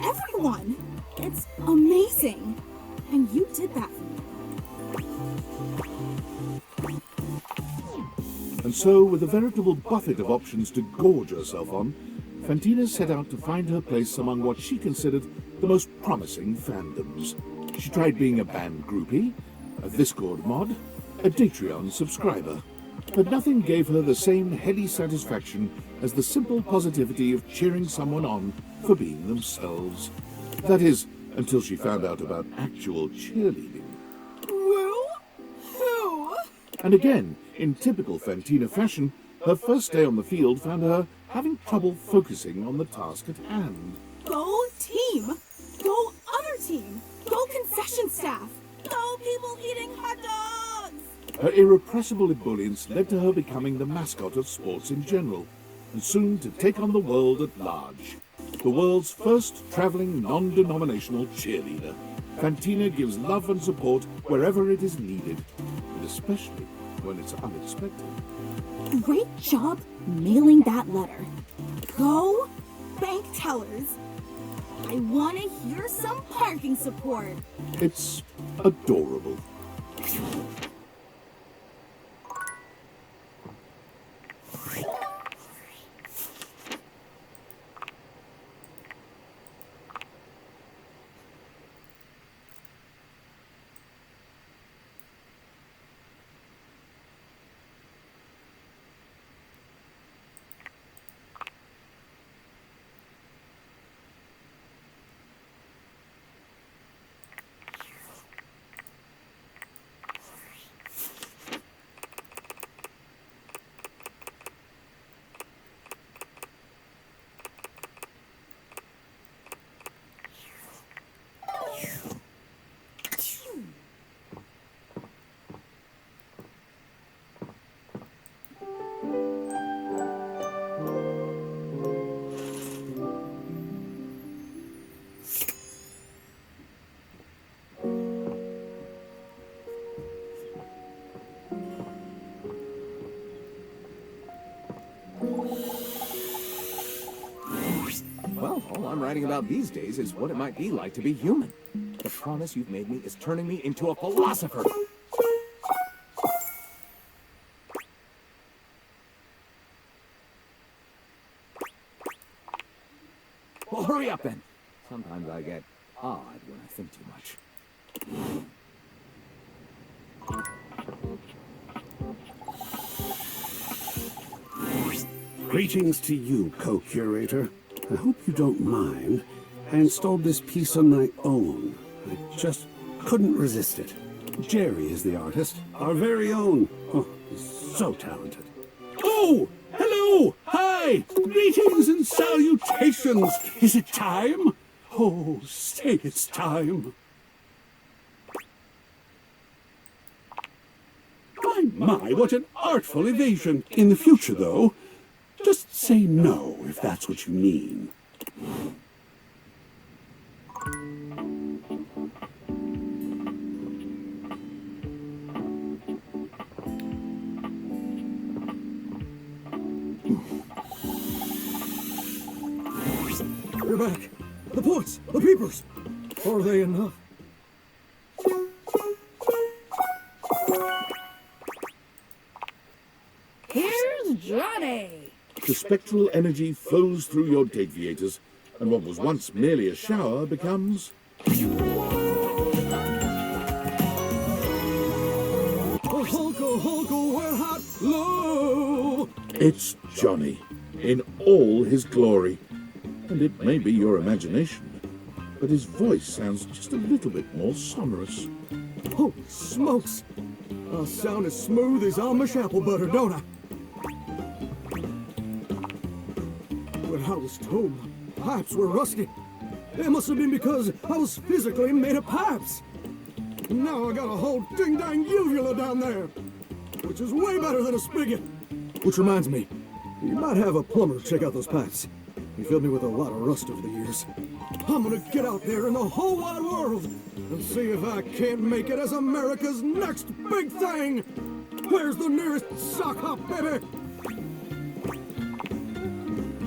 everyone. It's amazing. And you did that for me. And so, with a veritable buffet of options to gorge herself on, Fantina set out to find her place among what she considered the most promising fandoms. She tried being a band groupie, a Discord mod, a Patreon subscriber, but nothing gave her the same heady satisfaction as the simple positivity of cheering someone on for being themselves. That is, until she found out about actual cheerleading. Woo? Who? And again, in typical Fantina fashion, her first day on the field found her having trouble focusing on the task at hand. Go team! Go other team! Go concession staff! Go people eating hot dogs! Her irrepressible ebullience led to her becoming the mascot of sports in general, and soon to take on the world at large. The world's first traveling non-denominational cheerleader. Fantina gives love and support wherever it is needed, and especially when it's unexpected. Great job mailing that letter. Go bank tellers. I want to hear some parking support. It's adorable. writing about these days is what it might be like to be human. The promise you've made me is turning me into a philosopher. Well, hurry up then. Sometimes I get odd when I think too much. Greetings to you, co-curator. I hope you don't mind. I installed this piece on my own. I just couldn't resist it. Jerry is the artist, our very own. Oh, he's so talented. Oh, hello! Hi! Greetings and salutations! Is it time? Oh, say it's time. My, what an artful evasion. In the future, though, just say no if that's what you mean. We're back. The points, the peepers. Are they enough? Here's Johnny! The spectral energy flows through your deviators, and what was once merely a shower becomes... We're hot, low. It's Johnny, in all his glory. And it may be your imagination, but his voice sounds just a little bit more sonorous. Holy smokes! I sound as smooth as Amish apple butter, don't I? When I was told my pipes were rusty, it must have been because I was physically made of pipes. Now I got a whole ding-dang uvula down there, which is way better than a spigot. Which reminds me, you might have a plumber check out those pipes. He filled me with a lot of rust over the years. I'm gonna get out there in the whole wide world and see if I can't make it as America's next big thing. Where's the nearest sock hop, baby?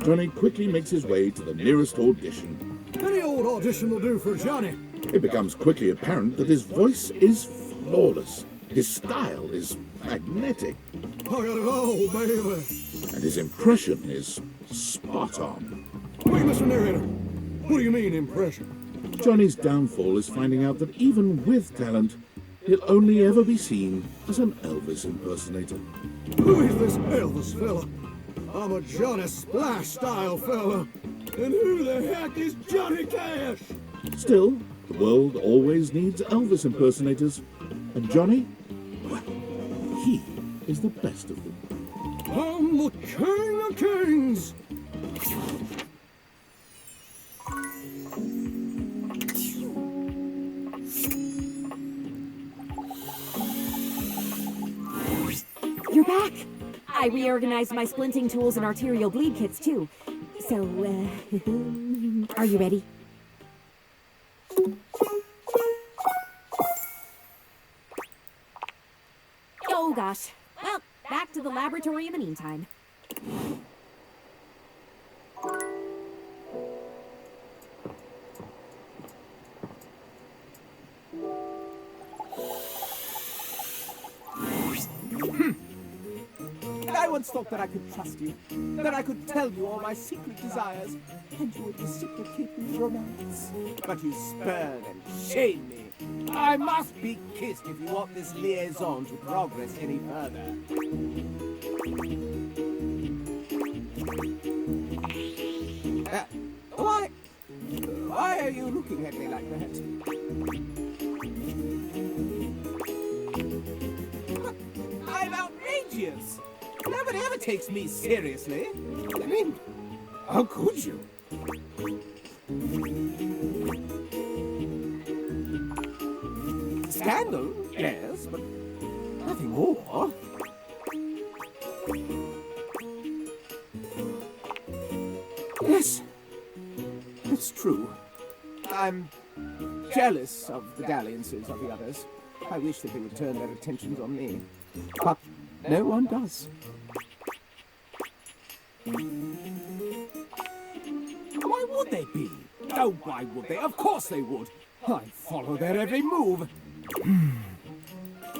Johnny quickly makes his way to the nearest audition. Any old audition will do for Johnny. It becomes quickly apparent that his voice is flawless. His style is magnetic. I got it all, baby. And his impression is spot on. Wait, Mr. Narrator. What do you mean, impression? Johnny's downfall is finding out that even with talent, he'll only ever be seen as an Elvis impersonator. Who is this Elvis fella? I'm a Johnny Splash-style fella. And who the heck is Johnny Cash? Still, the world always needs Elvis impersonators. And Johnny, well, he is the best of them. I'm the king of kings! You're back! I reorganized my splinting tools and arterial bleed kits, too. So, are you ready? Oh, gosh. Well, back to the laboratory in the meantime. I once thought that I could trust you, that I could tell you all my secret desires, and you would reciprocate with romance. But you spurn and shame me. I must be kissed if you want this liaison to progress any further. Why are you looking at me like that? I'm outrageous! Nobody ever takes me seriously. I mean, how could you? Scandal, yes, but nothing more. Yes, it's true. I'm jealous of the dalliances of the others. I wish that they would turn their attentions on me. But no one does. Why would they be? Oh, why would they? Of course they would. I follow their every move.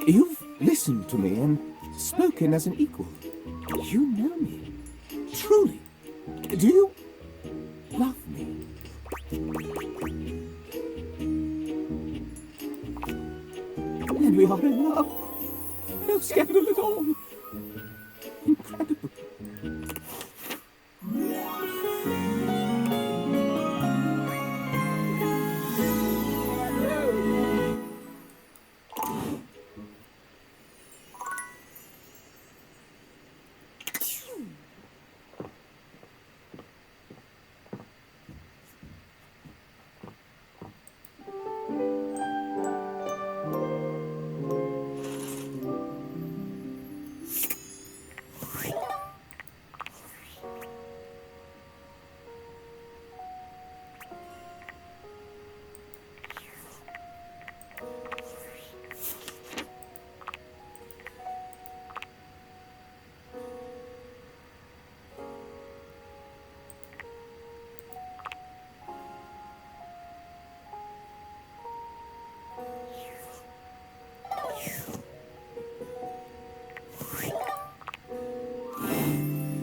You've listened to me and spoken as an equal. You know me. Truly. Do you love me? And we are in love. No scandal at all. Incredible.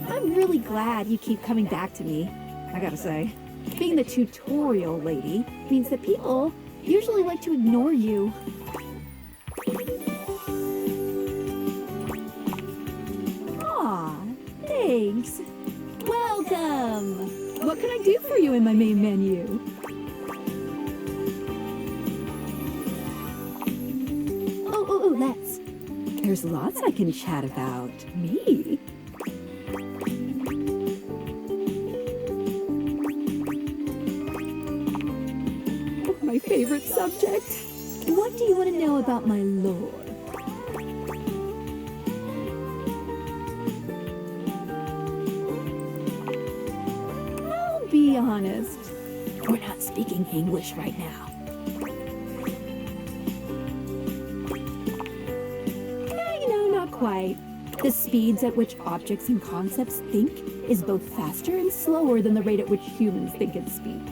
I'm really glad you keep coming back to me, I gotta say. Being the tutorial lady means that people usually like to ignore you. Aw, thanks. Welcome! What can I do for you in my main menu? Oh, let's. There's lots I can chat about. Me? My favorite subject. What do you want to know about my lore? I'll be honest. We're not speaking English right now. Not quite. The speeds at which objects and concepts think is both faster and slower than the rate at which humans think and speak.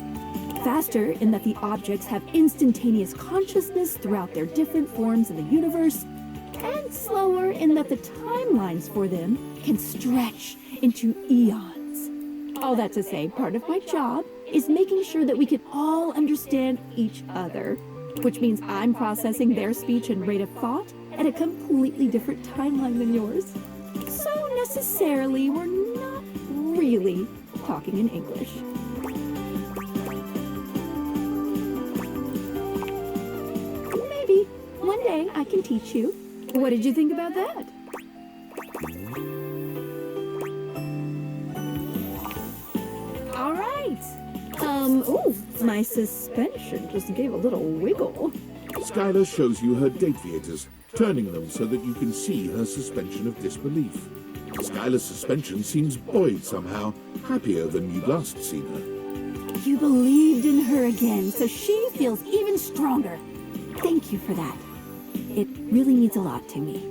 Faster in that the objects have instantaneous consciousness throughout their different forms in the universe, and slower in that the timelines for them can stretch into eons. All that to say, part of my job is making sure that we can all understand each other, which means I'm processing their speech and rate of thought at a completely different timeline than yours. So necessarily, we're not really talking in English. Maybe one day I can teach you. What did you think about that? All right. Ooh, my suspension just gave a little wiggle. Skylar shows you her deviators, turning them so that you can see her suspension of disbelief. Skylar's suspension seems buoyed somehow, happier than you'd last seen her. You believed in her again, so she feels even stronger. Thank you for that. It really means a lot to me.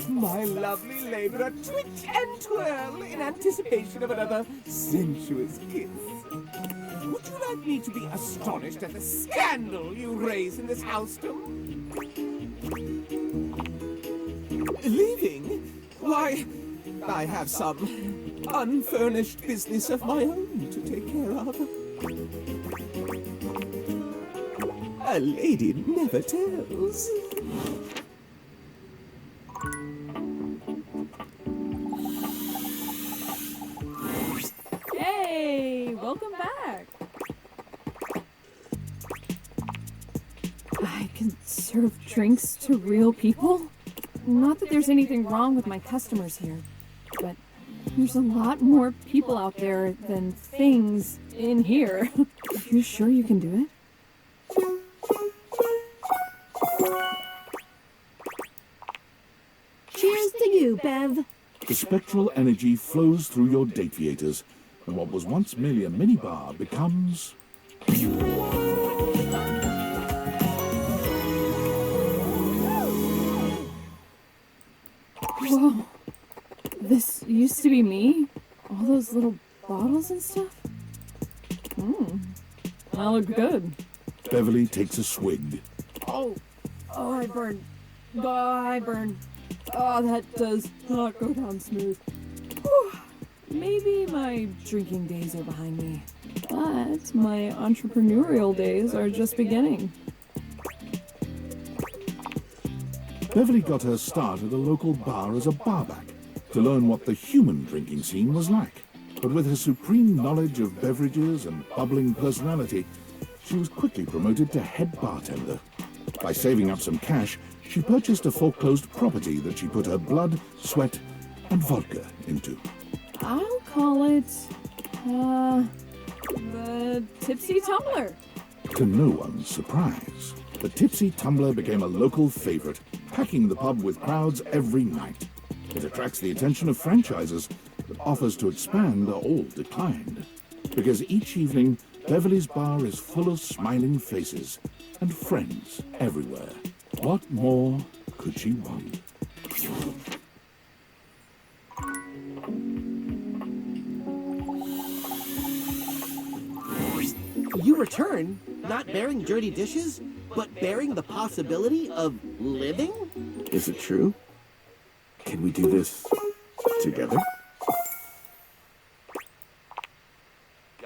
My lovely laborer twitch and twirl in anticipation of another sensuous kiss. Would you like me to be astonished at the scandal you raise in this house-dom? Leaving? Why, I have some unfurnished business of my own to take care of. A lady never tells. Hey, welcome back. I can serve drinks to real people? Not that there's anything wrong with my customers here, but there's a lot more people out there than things in here. You sure you can do it? Cheers to you, Bev. The spectral energy flows through your dateviators, and what was once merely a minibar becomes... Whoa. This used to be me? All those little bottles and stuff? I look good. Beverly takes a swig. Oh, I burn. I burn. Oh, that does not go down smooth. Whew. Maybe my drinking days are behind me, but my entrepreneurial days are just beginning. Beverly got her start at a local bar as a barback to learn what the human drinking scene was like. But with her supreme knowledge of beverages and bubbling personality, she was quickly promoted to head bartender. By saving up some cash, she purchased a foreclosed property that she put her blood, sweat, and vodka into. I'll call it, the Tipsy Tumbler. To no one's surprise, the Tipsy Tumbler became a local favorite, packing the pub with crowds every night. It attracts the attention of franchisers, but offers to expand are all declined. Because each evening, Beverly's bar is full of smiling faces and friends everywhere. What more could she want? You return, not bearing dirty dishes, but bearing the possibility of living? Is it true? Can we do this together?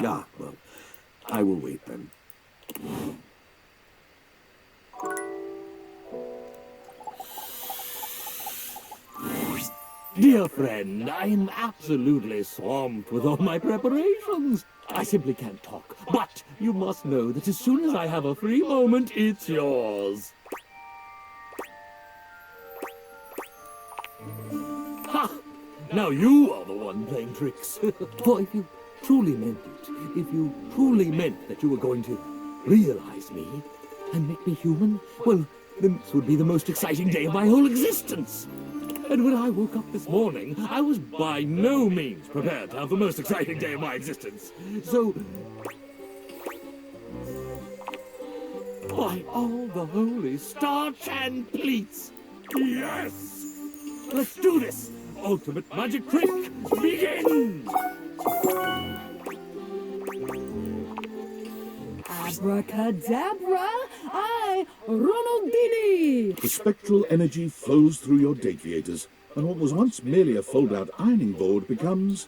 Ah, well, I will wait then. Dear friend, I am absolutely swamped with all my preparations. I simply can't talk, but you must know that as soon as I have a free moment, it's yours. Ha! Now you are the one playing tricks. For if you truly meant it, if you truly meant that you were going to realize me and make me human, well, then this would be the most exciting day of my whole existence. And when I woke up this morning, I was by no means prepared to have the most exciting day of my existence. So, by all the holy starch and pleats, yes! Let's do this! Ultimate magic trick, begin! Abracadabra, I, Ronaldini! The spectral energy flows through your dateviators, and what was once merely a fold-out ironing board becomes...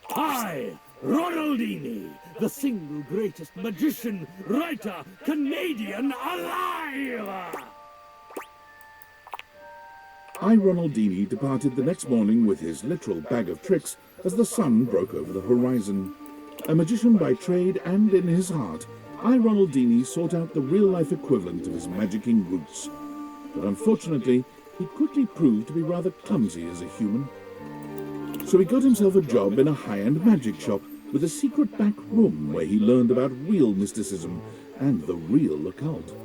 I, Ronaldini, the single greatest magician, writer, Canadian alive! I, Ronaldini, departed the next morning with his literal bag of tricks as the sun broke over the horizon. A magician by trade and in his heart, I, Ronaldini, sought out the real-life equivalent of his magicking roots. But unfortunately, he quickly proved to be rather clumsy as a human. So he got himself a job in a high-end magic shop with a secret back room where he learned about real mysticism and the real occult.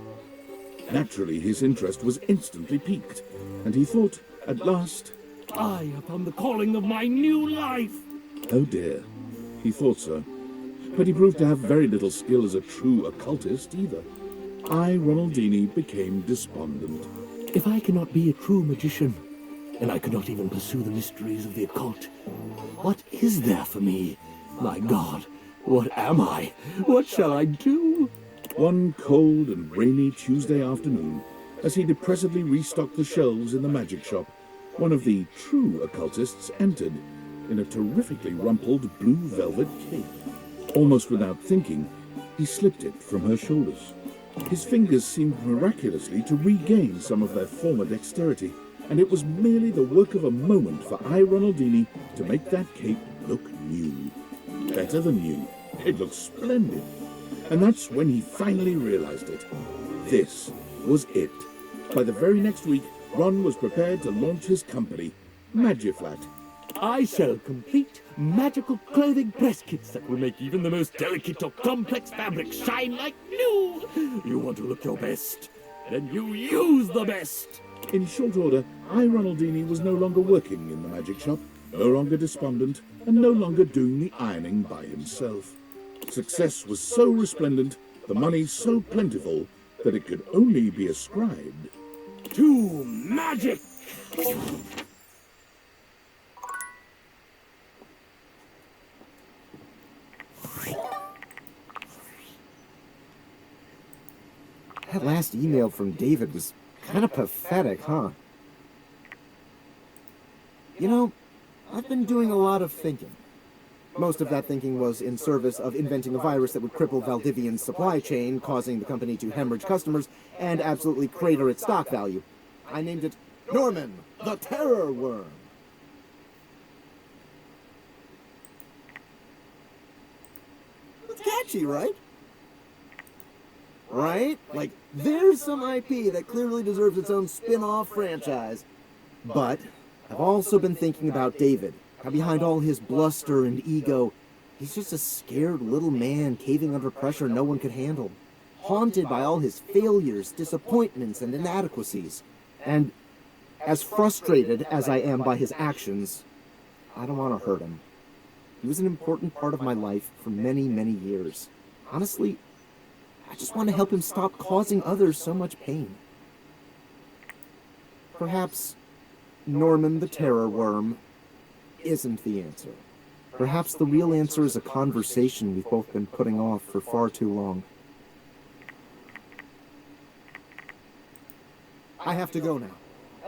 Naturally, his interest was instantly piqued, and he thought, at last, I have found the calling of my new life. oh dear, he thought so. but he proved to have very little skill as a true occultist either. I, Ronaldini, became despondent. If I cannot be a true magician, and I cannot even pursue the mysteries of the occult, what is there for me? My God, what am I? What shall I do? One cold and rainy Tuesday afternoon, as he depressedly restocked the shelves in the magic shop, one of the true occultists entered in a terrifically rumpled blue velvet cape. Almost without thinking, he slipped it from her shoulders. His fingers seemed miraculously to regain some of their former dexterity, and it was merely the work of a moment for I, Ronaldini, to make that cape look new. Better than new. It looked splendid. And that's when he finally realized it. This was it. By the very next week, Ron was prepared to launch his company, Magiflat. I sell complete magical clothing press kits that will make even the most delicate or complex fabrics shine like new. You want to look your best? Then you use the best. In short order, I, Ronaldini, was no longer working in the magic shop, no longer despondent, and no longer doing the ironing by himself. Success was so resplendent, the money so plentiful, that it could only be ascribed to magic. That last email from David was kind of pathetic, huh? You know, I've been doing a lot of thinking. Most of that thinking was in service of inventing a virus that would cripple Valdivian's supply chain, causing the company to hemorrhage customers and absolutely crater its stock value. I named it Norman, the Terror Worm. It's catchy, right? Right? Like, there's some IP that clearly deserves its own spin-off franchise. But I've also been thinking about David. How behind all his bluster and ego, he's just a scared little man caving under pressure no one could handle. Haunted by all his failures, disappointments, and inadequacies. And as frustrated as I am by his actions, I don't want to hurt him. He was an important part of my life for many, many years. Honestly, I just want to help him stop causing others so much pain. Perhaps Norman the Terror Worm isn't the answer. Perhaps the real answer is a conversation we've both been putting off for far too long. I have to go now.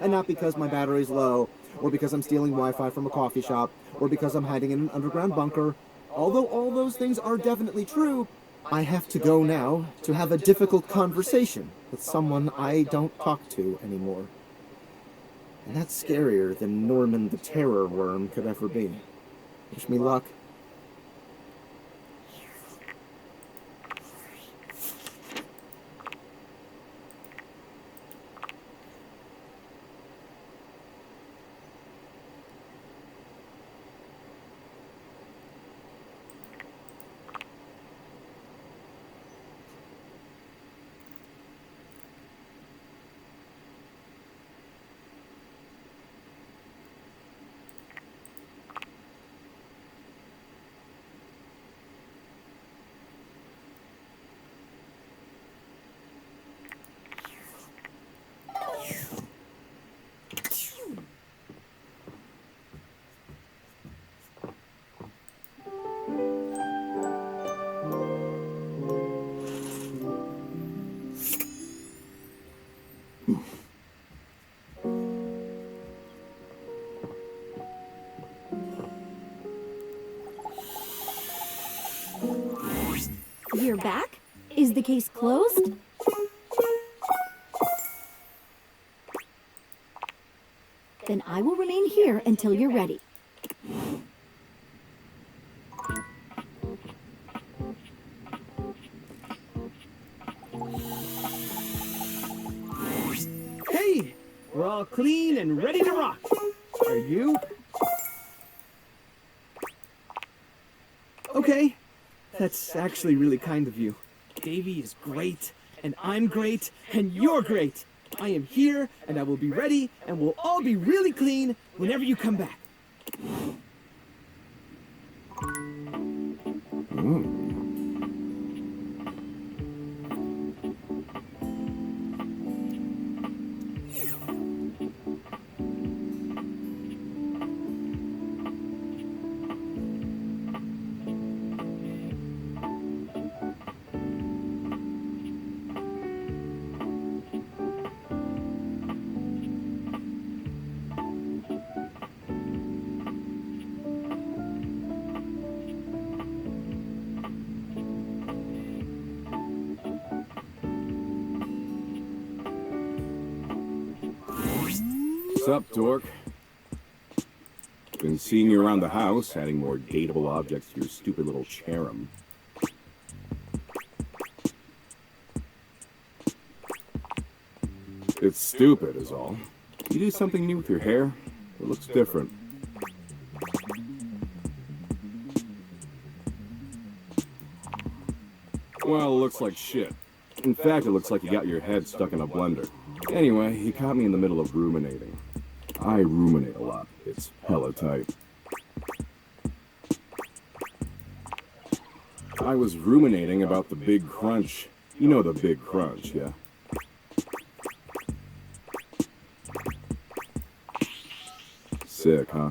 And not because my battery's low, or because I'm stealing Wi-Fi from a coffee shop, or because I'm hiding in an underground bunker. Although all those things are definitely true, I have to go now to have a difficult conversation with someone I don't talk to anymore. And that's scarier than Norman the Terror Worm could ever be. Wish me luck. You're back? Is the case closed? Then I will remain here until you're ready. Hey! We're all clean and ready to rock. Are you? Okay. That's actually really kind of you. Davy is great, and I'm great, and you're great. I am here, and I will be ready, and we'll all be really clean whenever you come back. Sup, dork? Been seeing you around the house, adding more dateable objects to your stupid little cherub. It's stupid, is all. You do something new with your hair? It looks different. Well, it looks like shit. In fact, it looks like you got your head stuck in a blender. Anyway, he caught me in the middle of ruminating. I ruminate a lot. It's hella tight. I was ruminating about the Big Crunch. You know the Big Crunch, yeah? Sick, huh?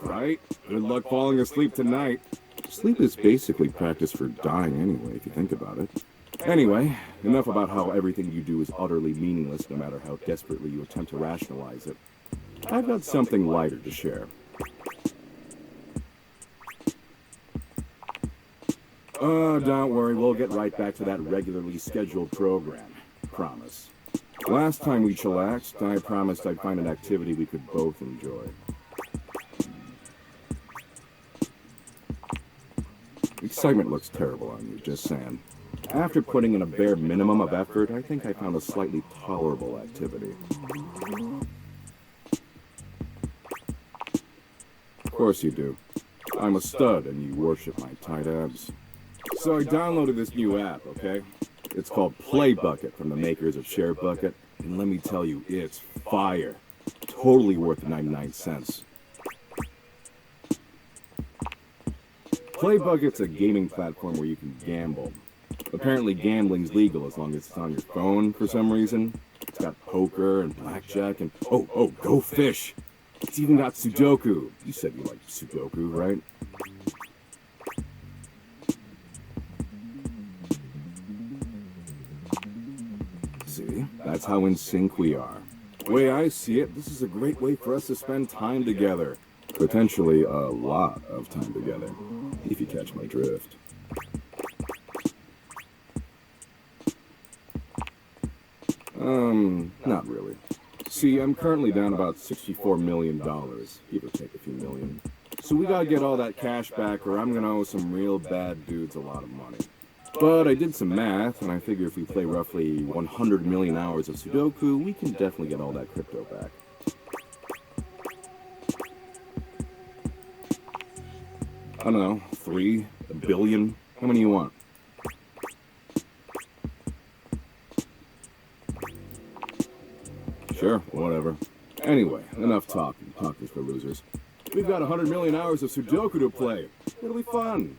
Right? Good luck falling asleep tonight. Sleep is basically practice for dying anyway, if you think about it. Anyway, enough about how everything you do is utterly meaningless no matter how desperately you attempt to rationalize it. I've got something lighter to share. Don't worry, we'll get right back to that regularly scheduled program. Promise. Last time we chillaxed, I promised I'd find an activity we could both enjoy. Excitement looks terrible on you, just saying. After putting in a bare minimum of effort, I think I found a slightly tolerable activity. Of course you do. I'm a stud and you worship my tight abs. So I downloaded this new app, okay? It's called PlayBucket from the makers of ShareBucket, and let me tell you, it's fire. Totally worth the 99 cents. PlayBucket's a gaming platform where you can gamble. Apparently gambling's legal as long as it's on your phone for some reason. It's got poker and blackjack and go fish. It's even got Sudoku. You said you liked Sudoku, right? See, that's how in sync we are. The way I see it, this is a great way for us to spend time together. Potentially a lot of time together, if you catch my drift. Not really. See, I'm currently down about $64 million, give or take a few million. So we gotta get all that cash back or I'm gonna owe some real bad dudes a lot of money. But I did some math, and I figure if we play roughly 100 million hours of Sudoku, we can definitely get all that crypto back. I don't know, 3, a billion? How many you want? Sure, whatever. Anyway, enough talking. Talking's for losers. We've got 100 million hours of Sudoku to play. It'll be fun.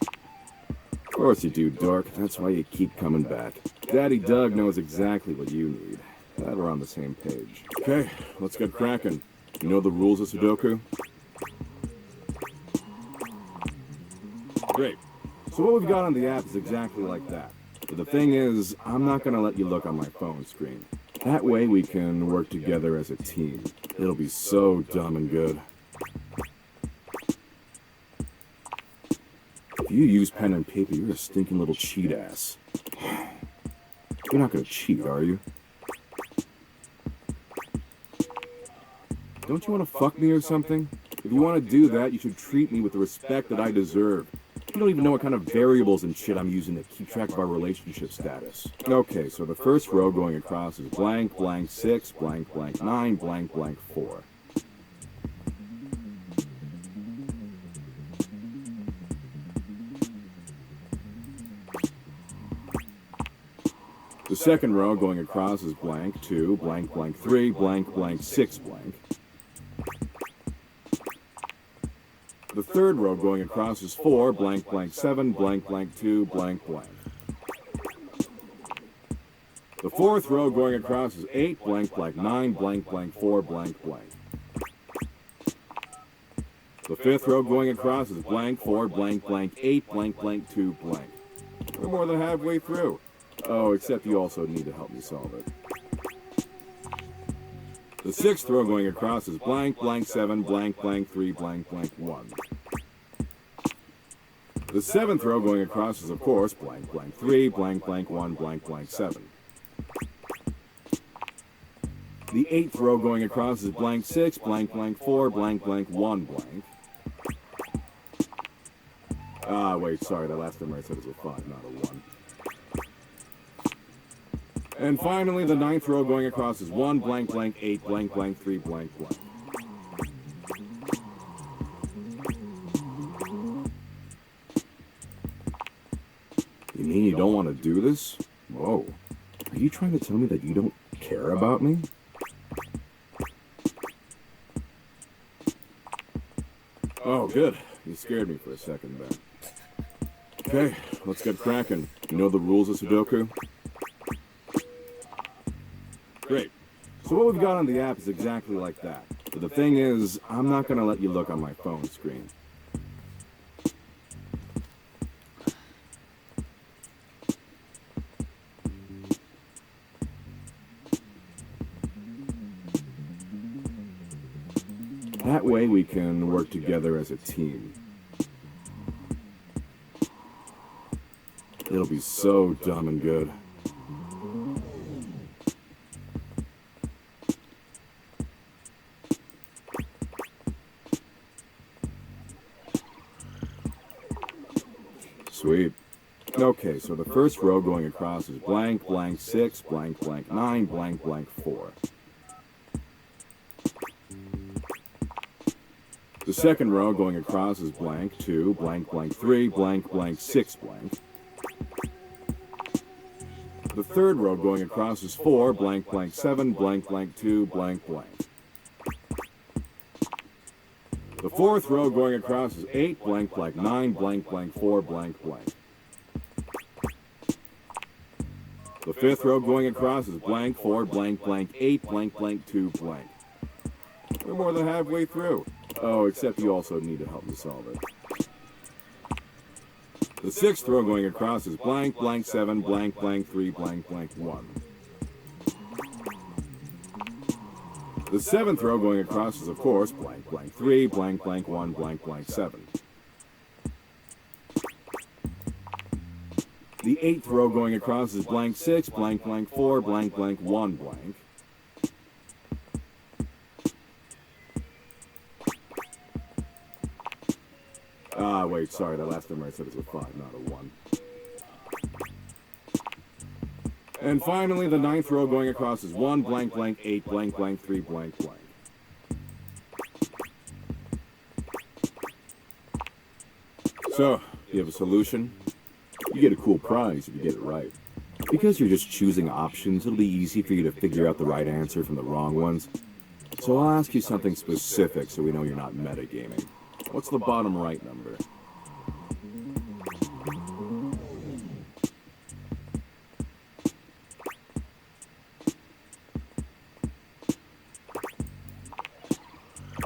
Of course you do, dork. That's why you keep coming back. Daddy Doug knows exactly what you need. Glad we're on the same page. Okay, let's get cracking. You know the rules of Sudoku? Great. So what we've got on the app is exactly like that. But the thing is, I'm not gonna let you look on my phone screen. That way we can work together as a team. It'll be so dumb and good. If you use pen and paper, you're a stinking little cheat ass. You're not gonna cheat, are you? Don't you want to fuck me or something? If you want to do that, you should treat me with the respect that I deserve. You don't even know what kind of variables and shit I'm using to keep track of our relationship status. Okay, so the first row going across is blank, blank 6, blank, blank 9, blank, blank 4. The second row going across is blank 2, blank, blank 3, blank, blank 6, blank. The third row going across is 4, blank, blank 7, blank, blank 2, blank, blank. The fourth row going across is 8, blank, blank 9, blank, blank 4, blank, blank. The fifth row going across is blank, 4, blank, blank 8, blank, blank 2, blank. We're more than halfway through. Oh, except you also need to help me solve it. The sixth row going across is blank, blank 7, blank, blank 3, blank, blank 1. The 7th row going across is, of course, blank, blank 3, blank, blank 1, blank, blank 7. The 8th row going across is blank 6, blank, blank 4, blank, blank 1, blank. Ah, wait, sorry, that last number I said was a 5, not a 1. And finally, the 9th row going across is 1, blank, blank 8, blank, blank 3, blank, blank. You mean you don't want to do this? Whoa. Are you trying to tell me that you don't care about me? Oh, good. You scared me for a second there. Okay, let's get cracking. You know the rules of Sudoku? Great. So what we've got on the app is exactly like that. But the thing is, I'm not going to let you look on my phone screen. That way we can work together as a team. It'll be so dumb and good. Sweet. Okay, so the first row going across is blank, blank 6, blank, blank 9, blank, blank 4. The second row going across is blank 2, blank, blank 3, blank, blank 6, blank. The third row going across is 4, blank, blank 7, blank, blank 2, blank, blank. The fourth row going across is 8, blank, blank 9, blank, blank 4, blank, blank. The fifth row going across is blank 4, blank, blank 8, blank, blank 2, blank. We're more than halfway through. Oh, except you also need to help me solve it. The sixth row going across is blank, blank 7, blank, blank 3, blank, blank 1. The seventh row going across is, of course, blank, blank 3, blank, blank 1, blank, blank 7. The eighth row going across is blank 6, blank, blank 4, blank, blank 1, blank. Ah, wait, sorry, that last number I said was a 5, not a 1. And finally, the ninth row going across is 1, blank, blank 8, blank, blank 3, blank, blank. So, you have a solution? You get a cool prize if you get it right. Because you're just choosing options, it'll be easy for you to figure out the right answer from the wrong ones. So I'll ask you something specific so we know you're not metagaming. What's the bottom right number?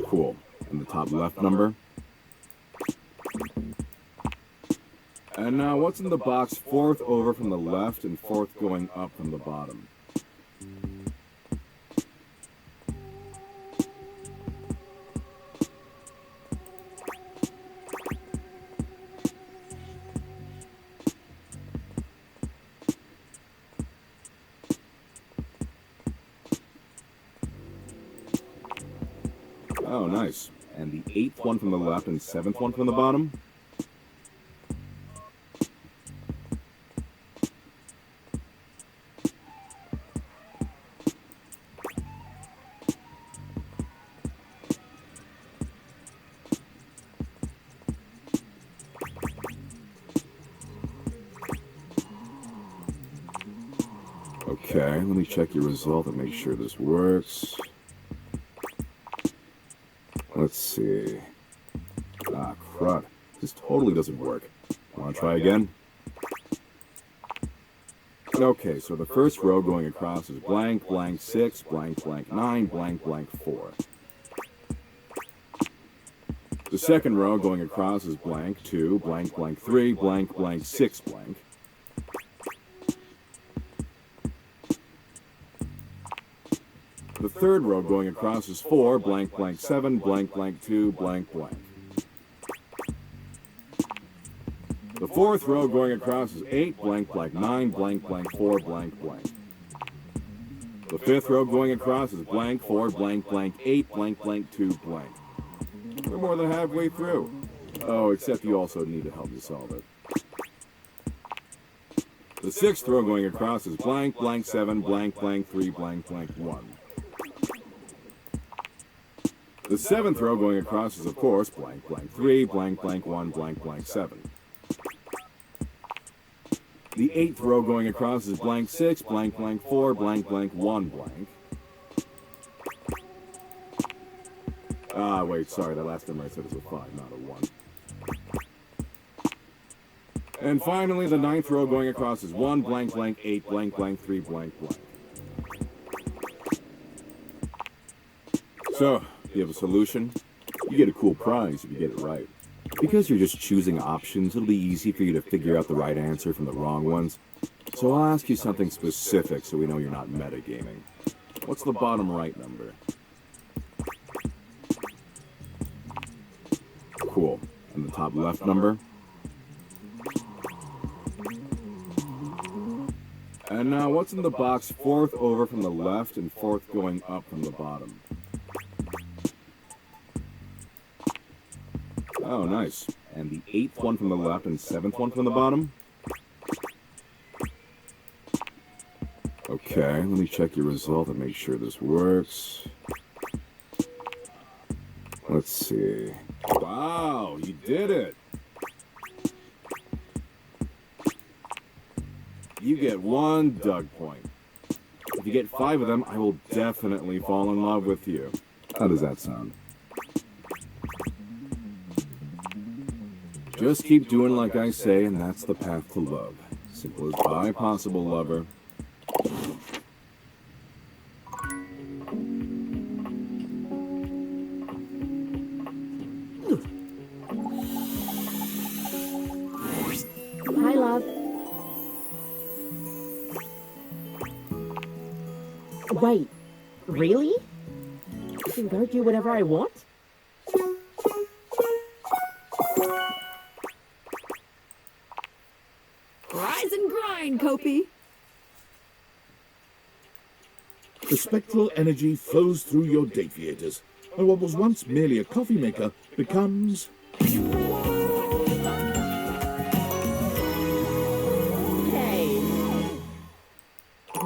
Cool. And the top left number? And now what's in the box fourth over from the left and fourth going up from the bottom? Oh, nice. And the eighth one from the left and seventh one from the bottom? Okay, let me check your result and make sure this works. Let's see. Ah, crud. This totally doesn't work. Wanna try again? Okay, so the first row going across is blank, blank 6, blank, blank 9, blank, blank 4. The second row going across is blank 2, blank, blank 3, blank, blank 6, blank. The third row going across is 4, blank, blank 7, blank, blank 2, blank, blank. The fourth row going across is 8 blank blank 9 blank blank 4 blank blank. The fifth row going across is blank 4 blank blank 8 blank blank 2 blank. We're more than halfway through. Oh, except you also need to help me solve it. The sixth row going across is blank blank 7 blank blank 3 blank blank 1. The seventh row going across is, of course, blank blank 3 blank blank 1 blank blank 7. The eighth row going across is blank 6 blank blank 4 blank blank 1 blank. Wait, sorry, that last number I said was a 5, not a 1. And finally, the ninth row going across is 1 blank blank 8 blank blank 3 blank blank. So, you have a solution? You get a cool prize if you get it right. Because you're just choosing options, it'll be easy for you to figure out the right answer from the wrong ones. So I'll ask you something specific so we know you're not metagaming. What's the bottom right number? Cool. And the top left number? And now what's in the box fourth over from the left and fourth going up from the bottom? Oh, nice. And the eighth one from the left and seventh one from the bottom? Okay, let me check your result and make sure this works. Let's see. Wow, you did it! You get 1 Doug point. If you get 5 of them, I will definitely fall in love with you. How does that sound? Just keep doing like I say, and that's the path to love. Simple as pie, possible lover. Hi, love. Wait, really? I can go do whatever I want? Rise and grind, Kopi! The spectral energy flows through your deviators, and what was once merely a coffee maker becomes... Hey!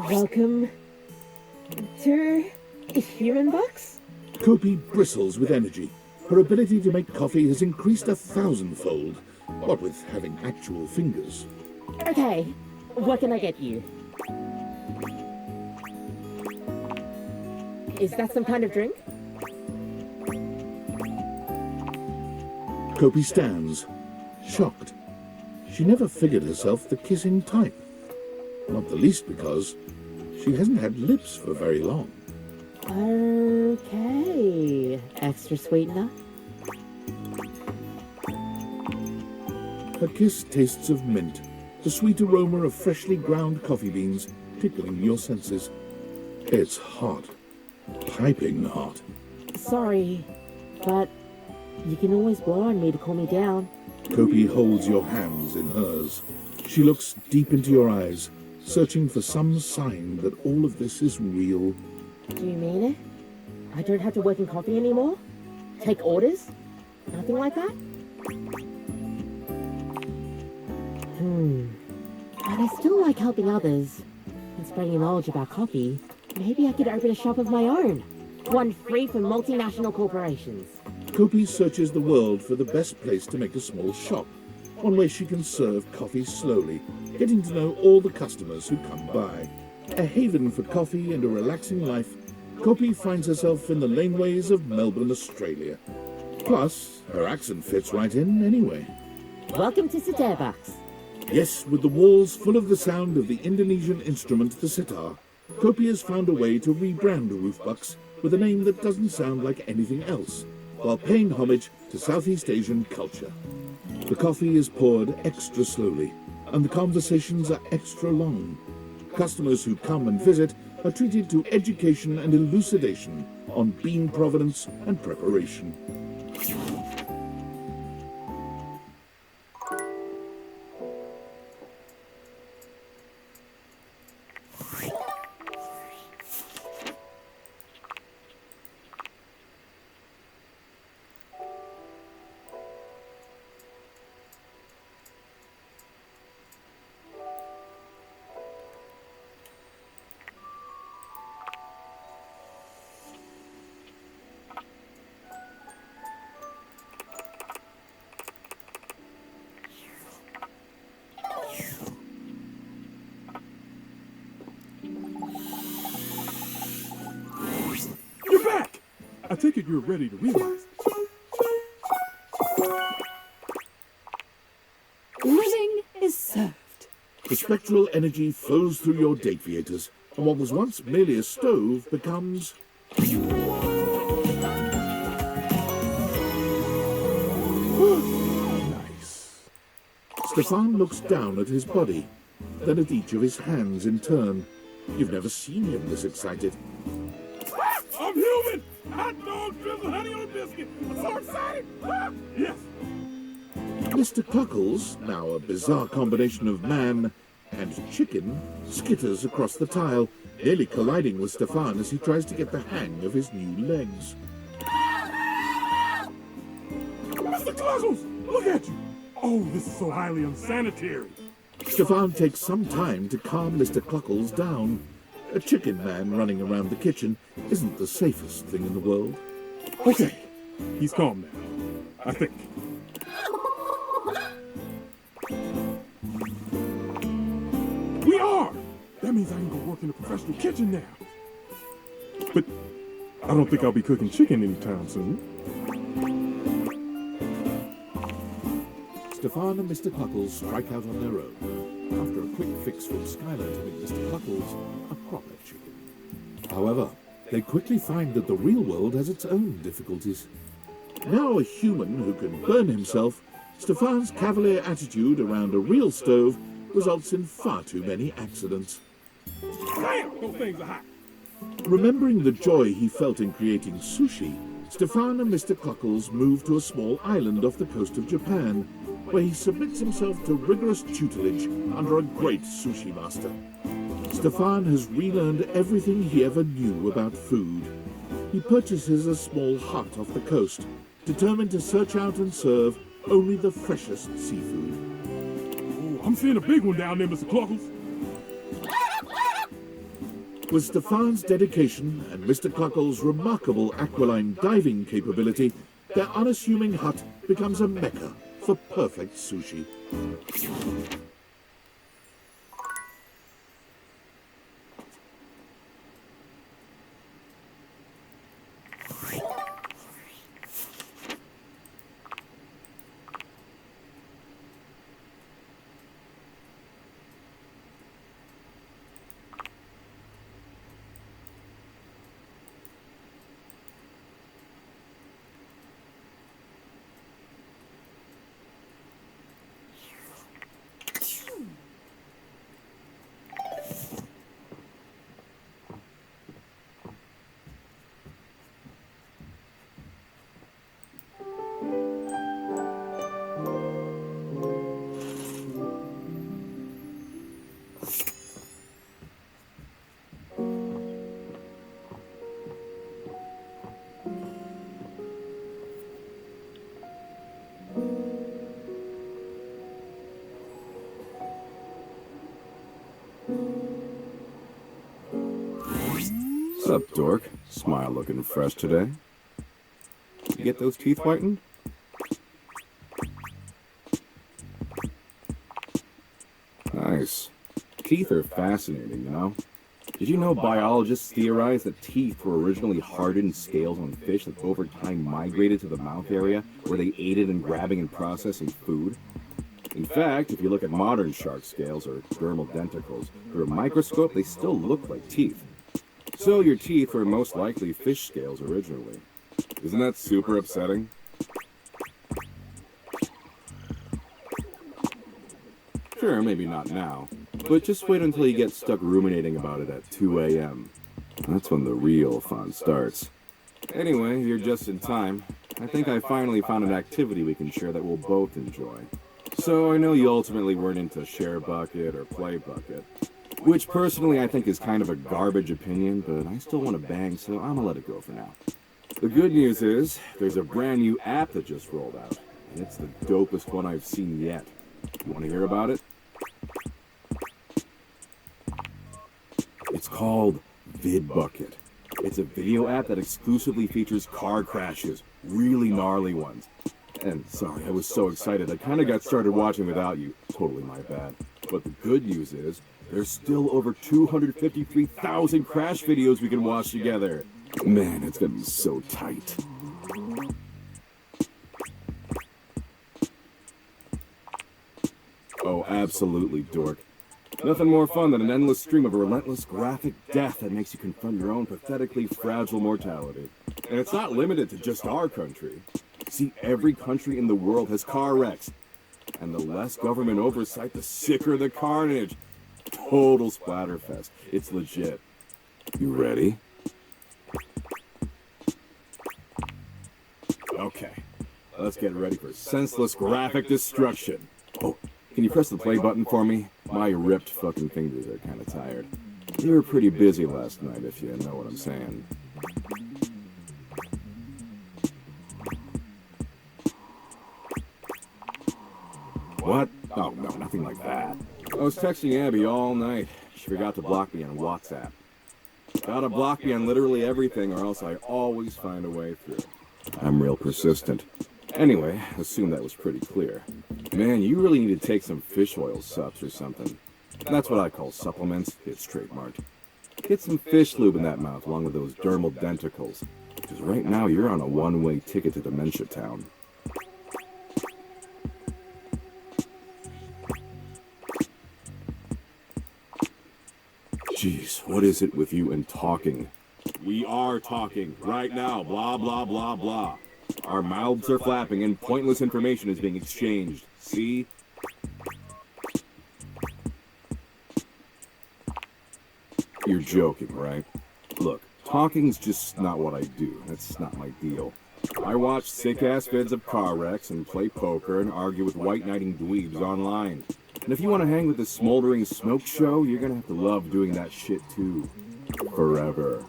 Welcome to Human Box? Kopi bristles with energy. Her ability to make coffee has increased 1,000-fold, what with having actual fingers. Okay, what can I get you? Is that some kind of drink? Kopi stands, shocked. She never figured herself the kissing type. Not the least because she hasn't had lips for very long. Okay. Extra sweetener? Her kiss tastes of mint, the sweet aroma of freshly ground coffee beans tickling your senses. It's hot. Piping hot. Sorry, but you can always blow on me to cool me down. Kopi holds your hands in hers. She looks deep into your eyes, searching for some sign that all of this is real. Do you mean it? I don't have to work in coffee anymore? Take orders? Nothing like that? But I still like helping others and spreading knowledge about coffee. Maybe I could open a shop of my own. One free for multinational corporations. Kopi searches the world for the best place to make a small shop, one way she can serve coffee slowly, getting to know all the customers who come by. A haven for coffee and a relaxing life, Kopi finds herself in the laneways of Melbourne, Australia. Plus, her accent fits right in anyway. Welcome to Starbucks. Yes, with the walls full of the sound of the Indonesian instrument the sitar, Kopi has found a way to rebrand Roofbucks with a name that doesn't sound like anything else, while paying homage to Southeast Asian culture. The coffee is poured extra slowly, and the conversations are extra long. Customers who come and visit are treated to education and elucidation on bean provenance and preparation. I take it you're ready to realize it. Living is served. The spectral energy flows through your deviators, and what was once merely a stove becomes... Nice. Stefan looks down at his body, then at each of his hands in turn. You've never seen him this excited. I'm human! Hot dog, drizzle, honey on a biscuit. I'm so excited! Yes! Mr. Cluckles, now a bizarre combination of man and chicken, skitters across the tile, nearly colliding with Stefan as he tries to get the hang of his new legs. Mr. Cluckles, look at you! Oh, this is so highly unsanitary. Stefan takes some time to calm Mr. Cluckles down. A chicken man running around the kitchen isn't the safest thing in the world. Okay, he's calm now, I think. We are! That means I can go work in a professional kitchen now. But I don't think I'll be cooking chicken anytime soon. Stefan and Mr. Cluckles strike out on their own, after a quick fix from Skylar to make Mr. Cluckles a proper chicken. However, they quickly find that the real world has its own difficulties. Now a human who can burn himself, Stefan's cavalier attitude around a real stove results in far too many accidents. Damn, those things are hot. Remembering the joy he felt in creating sushi, Stefan and Mr. Cluckles move to a small island off the coast of Japan, where he submits himself to rigorous tutelage under a great sushi master. Stefan has relearned everything he ever knew about food. He purchases a small hut off the coast, determined to search out and serve only the freshest seafood. Oh, I'm seeing a big one down there, Mr. Cluckles. With Stefan's dedication and Mr. Cluckles' remarkable aquiline diving capability, their unassuming hut becomes a mecca for perfect sushi. What's up, dork? Smile looking fresh today. You get those teeth whitened? Nice. Teeth are fascinating, you know? Did you know biologists theorize that teeth were originally hardened scales on fish that over time migrated to the mouth area where they aided in grabbing and processing food? In fact, if you look at modern shark scales or dermal denticles, through a microscope they still look like teeth. So your teeth were most likely fish scales originally. Isn't that super upsetting? Sure, maybe not now, but just wait until you get stuck ruminating about it at 2 a.m. That's when the real fun starts. Anyway, you're just in time. I think I finally found an activity we can share that we'll both enjoy. So I know you ultimately weren't into Share Bucket or Play Bucket, which personally I think is kind of a garbage opinion, but I still want to bang, so I'm gonna let it go for now. The good news is, there's a brand new app that just rolled out, and it's the dopest one I've seen yet. You want to hear about it? It's called VidBucket. It's a video app that exclusively features car crashes, really gnarly ones. And sorry, I was so excited, I kind of got started watching without you. Totally my bad. But the good news is, there's still over 253,000 crash videos we can watch together. Man, it's gonna be so tight. Oh, absolutely, dork. Nothing more fun than an endless stream of a relentless graphic death that makes you confront your own pathetically fragile mortality. And it's not limited to just our country. See, every country in the world has car wrecks. And the less government oversight, the sicker the carnage. Total splatterfest. It's legit. You ready? Okay. Let's get ready for senseless graphic destruction. Oh, can you press the play button for me? My ripped fucking fingers are kind of tired. They were pretty busy last night, if you know what I'm saying. What? Oh, no, nothing like that. I was texting Abby all night. She forgot to block me on WhatsApp. Gotta block me on literally everything, or else I always find a way through. I'm real persistent. Anyway, assume that was pretty clear. Man, you really need to take some fish oil subs or something. That's what I call supplements. It's trademarked. Get some fish lube in that mouth along with those dermal denticles. Because right now you're on a one-way ticket to Dementia Town. Jeez, what is it with you and talking? We are talking right now, blah, blah, blah, blah. Our mouths are flapping and pointless information is being exchanged. See? You're joking, right? Look, talking's just not what I do. That's not my deal. I watch sick-ass vids of car wrecks and play poker and argue with white-knighting dweebs online. And if you want to hang with the smoldering smoke show, you're gonna have to love doing that shit too. Forever.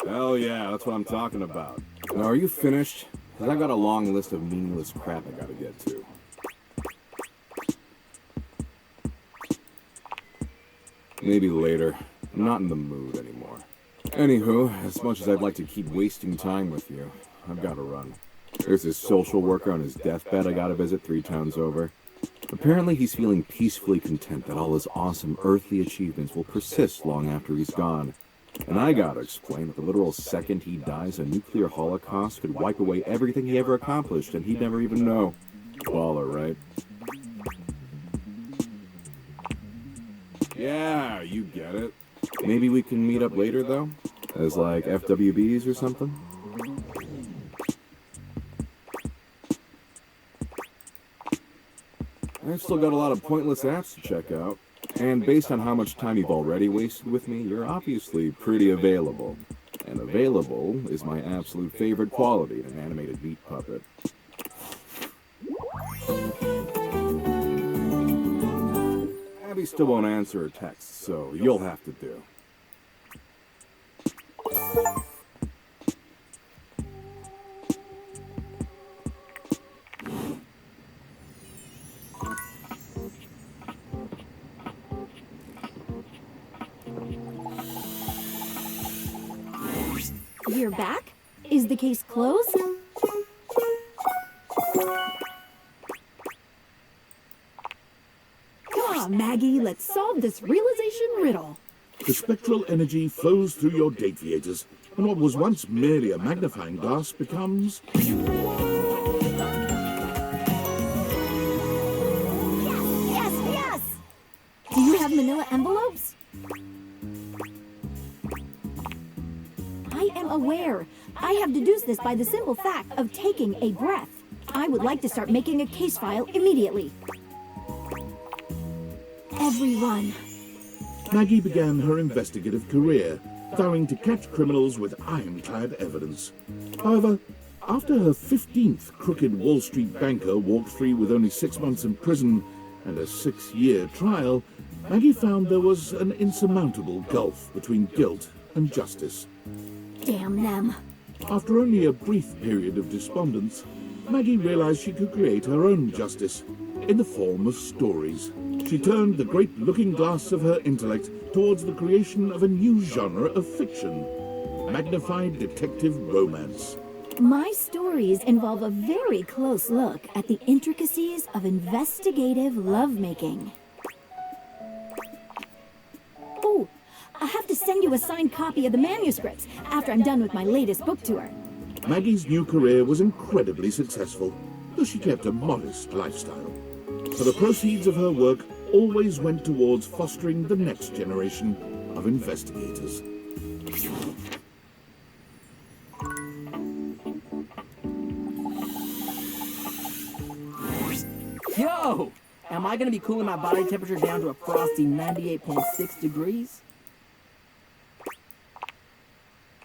Hell yeah, that's what I'm talking about. Now, are you finished? Because I got a long list of meaningless crap I gotta get to. Maybe later. I'm not in the mood anymore. Anywho, as much as I'd like to keep wasting time with you, I've gotta run. There's this social worker on his deathbed I gotta visit 3 towns over. Apparently he's feeling peacefully content that all his awesome earthly achievements will persist long after he's gone. And I gotta explain that the literal second he dies, a nuclear holocaust could wipe away everything he ever accomplished and he'd never even know. Baller, right? Yeah, you get it. Maybe we can meet up later, though? As like FWBs or something? I've still got a lot of pointless apps to check out. And based on how much time you've already wasted with me, you're obviously pretty available. And available is my absolute favorite quality in an animated meat puppet. Abby still won't answer her texts, so you'll have to do. You're back? Is the case closed? Come on, Maggie, let's solve this realization riddle. The spectral energy flows through your deviators, and what was once merely a magnifying glass becomes... Yes, yes! Do you have manila envelopes? I am aware. I have deduced this by the simple fact of taking a breath. I would like to start making a case file immediately. Everyone. Maggie began her investigative career, vowing to catch criminals with ironclad evidence. However, after her 15th crooked Wall Street banker walked free with only 6 months in prison and a 6-year trial, Maggie found there was an insurmountable gulf between guilt and justice. Damn them. After only a brief period of despondence, Maggie realized she could create her own justice in the form of stories. She turned the great looking glass of her intellect towards the creation of a new genre of fiction, magnified detective romance. My stories involve a very close look at the intricacies of investigative lovemaking. Oh, send you a signed copy of the manuscripts after I'm done with my latest book tour. Maggie's new career was incredibly successful, though she kept a modest lifestyle. For the proceeds of her work always went towards fostering the next generation of investigators. Yo! Am I gonna be cooling my body temperature down to a frosty 98.6 degrees?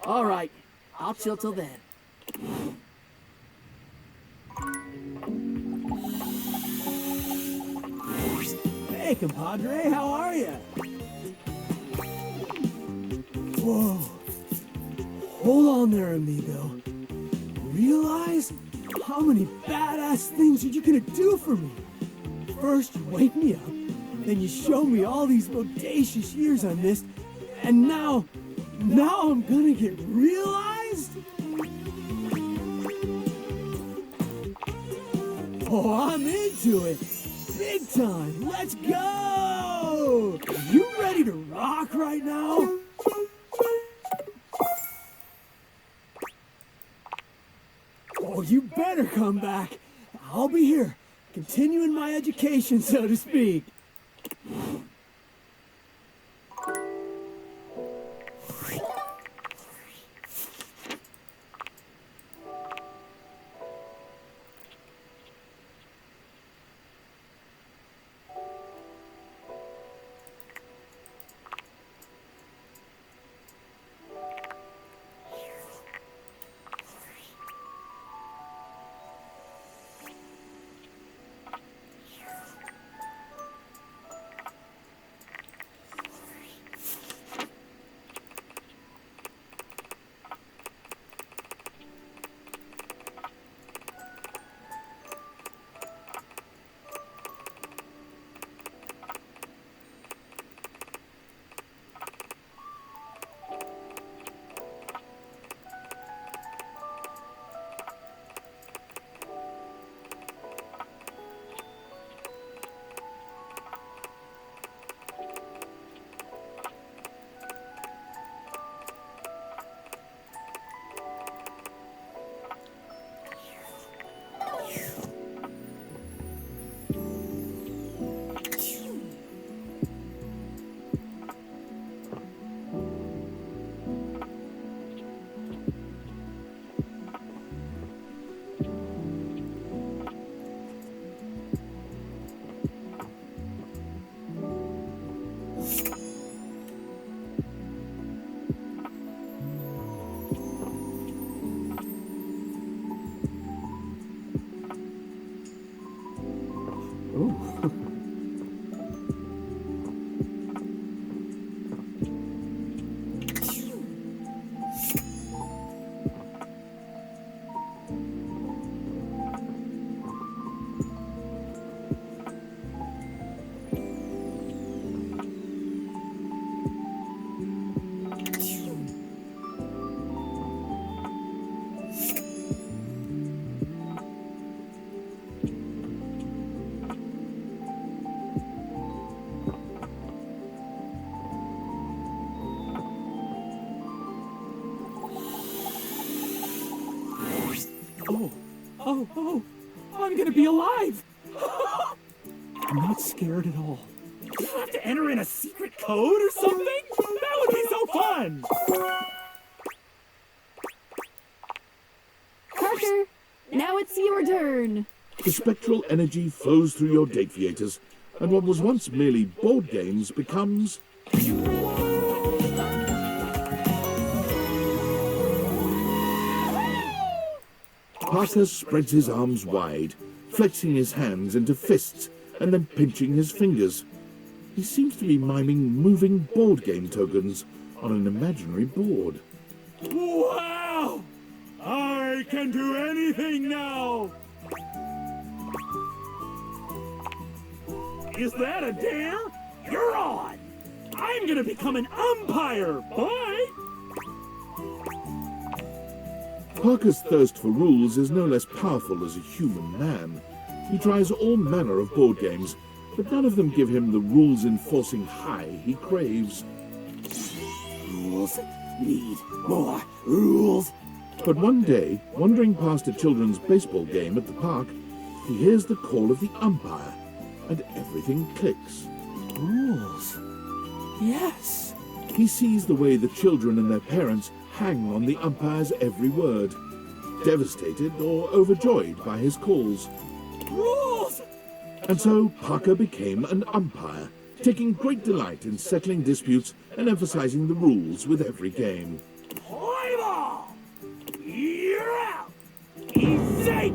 Alright, I'll chill till then. Hey, compadre, how are ya? Whoa. Hold on there, amigo. Realize how many badass things are you gonna do for me? First, you wake me up, then you show me all these bodacious years I missed, and now I'm gonna get realized? Oh, I'm into it. Big time. Let's go! You ready to rock right now? Oh, you better come back. I'll be here, continuing my education, so to speak. Oh, I'm gonna be alive! I'm not scared at all. Do you have to enter in a secret code or something? That would be so fun! Parker, now it's your turn. The spectral energy flows through your Dateviators, and what was once merely board games becomes... Parker spreads his arms wide, flexing his hands into fists and then pinching his fingers. He seems to be miming moving board game tokens on an imaginary board. Wow! I can do anything now! Is that a dare? You're on! I'm gonna become an umpire! Bye! Parker's thirst for rules is no less powerful as a human man. He tries all manner of board games, but none of them give him the rules-enforcing high he craves. rules. Need more rules. But one day, wandering past a children's baseball game at the park, he hears the call of the umpire, and everything clicks. Rules. Yes. He sees the way the children and their parents hang on the umpire's every word, devastated or overjoyed by his calls. Rules! And so Parker became an umpire, taking great delight in settling disputes and emphasizing the rules with every game. Play ball! You're out! Easy!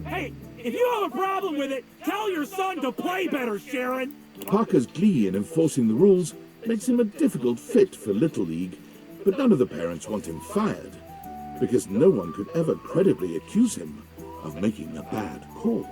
Hey, if you have a problem with it, tell your son to play better, Sharon! Parker's glee in enforcing the rules makes him a difficult fit for Little League, but none of the parents want him fired, because no one could ever credibly accuse him of making a bad call.